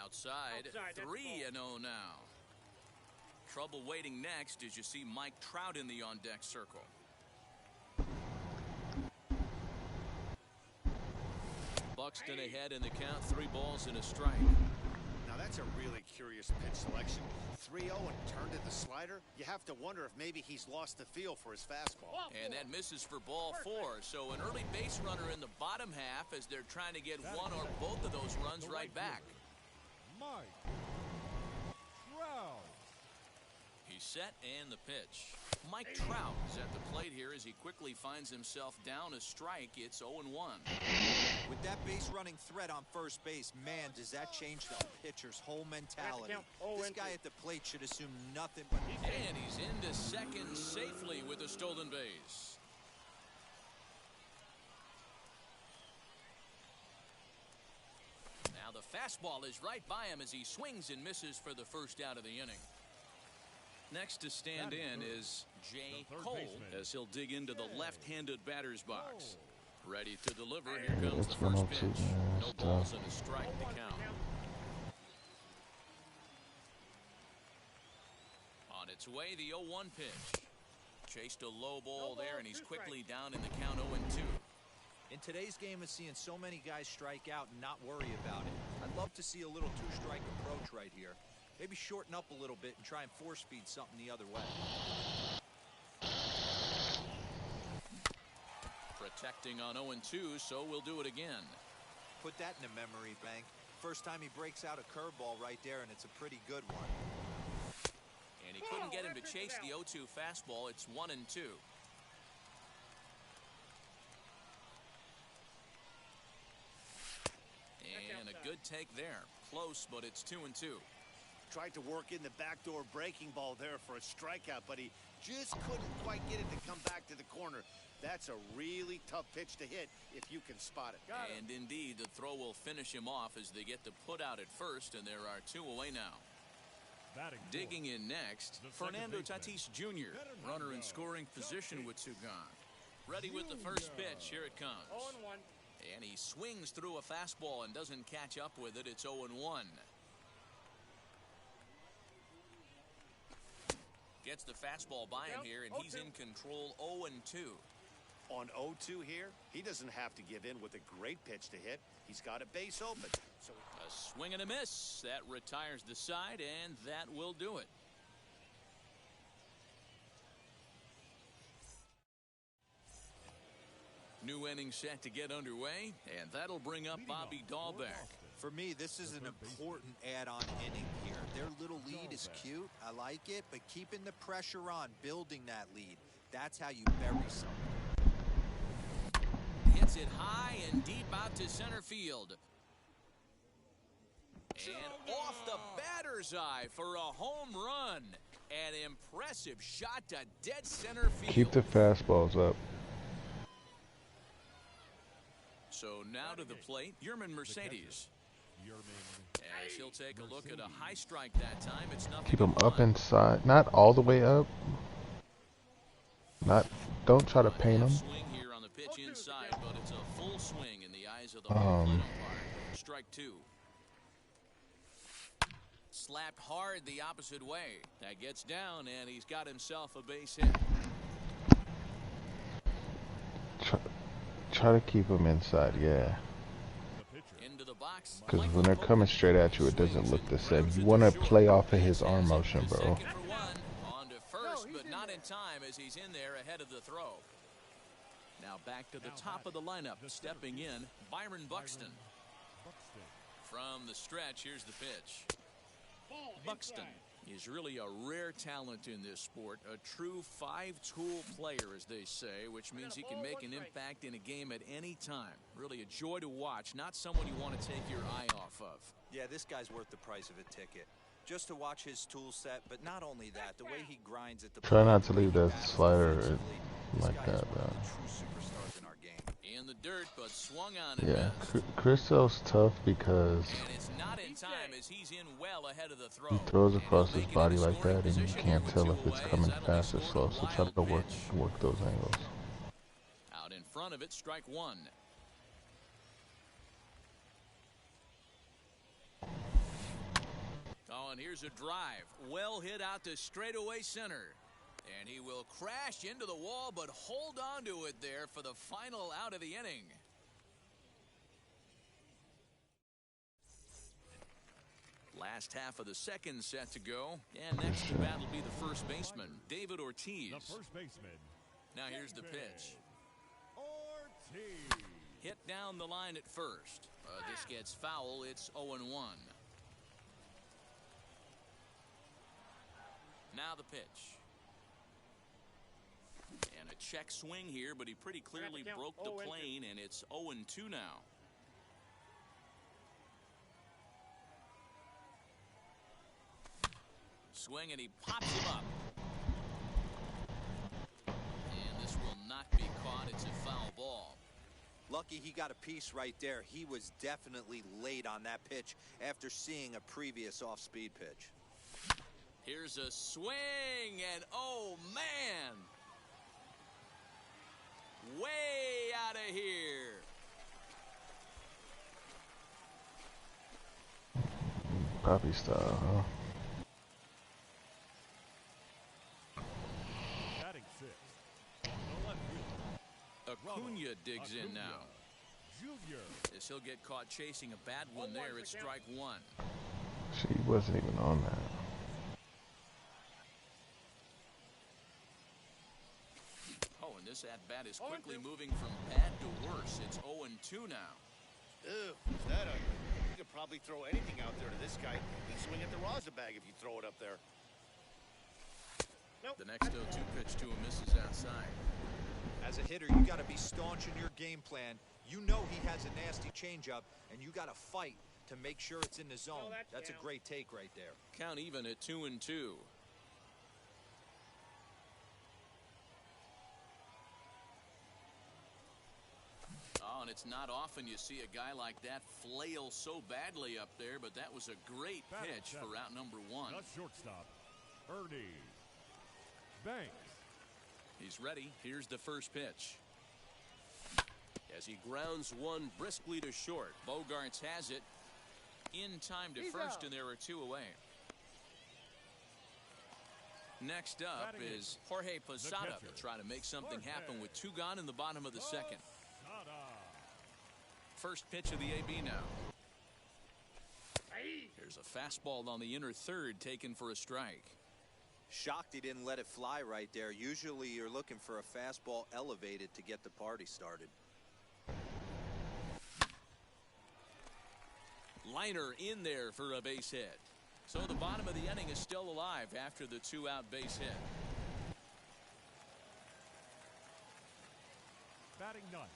Outside 3-0 now. Trouble waiting next as you see Mike Trout in the on-deck circle. Buxton ahead in the count, 3 balls and a strike. Now that's a really curious pitch selection. 3-0 and turned to the slider. You have to wonder if maybe he's lost the feel for his fastball. And that misses for ball 4. So an early base runner in the bottom half as they're trying to get one or both of those runs right back. Mike Trout. He's set and the pitch. Mike Trout is at the plate here as he quickly finds himself down a strike. It's 0-1. With that base running threat on first base, man, does that change the pitcher's whole mentality. This guy at the plate should assume nothing but... And he's into second safely with a stolen base. Now the fastball is right by him as he swings and misses for the first out of the inning. Next to stand in is J. Cole as he'll dig into the left-handed batter's box. Ready to deliver. Here comes the first pitch. No balls and a strike to count. On its way, the 0-1 pitch. Chased a low ball there, and he's quickly down in the count 0-2. In today's game of seeing so many guys strike out and not worry about it, I'd love to see a little two-strike approach right here. Maybe shorten up a little bit and try and force feed something the other way. Protecting on 0-2, so we'll do it again. Put that in a memory bank. First time he breaks out a curveball right there, and it's a pretty good one. And he couldn't get him to chase the 0-2 fastball. It's 1-2. And a good take there. Close, but it's 2-2. Tried to work in the backdoor breaking ball there for a strikeout, but he just couldn't quite get it to come back to the corner. That's a really tough pitch to hit if you can spot it. And indeed, the throw will finish him off as they get the put out at first, and there are 2 away now. Digging in next, Fernando Tatis Jr., runner in scoring position with 2 gone. Ready with the first pitch. Here it comes. 0-1. And he swings through a fastball and doesn't catch up with it. It's 0-1. Gets the fastball by him here, and he's in control. 0-2. On 0-2 here, he doesn't have to give in with a great pitch to hit. He's got a base open. So a swing and a miss. That retires the side, and that will do it. New inning set to get underway, and that'll bring up Bobby Dahlbeck. For me, this is an important add-on inning here. Their little lead is cute. I like it, but keeping the pressure on, building that lead, that's how you bury something. Hits it high and deep out to center field. And off the batter's eye for a home run. An impressive shot to dead center field. Keep the fastballs up. So now to the plate, Yerman Mercedes. As he'll take a look at a high strike that time. It's nothing. Keep them up inside, not all the way up. Don't try to paint them. Swing here on the pitch inside, but it's a full swing in the eyes of the home plate umpire. Strike 2. Slapped hard the opposite way. That gets down, and he's got himself a base hit. Try to keep them inside, yeah. Into the box. Because when they're coming straight at you, it doesn't look the same. You want to play off of his arm motion, bro. On to first, but not in time as he's in there ahead of the throw. Now back to the top of the lineup. Stepping in, Byron Buxton. From the stretch, here's the pitch. Buxton is really a rare talent in this sport, a true 5-tool player, as they say, which means he can make an impact in a game at any time. Really a joy to watch, not someone you want to take your eye off of. Yeah, this guy's worth the price of a ticket. Just to watch his tool set, but not only that, the way he grinds at the Try not to leave that slider like that, bro. In the dirt, but swung on it. Yeah, Christo's tough because he's in well ahead of the throw. He throws across his body like that, and you can't tell if it's coming fast or slow. So try to work those angles. Out in front of it, strike 1. Oh, and here's a drive. Well hit out to straightaway center. And he will crash into the wall, but hold on to it there for the final out of the inning. Last half of the second set to go. And next to bat will be the first baseman, David Ortiz. The first baseman. Now here's the pitch. Ortiz. Hit down the line at first. This gets foul. It's 0-1. Now the pitch. And a check swing here, but he pretty clearly broke the plane, and it's 0-2 now. Swing, and he pops him up. And this will not be caught. It's a foul ball. Lucky he got a piece right there. He was definitely late on that pitch after seeing a previous off-speed pitch. Here's a swing, and oh, man. Way out of here. Poppy style, huh? Acuna digs in now. As he'll get caught chasing a bad one there, it's strike one. She wasn't even on that. Oh, and this at-bat is quickly moving from bad to worse. It's 0-2 now. Ew, is that a... You could probably throw anything out there to this guy. He'd swing at the rosin bag if you throw it up there. Nope. The next 0-2 pitch to him misses outside. As a hitter, you got to be staunch in your game plan. You know he has a nasty changeup, and you got to fight to make sure it's in the zone. That's a great take right there. Count even at 2-2. Oh, and it's not often you see a guy like that flail so badly up there, but that was a great pitch for out number one. The shortstop, Ernie Banks. He's ready. Here's the first pitch. As he grounds one briskly to short. Bogarts has it in time to first, and there are two away. Next up is Jorge Posada to try to make something happen with two gone in the bottom of the second. First pitch of the AB now. Here's a fastball on the inner third taken for a strike. Shocked he didn't let it fly right there. Usually you're looking for a fastball elevated to get the party started. Liner in there for a base hit. So the bottom of the inning is still alive after the two-out base hit.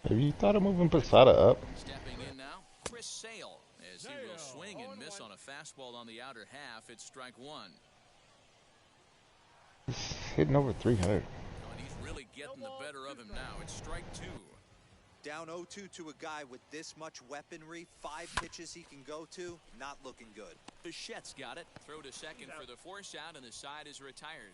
Have you thought of moving Posada up? Stepping in now, Chris Sale, as he will swing and miss on a fastball on the outer half. It's strike one. He's hitting over 300. And he's really getting the better of him now. It's strike two. Down 0-2 to a guy with this much weaponry, 5 pitches he can go to, not looking good. Bichette's got it. Throw to second for the force out, and the side is retired.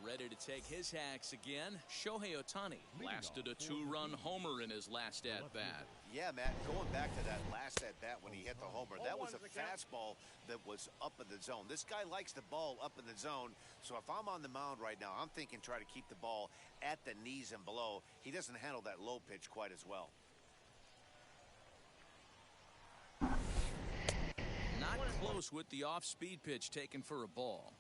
Ready to take his hacks again. Shohei Ohtani blasted a 2-run homer in his last at-bat. Yeah, Matt, going back to that last at-bat when he hit the homer, that was a fastball that was up in the zone. This guy likes the ball up in the zone, so if I'm on the mound right now, I'm thinking try to keep the ball at the knees and below. He doesn't handle that low pitch quite as well. Not close with the off-speed pitch taken for a ball.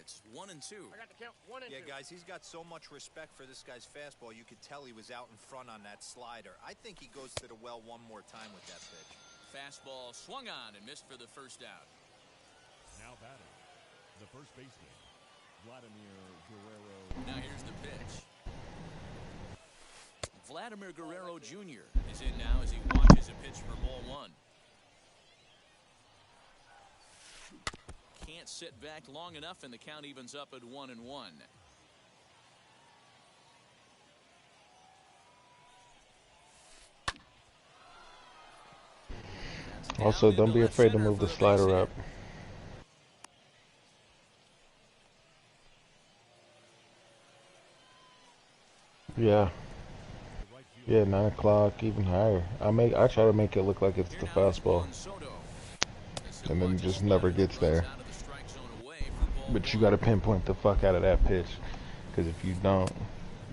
It's 1-2. I got the count. 1-2. Yeah, guys, he's got so much respect for this guy's fastball. You could tell he was out in front on that slider. I think he goes to the well one more time with that pitch. Fastball swung on and missed for the first out. Now batting, the first baseman, Vladimir Guerrero. Now here's the pitch. Vladimir Guerrero Jr. is in now as he watches a pitch for ball one. Can't sit back long enough, and the count evens up at 1-1. Also, don't be afraid to move the slider up. Yeah. Yeah, 9 o'clock, even higher. I try to make it look like it's the fastball, and then it just never gets there. But you gotta pinpoint the fuck out of that pitch, because if you don't,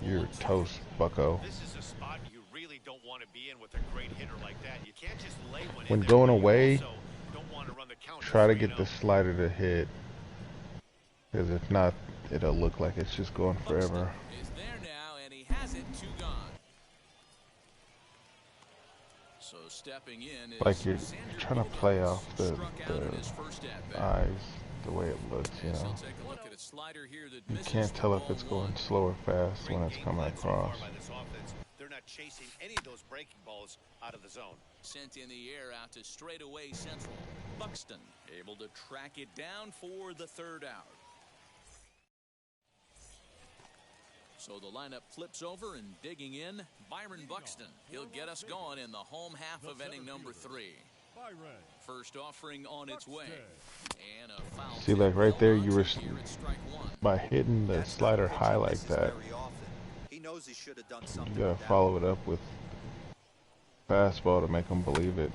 you're toast, bucko. This is a spot you really don't want to be in with a great hitter like that. You when going away, try to get the slider to hit, because if not, it'll look like it's just going forever. Is there now, and he has it, 2 gone. So stepping in is Like you're trying to play off the eyes, the way it looks, you know. You can't tell if it's going slow or fast when it's coming across. They're not chasing any of those breaking balls out of the zone. Sent in the air out to straightaway central. Buxton able to track it down for the 3rd out. So the lineup flips over and digging in, Byron Buxton. He'll get us going in the home half of inning number 3. First offering on its way. And a foul. See, like right there, you were by hitting the slider high like that. You gotta follow it up with fastball to make them believe it.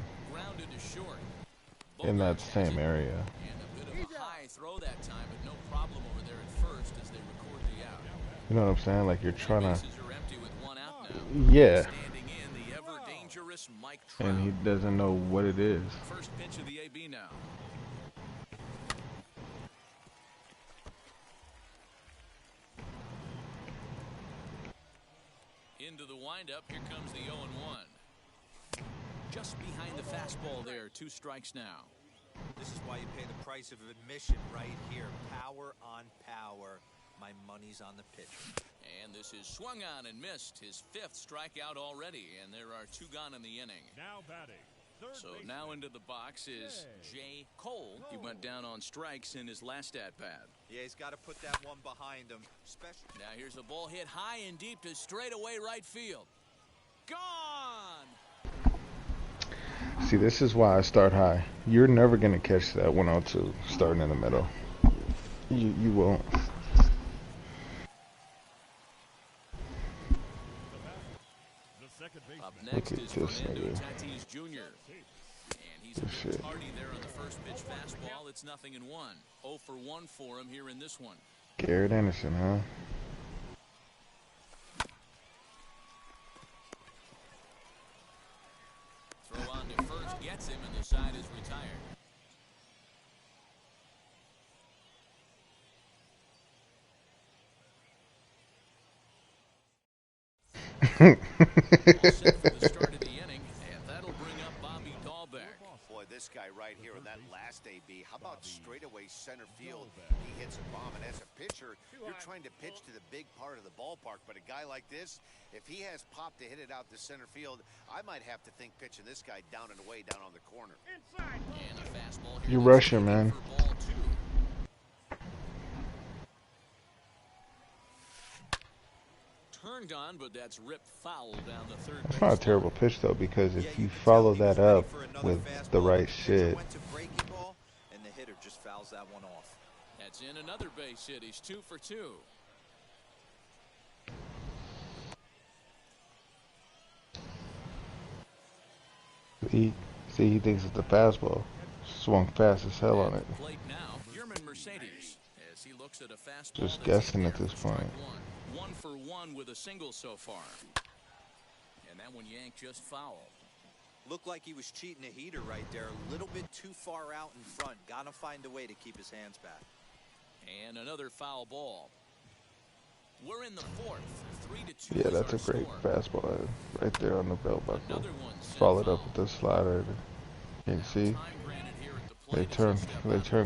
In that same area. And a bit of a high throw that time, but no problem over there at first as they record the out. You know what I'm saying? Like you're trying to. Yeah. And he doesn't know what it is. First pitch of the AB now. Into the windup. Here comes the 0-1. Just behind the fastball there. 2 strikes now. This is why you pay the price of admission right here. Power on power. My money's on the pitcher. And this is swung on and missed. His 5th strikeout already, and there are 2 gone in the inning. Now batting. So now into the box is J. Cole. He went down on strikes in his last at-bat. Yeah, he's got to put that one behind him. Now here's a ball hit high and deep to straightaway right field. Gone! See, this is why I start high. You're never going to catch that 102 starting in the middle. You won't. Up next is Fernando Tatis Jr. And he's a bit tardy there on the first pitch fastball. It's 0-1. 0 for 1 for him here in this one. Garrett Anderson, huh? Throw on to first gets him, and the side is retired. Boy, this guy right here in that last AB, how about straightaway center field? He hits a bomb, and as a pitcher, you're trying to pitch to the big part of the ballpark, but a guy like this, if he has pop to hit it out to center field, I might have to think pitching this guy down and away down on the corner. And a fastball. You rush him, man. Turned on, but that's ripped foul down the 3rd base. It's not a terrible pitch though, because if you follow that up with the right shit. And the hitter just fouls that one off. That's in another base hit. He's 2 for 2. He thinks it's the fastball. Swung fast as hell on it. As he looks at a fastball. Just guessing at this point. 1 for 1 with a single so far. And that one yanked just foul. Looked like he was cheating a heater right there. A little bit too far out in front. Gotta find a way to keep his hands back. And another foul ball. We're in the 4th. 3-2. Yeah, that's a great fastball right there on the belt buckle. Followed up with the slider. You can see they turn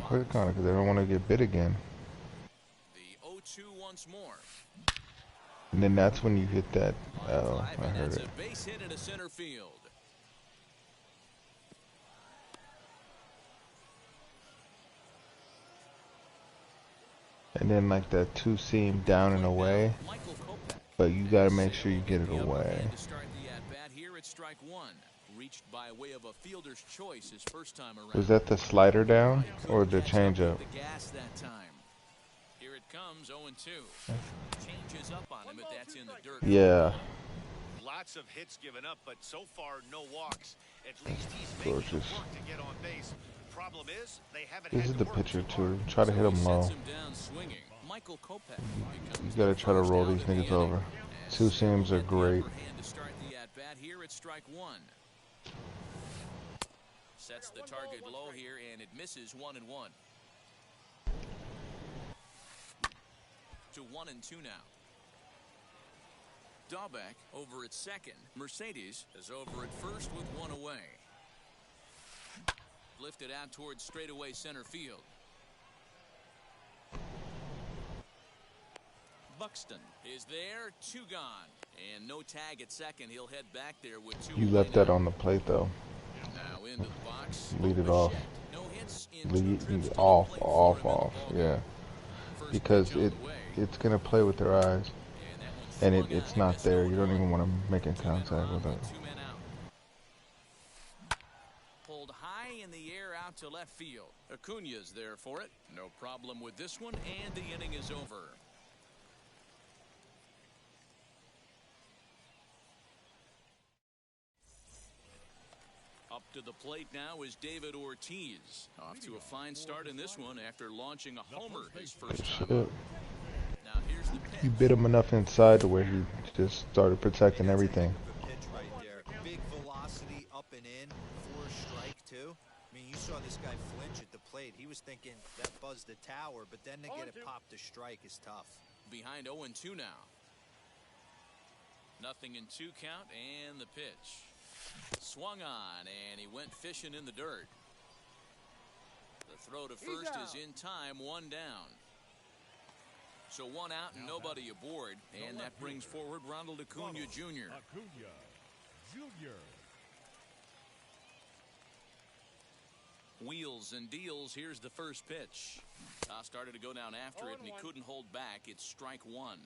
quick on it because they don't want to get bit again. The 0-2 once more. And then that's when you hit that. Oh, I heard it. Base hit into center field. And then like that 2-seam down and away, but you got to make sure you get it away. Was that the slider down or the changeup? Here it comes, 0-2. Changes up on him, but that's in the dirt. Yeah. Lots of hits given up, but so far no walks. At least he's making work to get on base. Problem is, they haven't. This is the pitcher too. Try to hit him low. You gotta try to roll these niggas over. 2 seams are great. To start the at-bat here at strike 1. Sets the target low here, and it misses 1-1. To 1-2 now. Dahlbeck over at second. Mercedes is over at first with one away. Lifted out towards straightaway center field. Buxton is there, 2 gone. And no tag at second. He'll head back there with 2 You left that on the plate though. Now into the box. Lead it off. No hits in Lead off. Yeah. Because it's gonna play with their eyes. And it's not there. You don't even want to make contact with it. Pulled high in the air out to left field. Acuna's there for it. No problem with this one, and the inning is over. Up to the plate now is David Ortiz. Off to a fine start in this one after launching a homer his first time. Now here's the pitch. You bit him enough inside to where he just started protecting everything. Pitch right there. Big velocity up and in for a strike too. I mean, you saw this guy flinch at the plate. He was thinking that buzzed the tower, but then to get it popped to strike is tough. Behind 0-2 now. Nothing in 2 count, and the pitch. Swung on, and he went fishing in the dirt. The throw to first is in time, 1 down. So 1 out and nobody aboard, and that brings forward Ronald Acuna Jr. Wheels and deals. Here's the first pitch. Started to go down after it, and he couldn't hold back. It's strike 1.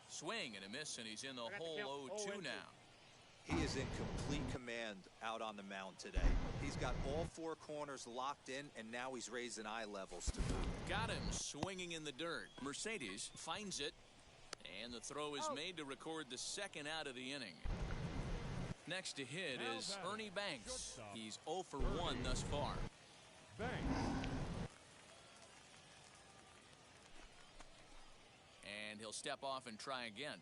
Swing and a miss, and he's in the hole 0-2 now. He is in complete command out on the mound today. He's got all 4 corners locked in, and now he's raising eye levels to move. Got him swinging in the dirt. Mercedes finds it, and the throw is made to record the 2nd out of the inning. Next to hit is Ernie Banks. He's 0 for 1 thus far. And he'll step off and try again.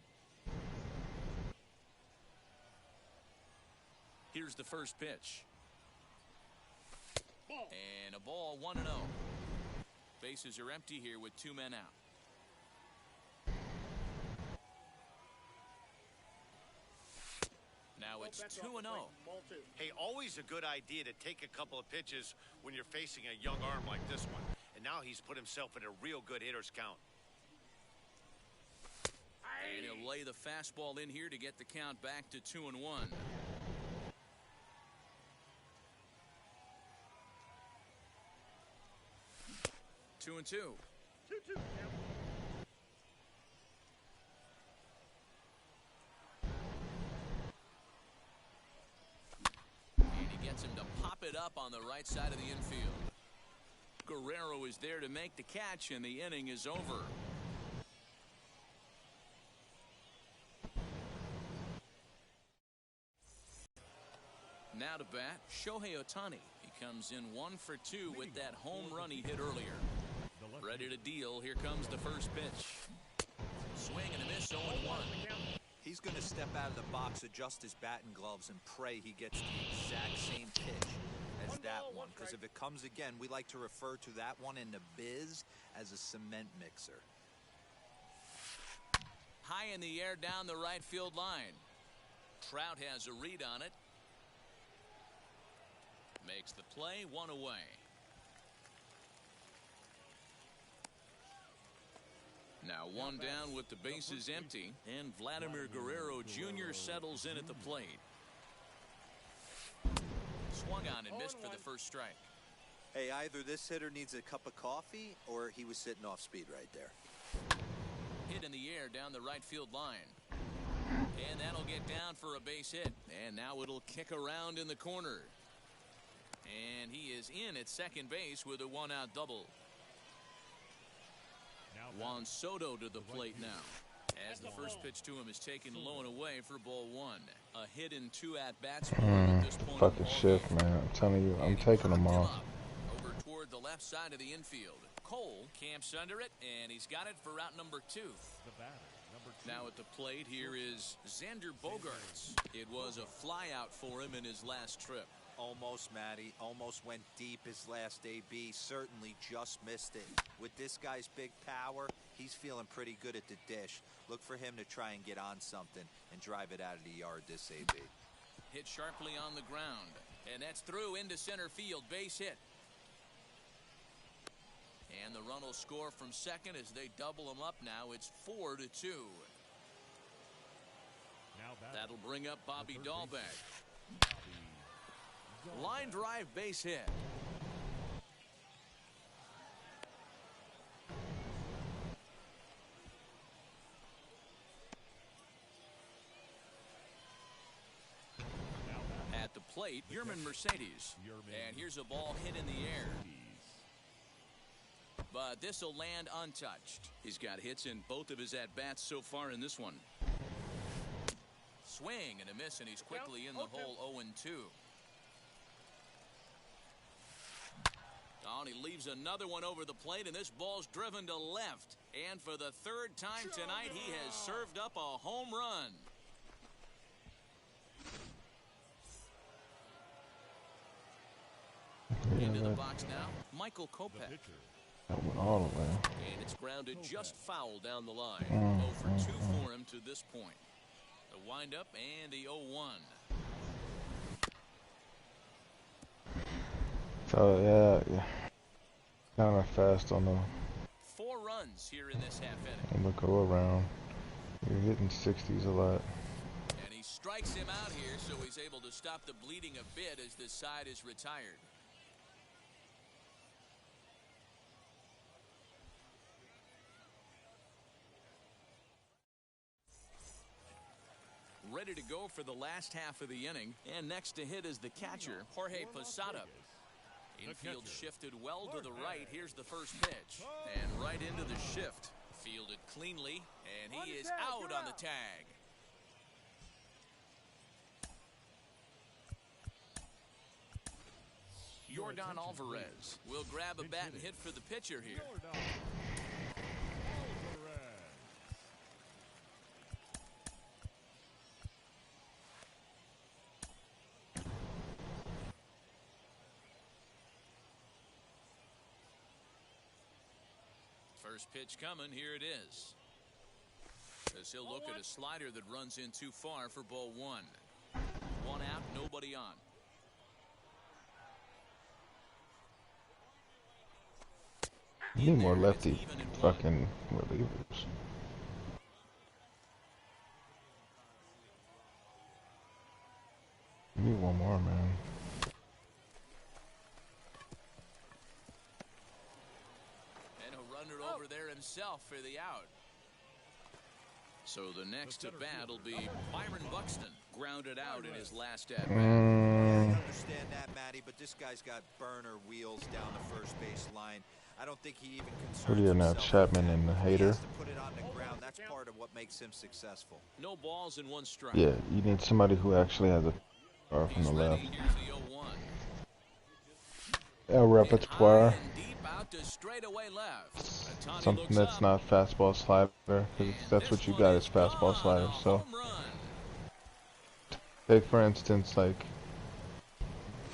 Here's the first pitch. And a ball, 1-0. Bases are empty here with 2 men out. Now it's 2-0. Hey, always a good idea to take a couple of pitches when you're facing a young arm like this one. And now he's put himself in a real good hitter's count. And he'll lay the fastball in here to get the count back to 2-1. 2-2. And he gets him to pop it up on the right side of the infield. Guerrero is there to make the catch, and the inning is over. Now to bat, Shohei Ohtani. He comes in 1 for 2 with that home run he hit earlier. Ready to deal. Here comes the first pitch. Swing and a miss, 0-1. He's going to step out of the box, adjust his batting gloves, and pray he gets the exact same pitch as that one. Because if it comes again, we like to refer to that one in the biz as a cement mixer. High in the air down the right field line. Trout has a read on it. Makes the play, 1 away. Now 1 down with the bases empty, and Vladimir Guerrero Jr. settles in at the plate. Swung on and missed for the first strike. Hey, either this hitter needs a cup of coffee or he was sitting off speed right there. Hit in the air down the right field line. And that'll get down for a base hit. And now it'll kick around in the corner. And he is in at second base with a 1-out double. Juan Soto to the plate now, as the first pitch to him is taken low and away for ball 1. A hit in 2 at-bats at this point. Fucking shift, man. I'm telling you, I'm taking them off. Over toward the left side of the infield. Cole camps under it, and he's got it for out number 2. Now at the plate here is Xander Bogaerts. It was a flyout for him in his last trip. Almost, Matty. Almost went deep his last AB. Certainly just missed it. With this guy's big power, he's feeling pretty good at the dish. Look for him to try and get on something and drive it out of the yard this AB. Hit sharply on the ground. And that's through into center field. Base hit. And the run will score from second as they double him up now. It's 4-2. That'll bring up Bobby Dahlbeck. Line drive base hit. At the plate, Yerman Mercedes. And here's a ball hit in the air. But this will land untouched. He's got hits in both of his at-bats so far in this one. Swing and a miss, and he's quickly in the hole 0-2. Oh, and he leaves another one over the plate, and this ball's driven to left. And for the third time tonight, he has served up a home run. Into the box now, Michael Kopech. That went all the way. And it's grounded just foul down the line. 0 for 2 for him to this point. The windup and the 0-1. So yeah, kind of fast on the. 4 runs here in this half inning. On the go around. You're hitting 60s a lot. And he strikes him out here, so he's able to stop the bleeding a bit as this side is retired. Ready to go for the last half of the inning. And next to hit is the catcher, Jorge Posada. Infield shifted well to the right. Here's the first pitch. And right into the shift. Fielded cleanly. And he is out on the tag. Yordan Alvarez will grab a bat and hit for the pitcher here. First pitch coming, here it is. As he'll look at a slider that runs in too far for ball 1. 1 out, nobody on. You need more lefty fucking relievers. You need one more, man. Over there himself for the out. So the next at bat will be Byron Buxton, grounded out in his last at bat. I understand that, Matty, but this guy's got burner wheels down the first base line. I don't think he even concerns himself. Now Chapman and the Hater. He has to put it on the ground. That's part of what makes him successful. No balls in 1 strike. Yeah, you need somebody who actually has a power from the left. El repertoire. Something that's not fastball slider, because that's what you got is fastball slider. So, take for instance, like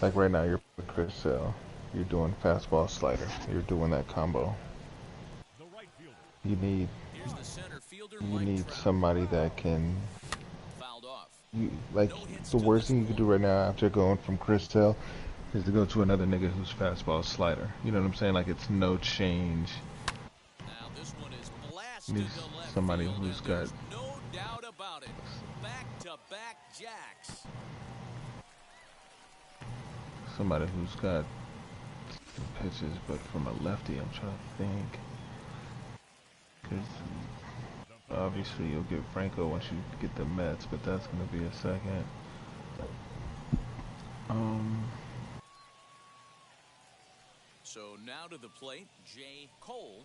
right now you're with Chris Sale, you're doing fastball slider, you're doing that combo. You need somebody that can. Like the worst thing you can do right now after going from Chris Sale is to go to another nigga who's fastball slider. You know what I'm saying? Like it's no change. Needs somebody who's got no doubt about it. Back-to-back jacks. Somebody who's got pitches, but from a lefty. I'm trying to think. Because obviously you'll get Franco once you get the Mets, but that's going to be a second. So now to the plate, J. Cole.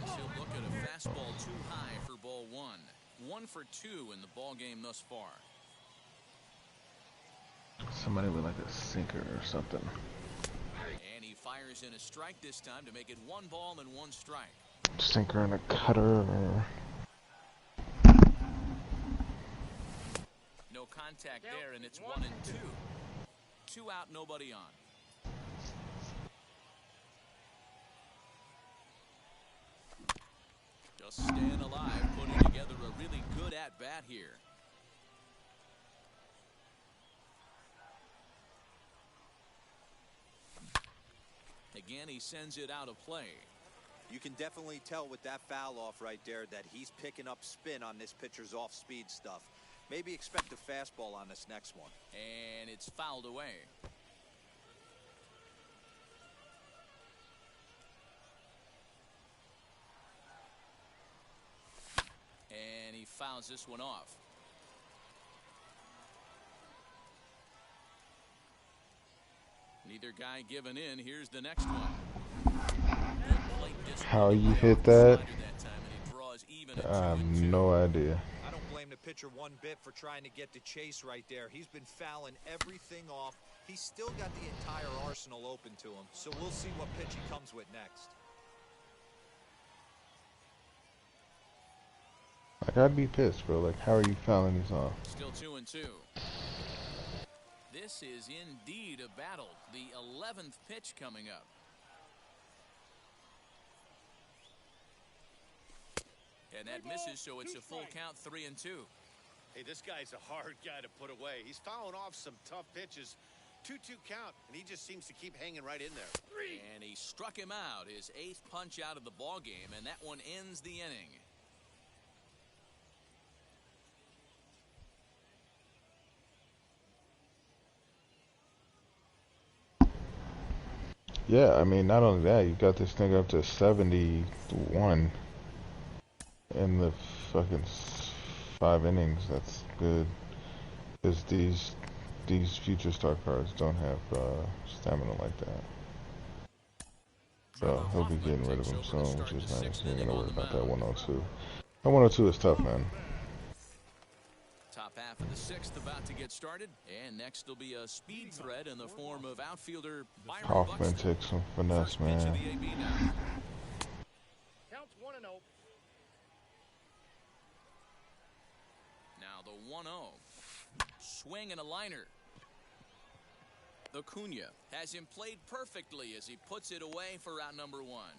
As he'll look at a fastball too high for ball 1. 1 for 2 in the ball game thus far. Somebody with like a sinker or something. And he Fires in a strike this time to make it 1 ball and 1 strike. Sinker and a cutter. No contact there, and it's 1 and 2. 2 out, nobody on. Just staying alive, putting together a really good at-bat here. Again, he sends it out of play. You can definitely tell with that foul off right there that he's picking up spin on this pitcher's off-speed stuff. Maybe expect a fastball on this next one. And it's fouled away. And he fouls this one off. Neither guy giving in. Here's the next one. How you hit that? I have no idea. I don't blame the pitcher one bit for trying to get the chase right there. He's been fouling everything off. He's still got the entire arsenal open to him. So we'll see what pitch he comes with next. Like, I'd be pissed, bro. Like, how are you fouling these off? Still 2 and 2. This is indeed a battle. The 11th pitch coming up. And that misses, so it's a full count, 3 and 2. Hey, this guy's a hard guy to put away. He's fouling off some tough pitches. 2-2 count, and he just seems to keep hanging right in there. And he struck him out, his 8th punch out of the ball game, and that one ends the inning. Yeah, I mean, not only that, you got this thing up to 71 in the fucking 5 innings. That's good, because these future star cards don't have stamina like that. So he'll be getting rid of them soon, which is nice. You ain't gonna worry about that 102. That 102 is tough, man. Top half of the 6th about to get started, and next will be a speed threat in the form of outfielder Byron Hoffman takes some finesse, man. Counts 1-0. Now the 1-0. Swing and a liner. Acuna has him played perfectly as he puts it away for out number 1.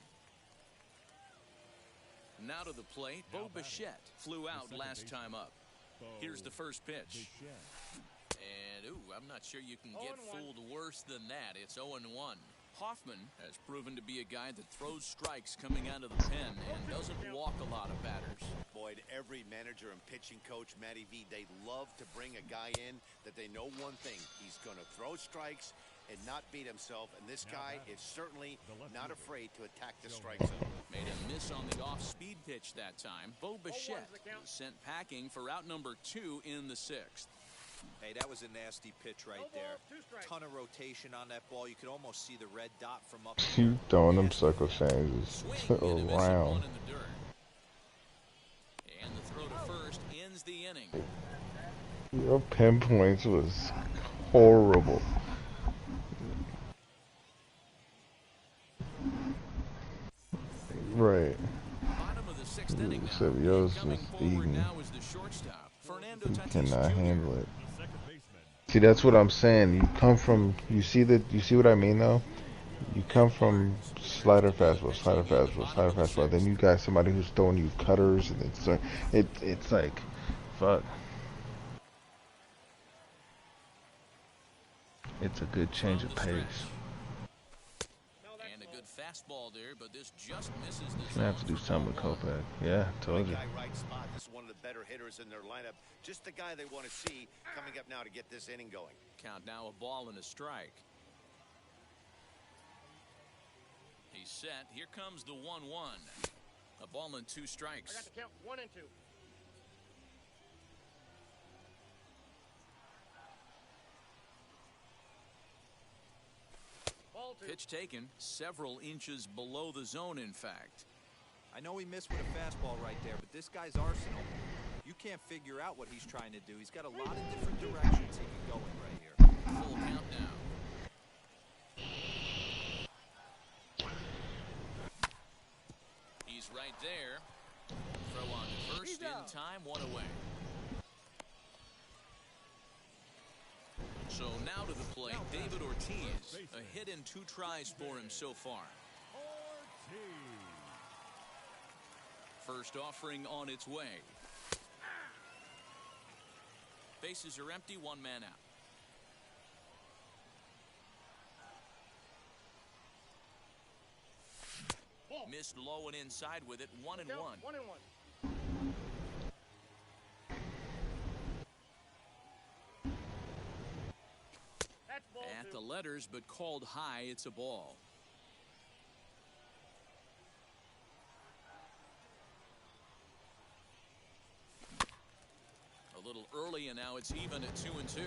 Now to the plate, Bo Bichette flew out last time up. Here's the first pitch. And, I'm not sure you can get fooled worse than that. It's 0-1. Hoffman has proven to be a guy that throws strikes coming out of the pen and doesn't walk a lot of batters. Boyd, every manager and pitching coach, Matty V, they love to bring a guy in that they know one thing. He's going to throw strikes and not beat himself, and this guy is certainly not afraid to attack the strike zone. Made a miss on the off-speed pitch that time. Bo Bichette was sent packing for out number 2 in the 6th. Hey, that was a nasty pitch right there. Ton of rotation on that ball. You could almost see the red dot from up. You throwing them circle changes around. And the throw to first ends the inning. Your pinpoints was horrible. Right. Bottom of the 6th inning now. Seville's just eating. Now is the shortstop. Fernando You Tatis cannot Jr. handle it. See, that's what I'm saying. You come from, you see what I mean though? You come from slider fastball, slider fastball, slider fastball. Then you got somebody who's throwing you cutters, and it's like, fuck. It's a good change of pace. And a good fastball there, but this just misses the Gonna have to do something with Kopech. Yeah, told you. Right spot. This is one of the better hitters in their lineup. Just the guy they want to see coming up now to get this inning going. Count now, a ball and a strike. He's set. Here comes the 1-1. A ball and 2 strikes. I got to count 1 and 2. Pitch taken several inches below the zone, in fact. I know he missed with a fastball right there, but this guy's arsenal, you can't figure out what he's trying to do. He's got a lot of different directions he can go in right here. Full count now. right there. Throw on to first in time, 1 away. So now to the plate, David Ortiz. A hit in 2 tries for him so far. First offering on its way. Bases are empty, 1 man out. Missed low and inside with it, 1-1. 1-1. At the letters, but called high. It's a ball. A little early, and now it's even at 2-2.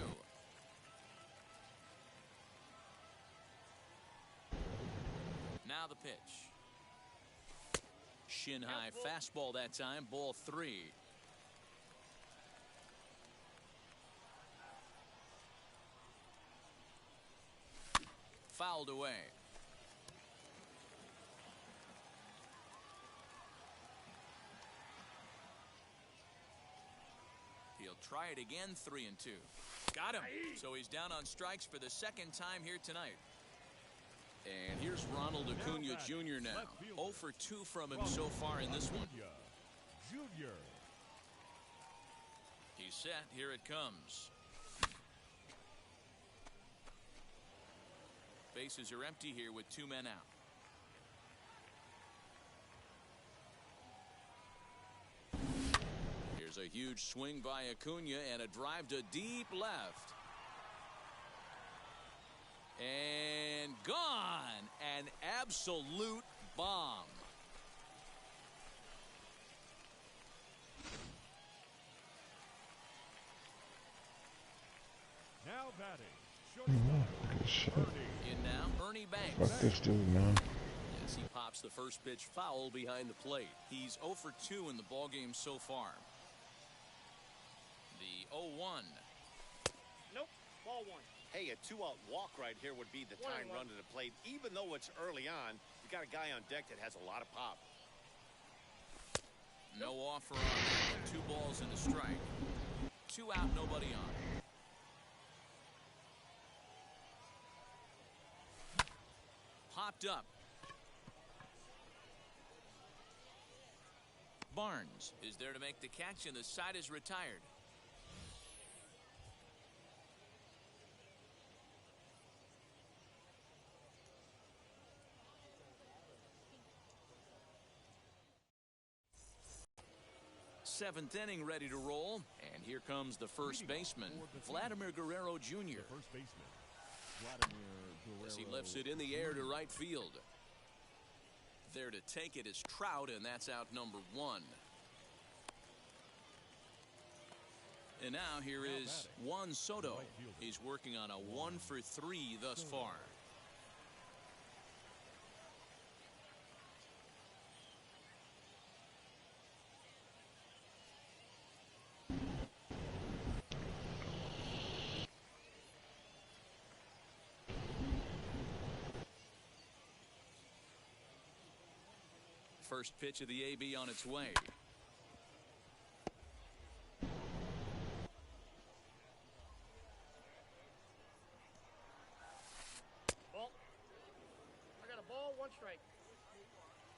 Now the pitch. Shin high fastball that time. Ball 3. Fouled away. He'll try it again. 3-2. Got him. So he's down on strikes for the second time here tonight. And here's Ronald Acuna Jr. now. 0 for 2 from him so far in this one. He's set. Here it comes. Bases are empty here with 2 men out. Here's a huge swing by Acuna and a drive to deep left. And gone. An absolute bomb. Now batting. Good shit. In now, Ernie Banks. Fuck this dude, man. As he pops the first pitch foul behind the plate. He's 0 for 2 in the ballgame so far. The 0-1. Nope. Ball 1. Hey, a 2-out walk right here would be the time run to the plate. Even though it's early on, you got a guy on deck that has a lot of pop. No offer on that. 2 balls and a strike. 2 out, nobody on. Popped up. Barnes is there to make the catch, and the side is retired. Seventh inning ready to roll, and here comes the first baseman, Vladimir Guerrero Jr. First baseman. As he lifts it in the air to right field. There to take it is Trout, and that's out number 1. And now here is Juan Soto. He's working on a 1 for 3 thus far. First pitch of the AB on its way. Ball. I got a ball, 1 strike.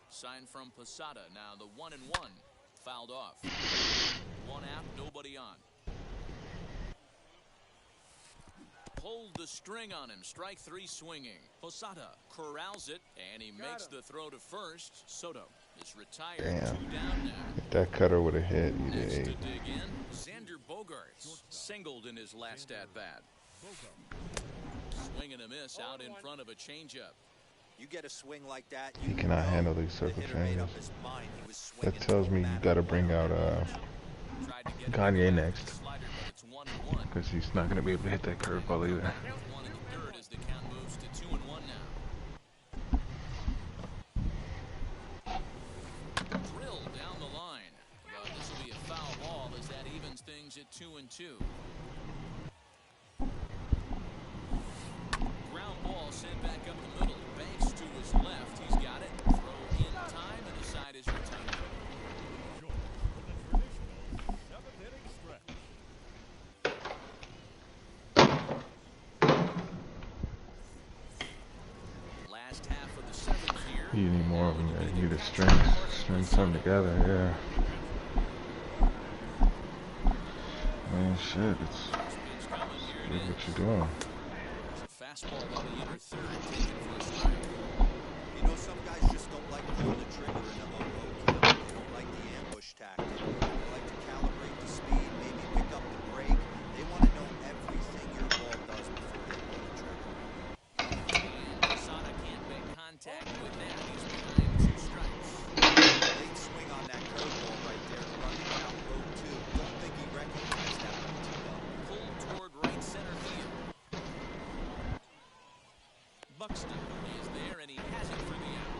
Sign from Posada. Now the 1-1. Fouled off. 1 out, nobody on. Pulled the string on him. Strike 3 swinging. Posada corrals it, and he makes the throw to first. Soto is retired. Damn. 2 down now. If that cutter would have hit, he'd Next have to ate. dig in, Xander Bogaerts singled in his last at-bat. Swing and a miss out in front of a changeup. You get a swing like that, He cannot handle these the circle hitter made changes. up his mind. He was swinging That tells me you gotta bring out Tried to get Kanye it next, slider, but it's 1-1. because he's not gonna be able to hit that curveball either. 1 in the 3rd as the count moves to 2-1 now. Drilled down the line. But this will be a foul ball as that evens things at 2-2. Ground ball sent back up the middle. Banks to his left. He's got it. Throw in time, and the side is retired. You need more of them. You need to string something together. Yeah. Man, shit. It's look what you're doing. Fastball on the inner third, taken for a strike. You know, some guys just don't like pulling the trigger in a low count. They don't like the ambush tactic. They like to calibrate the speed, maybe pick up the brake. They want to know everything your ball does before they pull the trigger. And Posada can't make contact with that. He's behind 2 strikes. Late swing on that curveball right there, running out road 2. Don't think he recognized that one too well. Pulled toward right center field. Buxton is there, and he has it for the out.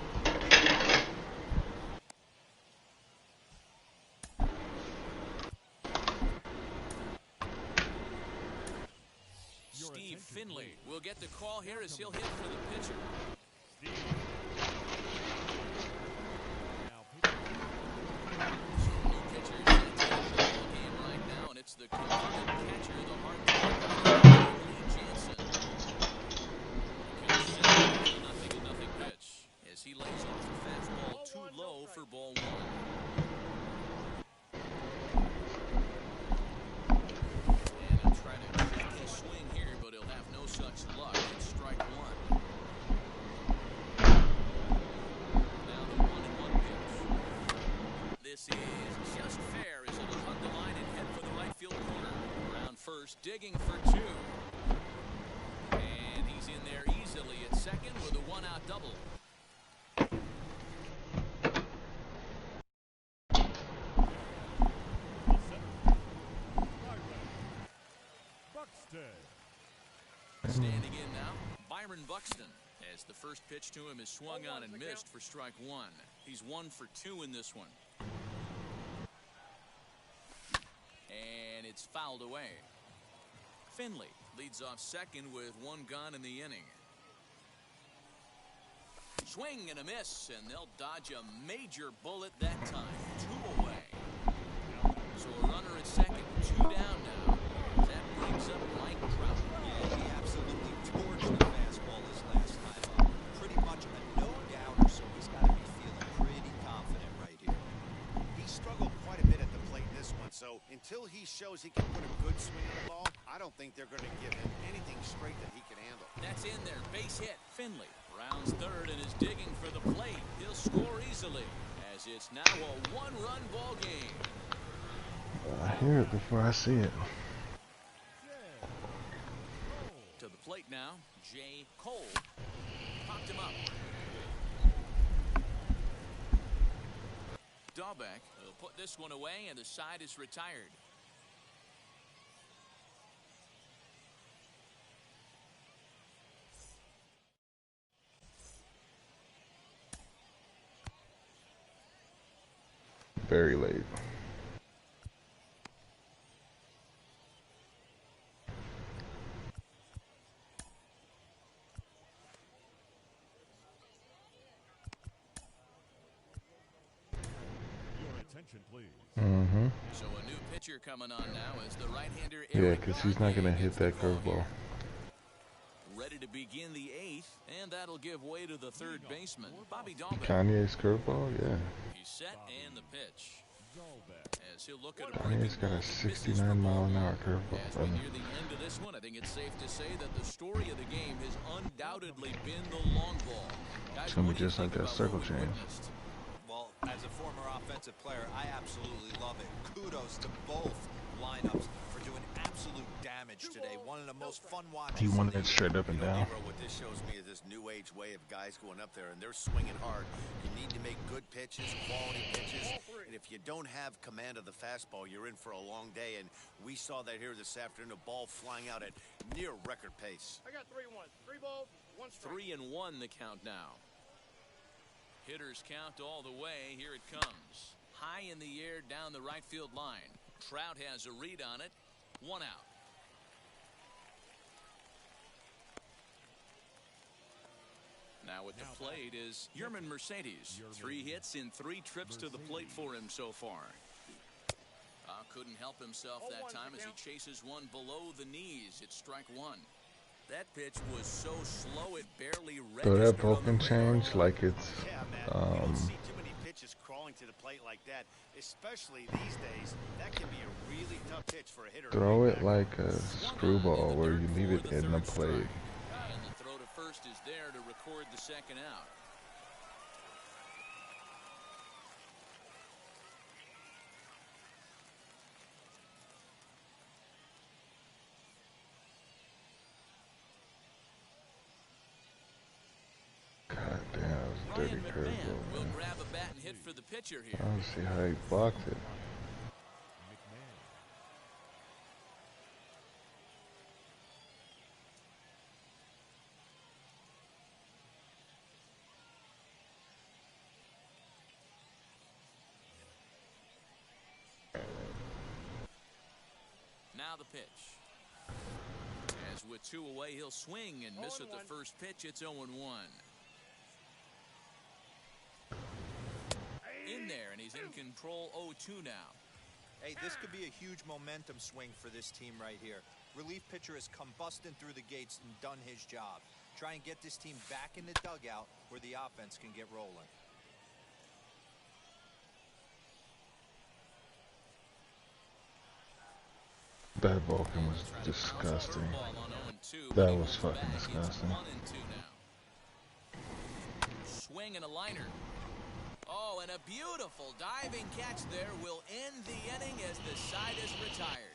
Steve Finley will get the call here as he'll hit for the pitcher. So new pitcher is in the game right now, and it's the converted catcher, the hard Jansen. Nothing pitch as he lays off the fastball too low for ball 1. And he'll try to check his swing here, but he'll have no such luck. It's strike 1. Now the 1-1 pitch. This is just fair as it'll hunt the line and head for the right field corner. Around first, digging for 2. And he's in there easily at second with a 1-out double. Standing in now, Byron Buxton, as the first pitch to him is swung on and missed for strike 1. He's 1 for 2 in this one. And it's fouled away. Finley leads off second with 1 gone in the inning. Swing and a miss, and they'll dodge a major bullet that time. 2 away. So a runner at second, 2 down now. That brings up Mike Trout. Yeah, he absolutely torched the fastball his last time up. Pretty much a no-doubter, so he's got to be feeling pretty confident right here. He struggled quite a bit at the plate in this one, so until he shows he can put a good swing on the ball, I don't think they're going to give him anything straight that he can handle. That's in there. Base hit. Finley rounds third and is digging for the plate. He'll score easily, as it's now a 1-run ball game. I hear it before I see it. To the plate now, J. Cole popped him up. Dahlbeck will put this one away, and the side is retired. Very late. Mm-hmm. So a new pitcher coming on now is the right-hander. Yeah, because he's not going to hit that curveball. Ready to begin the 8th, and that'll give way to the third baseman, Bobby Dahlbeck. Kanye's curveball, yeah. He's set and the pitch. As he'll look at Kanye's got a 69-mile-an-hour curveball. As we near the end of this one, I think it's safe to say that the story of the game has undoubtedly been the long ball. It's going to be just like that circle change. Well, as a former offensive player, I absolutely love it. Kudos to both lineups for doing absolute damage today. One of the most fun watches. He wanted it straight up and down. What this shows me is this new age way of guys going up there and they're swinging hard. You need to make good pitches, quality pitches, and if you don't have command of the fastball, you're in for a long day. And we saw that here this afternoon, a ball flying out at near record pace. I got 3-1, 3 balls, 1 strike. 3-1 the count now. Hitters count all the way. Here it comes. High in the air down the right field line. Trout has a read on it. 1 out. Now at the plate is Yerman Mercedes. 3 hits in 3 trips to the plate for him so far. Couldn't help himself that time as he chases one below the knees. It's strike 1. That pitch was so slow it barely registered. So that Vulcan change, like it's see too many pitches crawling to the plate like that, especially these days. That can be a really tough pitch for a hitter. Throw it like a screwball where you leave it in the plate. And the throw to first is there to record the second out. God damn, that was a dirty curveball. Will grab a bat and hit for the pitcher here. I don't see how he blocked it. Now the pitch. As with 2 away, he'll swing and miss at the first pitch. It's 0-1. In there, and he's in control. 0-2 now. Hey, this could be a huge momentum swing for this team right here. Relief pitcher has come busting through the gates and done his job. Try and get this team back in the dugout where the offense can get rolling. That Vulcan was disgusting. That was fucking disgusting. Swing and a liner. Oh, and a beautiful diving catch there will end the inning as the side is retired.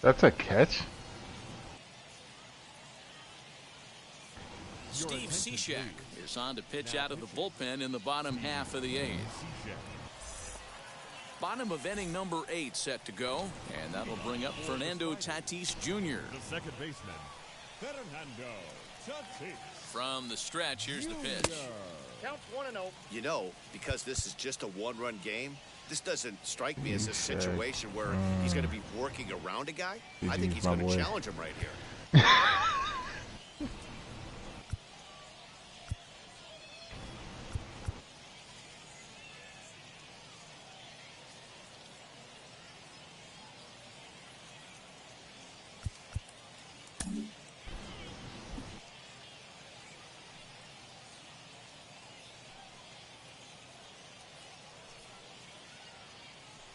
That's a catch? Steve Cishek is on to pitch out of the bullpen in the bottom half of the 8th. Bottom of inning number 8 set to go, and that'll bring up Fernando Tatis Jr. The second baseman, Fernando Tatis. From the stretch, here's the pitch. Counts 1-0. You know, because this is just a one-run game, this doesn't strike me as a situation where he's going to be working around a guy. I think he's going to challenge him right here.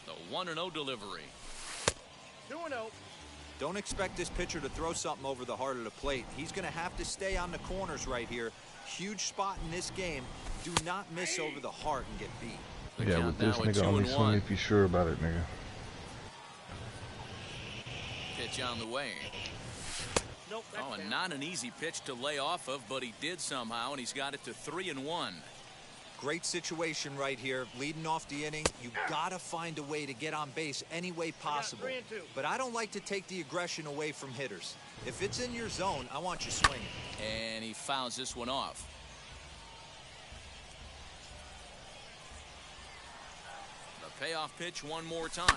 The 1-0 delivery. 2-0. Don't expect this pitcher to throw something over the heart of the plate. He's going to have to stay on the corners right here. Huge spot in this game. Do not miss over the heart and get beat. Yeah, with this nigga, only swing if you're sure about it, nigga. Pitch on the way. Nope, oh, and not an easy pitch to lay off of, but he did somehow, and he's got it to 3-1. Great situation right here. Leading off the inning, you gotta find a way to get on base any way possible. But I don't like to take the aggression away from hitters. If it's in your zone, I want you swinging. And he fouls this one off. The payoff pitch one more time.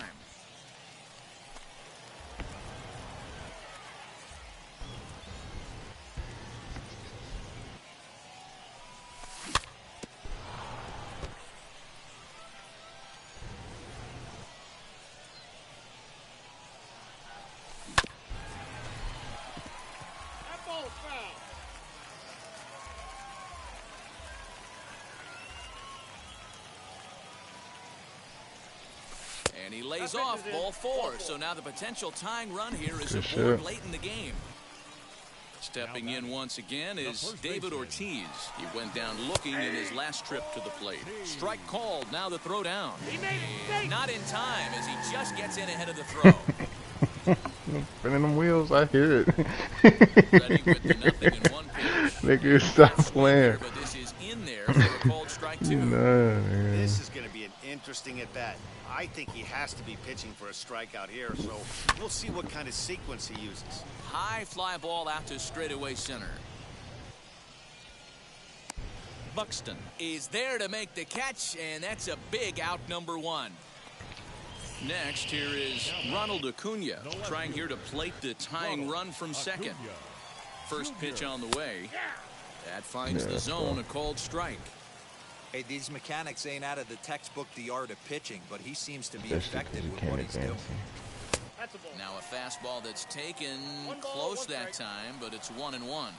And he lays off ball 4. So now the potential tying run here is aboard late in the game. Stepping in once again is David Ortiz. He went down looking in his last trip to the plate. Strike called. Now the throw down. And not in time as he just gets in ahead of the throw. Spinning them wheels, I hear it. Ready with the nothing in one pitch. Nigga, stop playing. But this is in there for a called strike 2. Nah, this is going to be an interesting at bat. I think he has to be pitching for a strikeout here, so we'll see what kind of sequence he uses. High fly ball out to straightaway center. Buxton is there to make the catch, and that's a big out, number 1. Next, here is Ronald Acuna, trying here to plate the tying run from second. First pitch on the way. That finds the zone, a called strike. Hey, these mechanics ain't out of the textbook The Art of Pitching, but he seems to be effective with what he's doing. Now a fastball that's taken close that time, but it's 1-1.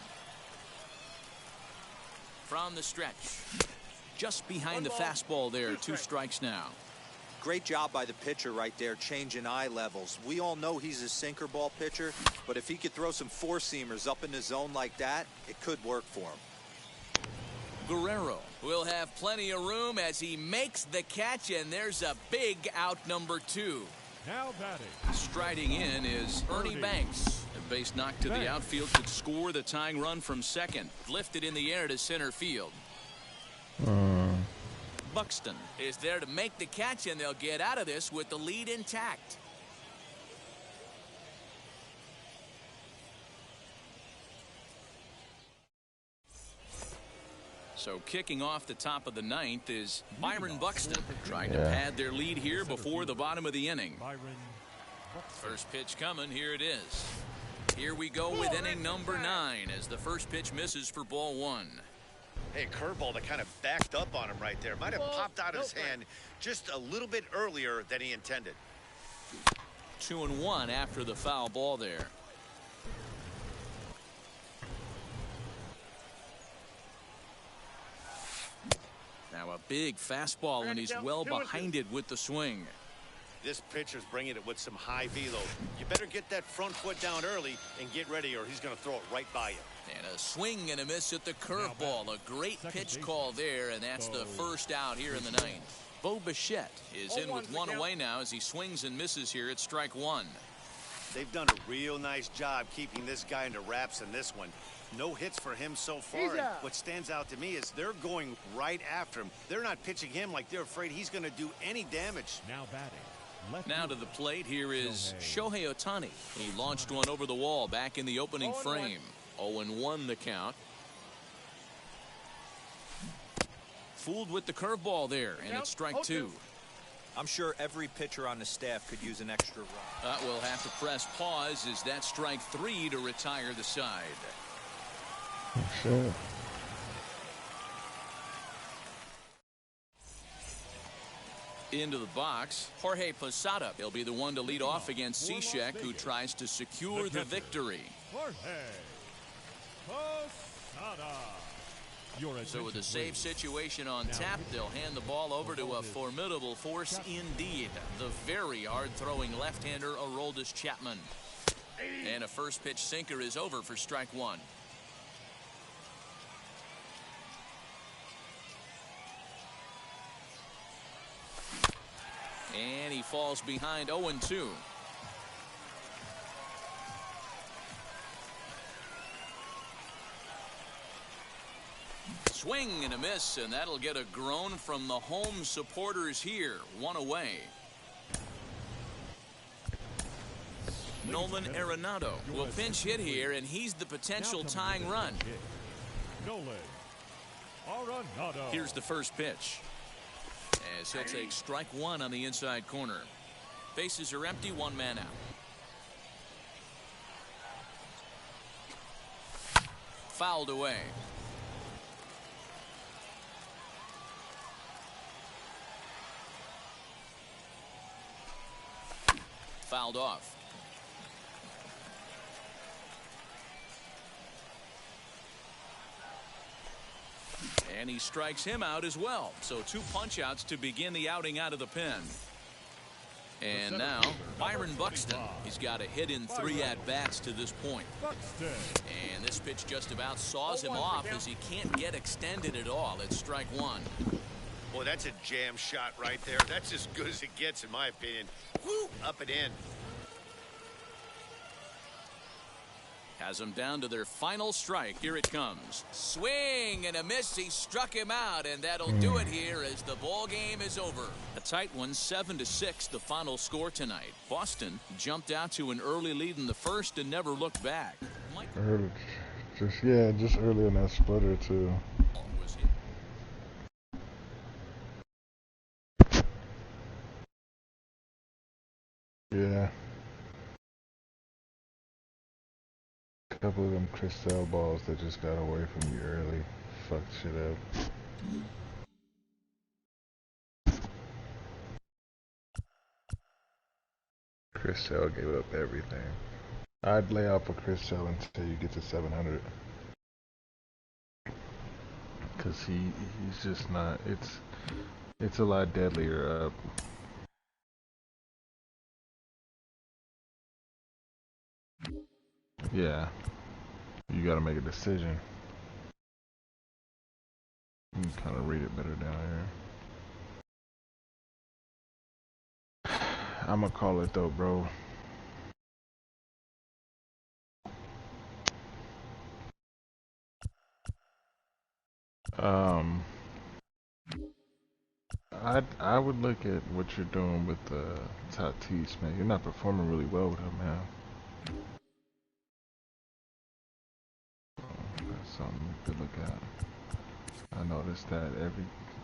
From the stretch. Just behind the fastball there, 2 strikes now. Great job by the pitcher right there, changing eye levels. We all know he's a sinker ball pitcher, but if he could throw some four-seamers up in the zone like that, it could work for him. Guerrero will have plenty of room as he makes the catch, and there's a big out, number 2. Now batting. Striding in is Ernie Banks. A base knock to the outfield could score the tying run from second. Lifted in the air to center field. Buxton is there to make the catch, and they'll get out of this with the lead intact. So kicking off the top of the 9th is Byron Buxton, trying to pad their lead here before the bottom of the inning. First pitch coming. Here it is. Here we go with inning number 9 as the first pitch misses for ball 1. Hey, curveball that kind of backed up on him right there. Might have popped out of his hand just a little bit earlier than he intended. 2-1 after the foul ball there. Now a big fastball, and he's well behind it with the swing. This pitcher's bringing it with some high velo. You better get that front foot down early and get ready, or he's going to throw it right by you. And a swing and a miss at the curveball. A great pitch call there, and that's the first out here in the 9th. Bo Bichette is in with 1 away now as he swings and misses here at strike 1. They've done a real nice job keeping this guy into wraps in this one. No hits for him so far. And what stands out to me is they're going right after him. They're not pitching him like they're afraid he's going to do any damage. Now batting. Now to the plate, here is Shohei Ohtani. He launched one over the wall back in the opening frame. 0-1 the count. Fooled with the curveball there, and it's strike 2. I'm sure every pitcher on the staff could use an extra run. We'll have to press pause as that's strike 3 to retire the side. Sure. Into the box, Jorge Posada. He'll be the one to lead off against Cishek, who tries to secure the victory. Jorge Posada. So with a save situation on tap, they'll hand the ball over to a formidable force indeed. The very hard-throwing left-hander Aroldis Chapman. And a first pitch sinker is over for strike 1. And he falls behind 0-2. Swing and a miss, and that'll get a groan from the home supporters here. 1 away. Nolan Arenado will pinch hit here, and he's the potential tying run. Nolan Arenado. Here's the first pitch. As he'll take strike 1 on the inside corner. Bases are empty, 1 man out. Fouled away. Fouled off. And he strikes him out as well. So 2 punch-outs to begin the outing out of the pen. And now Byron Buxton. He's got a hit in 3 at-bats to this point. And this pitch just about saws him off as he can't get extended at all. It's strike 1. Boy, that's a jam shot right there. That's as good as it gets, in my opinion. Woo! Up and in. Has them down to their final strike. Here it comes. Swing and a miss. He struck him out, and that'll do it here as the ball game is over. A tight one, 7-6, the final score tonight. Boston jumped out to an early lead in the first and never looked back. Just early in that splitter too. Yeah. A couple of them Cristal balls that just got away from you early. Fucked shit up. Chris Sale gave up everything. I'd lay off for Chris Sale until you get to 700. Cause he's just not. It's a lot deadlier up. Yeah, you gotta make a decision. You can kind of read it better down here. I'ma call it though, bro. I would look at what you're doing with Tatis, man. You're not performing really well with him, man. That's something to look at. I noticed that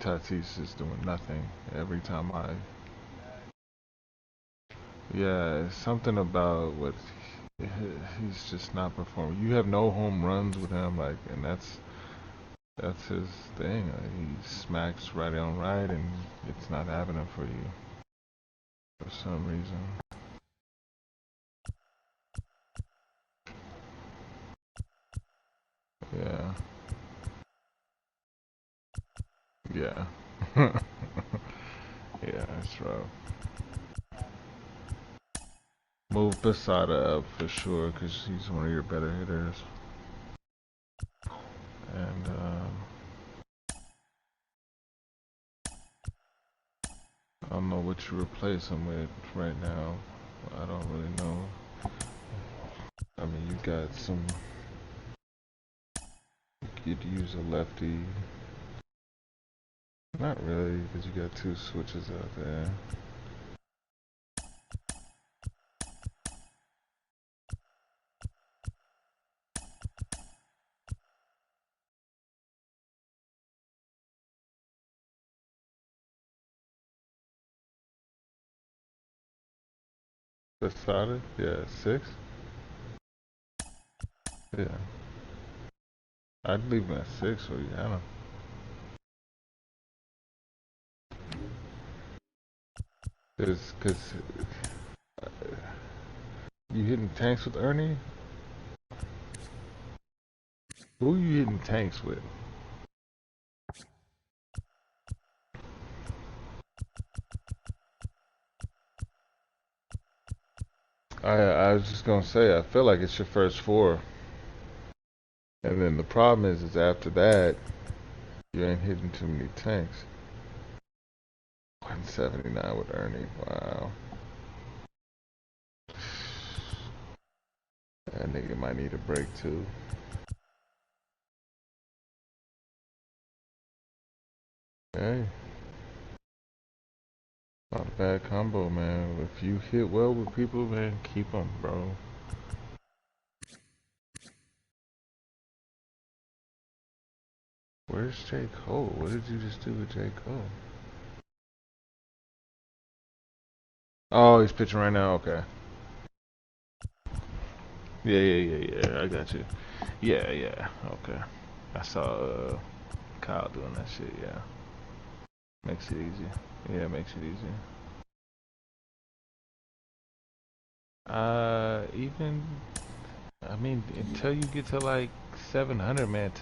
Tatis is doing nothing every time yeah, it's something about what he's just not performing. You have no home runs with him, like, and that's his thing. He smacks right on right, and it's not happening for you for some reason. Yeah. Yeah. Yeah, that's rough. Move Posada up for sure, because he's one of your better hitters. And, I don't know what you replace him with right now. I don't really know. I mean, you got some. You'd use a lefty. Not really, because you got two switches out there. Posada? Yeah, 6? Yeah. I'd leave him at 6 for Rihanna. Because you hitting tanks with Ernie? Who you hitting tanks with? I was just gonna say, I feel like it's your first 4. And then the problem is after that, you ain't hitting too many tanks. 179 with Ernie, wow. That nigga might need a break too. Hey. Not a bad combo, man. If you hit well with people, man, keep them, bro. Where's J. Cole? What did you just do with J. Cole? Oh, he's pitching right now? Okay. Yeah. I got you. Yeah. Okay. I saw Kyle doing that shit, yeah. Makes it easy. Yeah, makes it easy. Even, I mean, until you get to like 700, man.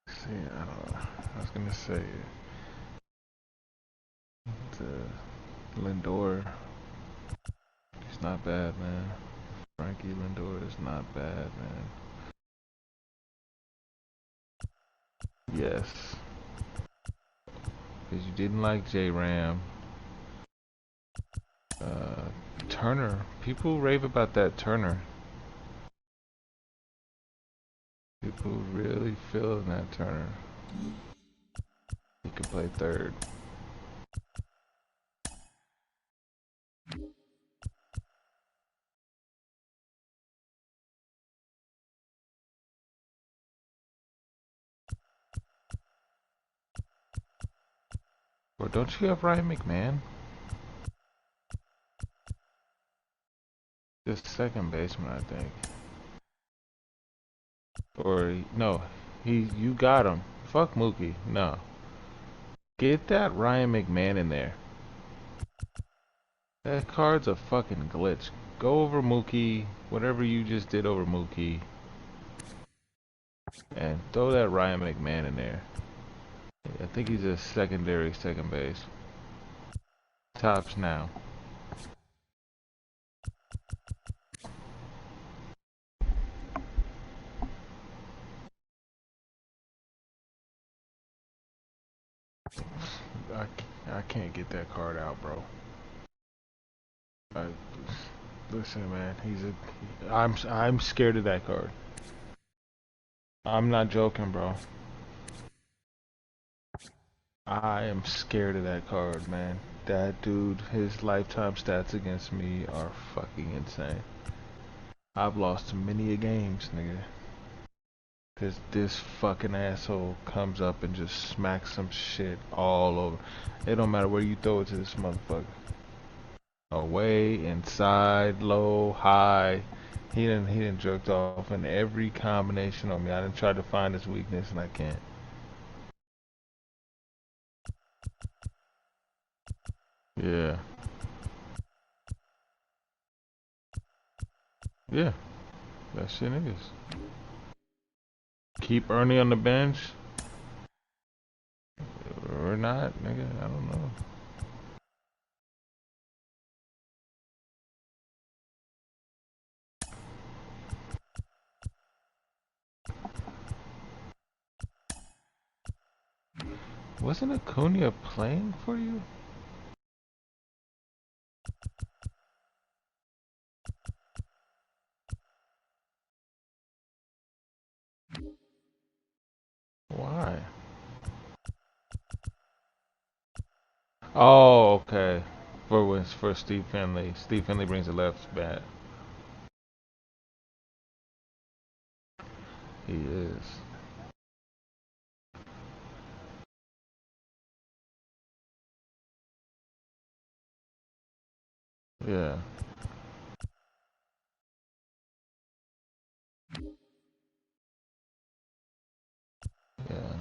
See, I don't know. I was gonna say, the Lindor, he's not bad, man. Frankie Lindor is not bad, man. Yes. Because you didn't like J-Ram. Turner. People rave about that Turner. People really feel that Turner. He could play third. Or don't you have Ryan McMahon? Just second baseman, I think. Or no, you got him. Fuck Mookie. No. Get that Ryan McMahon in there. That card's a fucking glitch. Go over Mookie, whatever you just did over Mookie, and throw that Ryan McMahon in there. I think he's a secondary second base. Tops now. I can't get that card out, bro. Listen, man, I'm scared of that card. I'm not joking, bro. I am scared of that card, man. That dude, his lifetime stats against me are fucking insane. I've lost many a games, nigga. Cause this fucking asshole comes up and just smacks some shit all over. It don't matter where you throw it to this motherfucker. Away, inside, low, high. He didn't jerked off in every combination on me. I didn't try to find his weakness and I can't. Yeah. Yeah. That shit is. Keep Ernie on the bench. Or not, nigga. I don't know. Wasn't Acuna playing for you? Why? Oh, okay. For Steve Finley. Steve Finley brings the left bat. He is. Yeah. Yeah.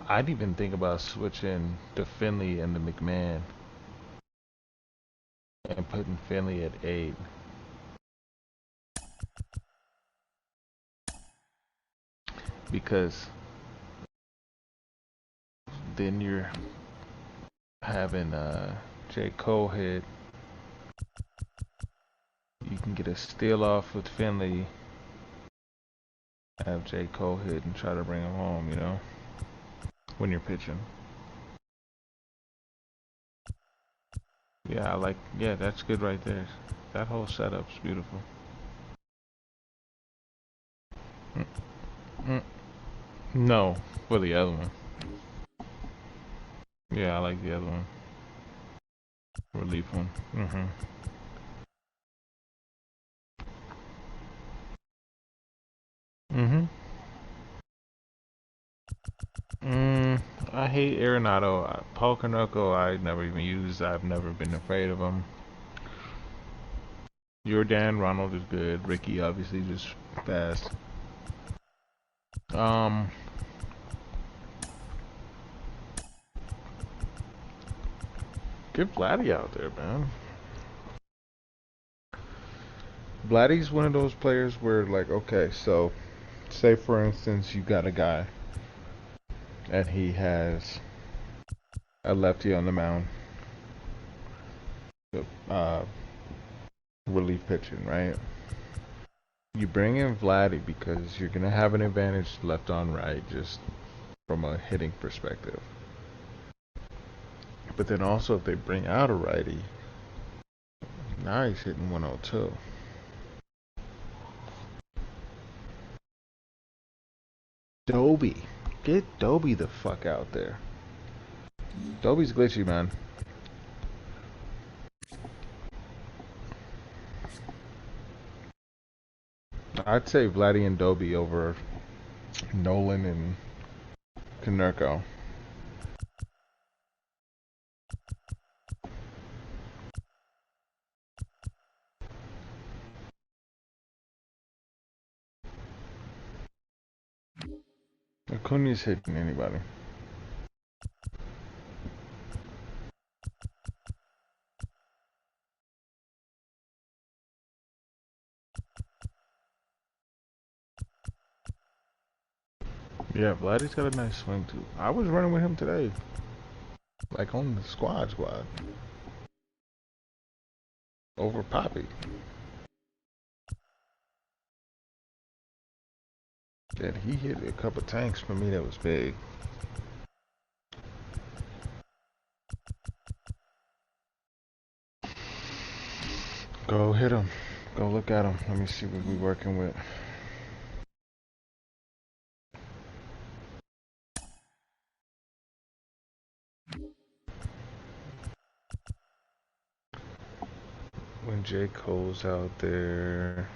I'd even think about switching the Finley and the McMahon and putting Finley at 8. Because then you're having J. Cole hit. You can get a steal off with Finley, have J. Cole hit and try to bring him home, you know, when you're pitching. Yeah, yeah, that's good right there. That whole setup's beautiful. No, for the other one. Yeah, I like the other one. Relief one. I hate Arenado. Paul Canoco I never even used. I've never been afraid of him. Jordan Ronald is good. Ricky obviously just fast. Get Vladdy out there, man. Vladdy's one of those players where, like, okay, so say for instance you got a guy and he has a lefty on the mound, relief pitching, right? You bring in Vladdy because you're gonna have an advantage left on right, just from a hitting perspective. But then also if they bring out a righty, now he's hitting 102. Dobie. Get Dobie the fuck out there. Dobie's glitchy, man. I'd say Vladdy and Dobie over Nolan and Konerko. Acuna's hitting anybody. Yeah, Vladdy's got a nice swing too. I was running with him today. Like on the squad. Over Poppy. And he hit a couple tanks for me that was big. Go hit him. Go look at him. Let me see what we're working with. When J. Cole's out there,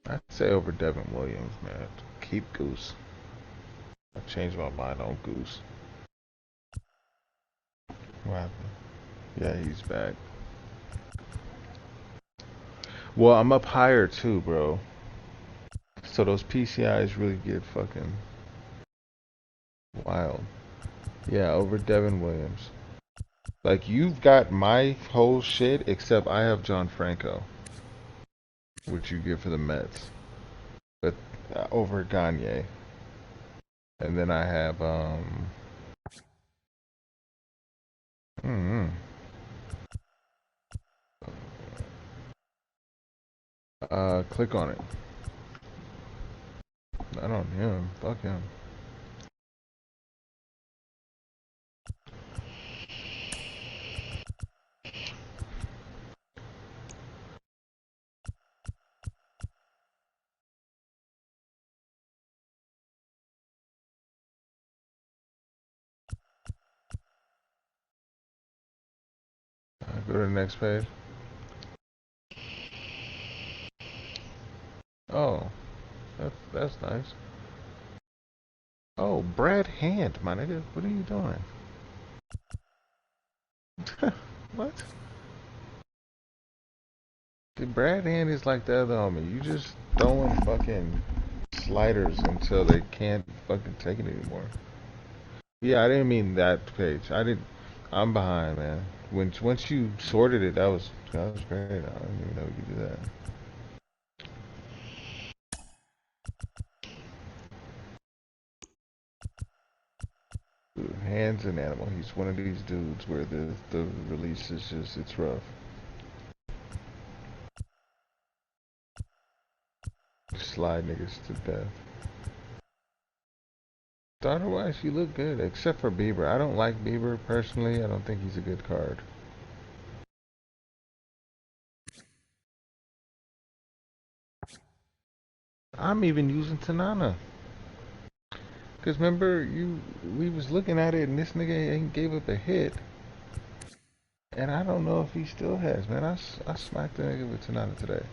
I'd say over Devin Williams, man. Keep Goose. I changed my mind on Goose. What happened? Yeah, he's back. Well, I'm up higher too, bro. So those PCIs really get fucking wild. Yeah, over Devin Williams. Like, you've got my whole shit, except I have John Franco, which you get for the Mets. But over Gagne. And then I have, click on it. Not on him. Fuck him. Go to the next page. Oh, that's nice. Oh, Brad Hand, my nigga. What are you doing? What? Dude, Brad Hand is like the other homie. You just throwing fucking sliders until they can't fucking take it anymore. Yeah, I didn't mean that page. I'm behind, man. Once you sorted it, that was great. I didn't even know you could do that. Dude, Hand's an animal. He's one of these dudes where the release is just, it's rough. Slide niggas to death. Starter-wise, you look good, except for Bieber. I don't like Bieber personally. I don't think he's a good card. I'm even using Tanana. Cause remember, we was looking at it and this nigga ain't gave up a hit. And I don't know if he still has, man. I smacked the nigga with Tanana today.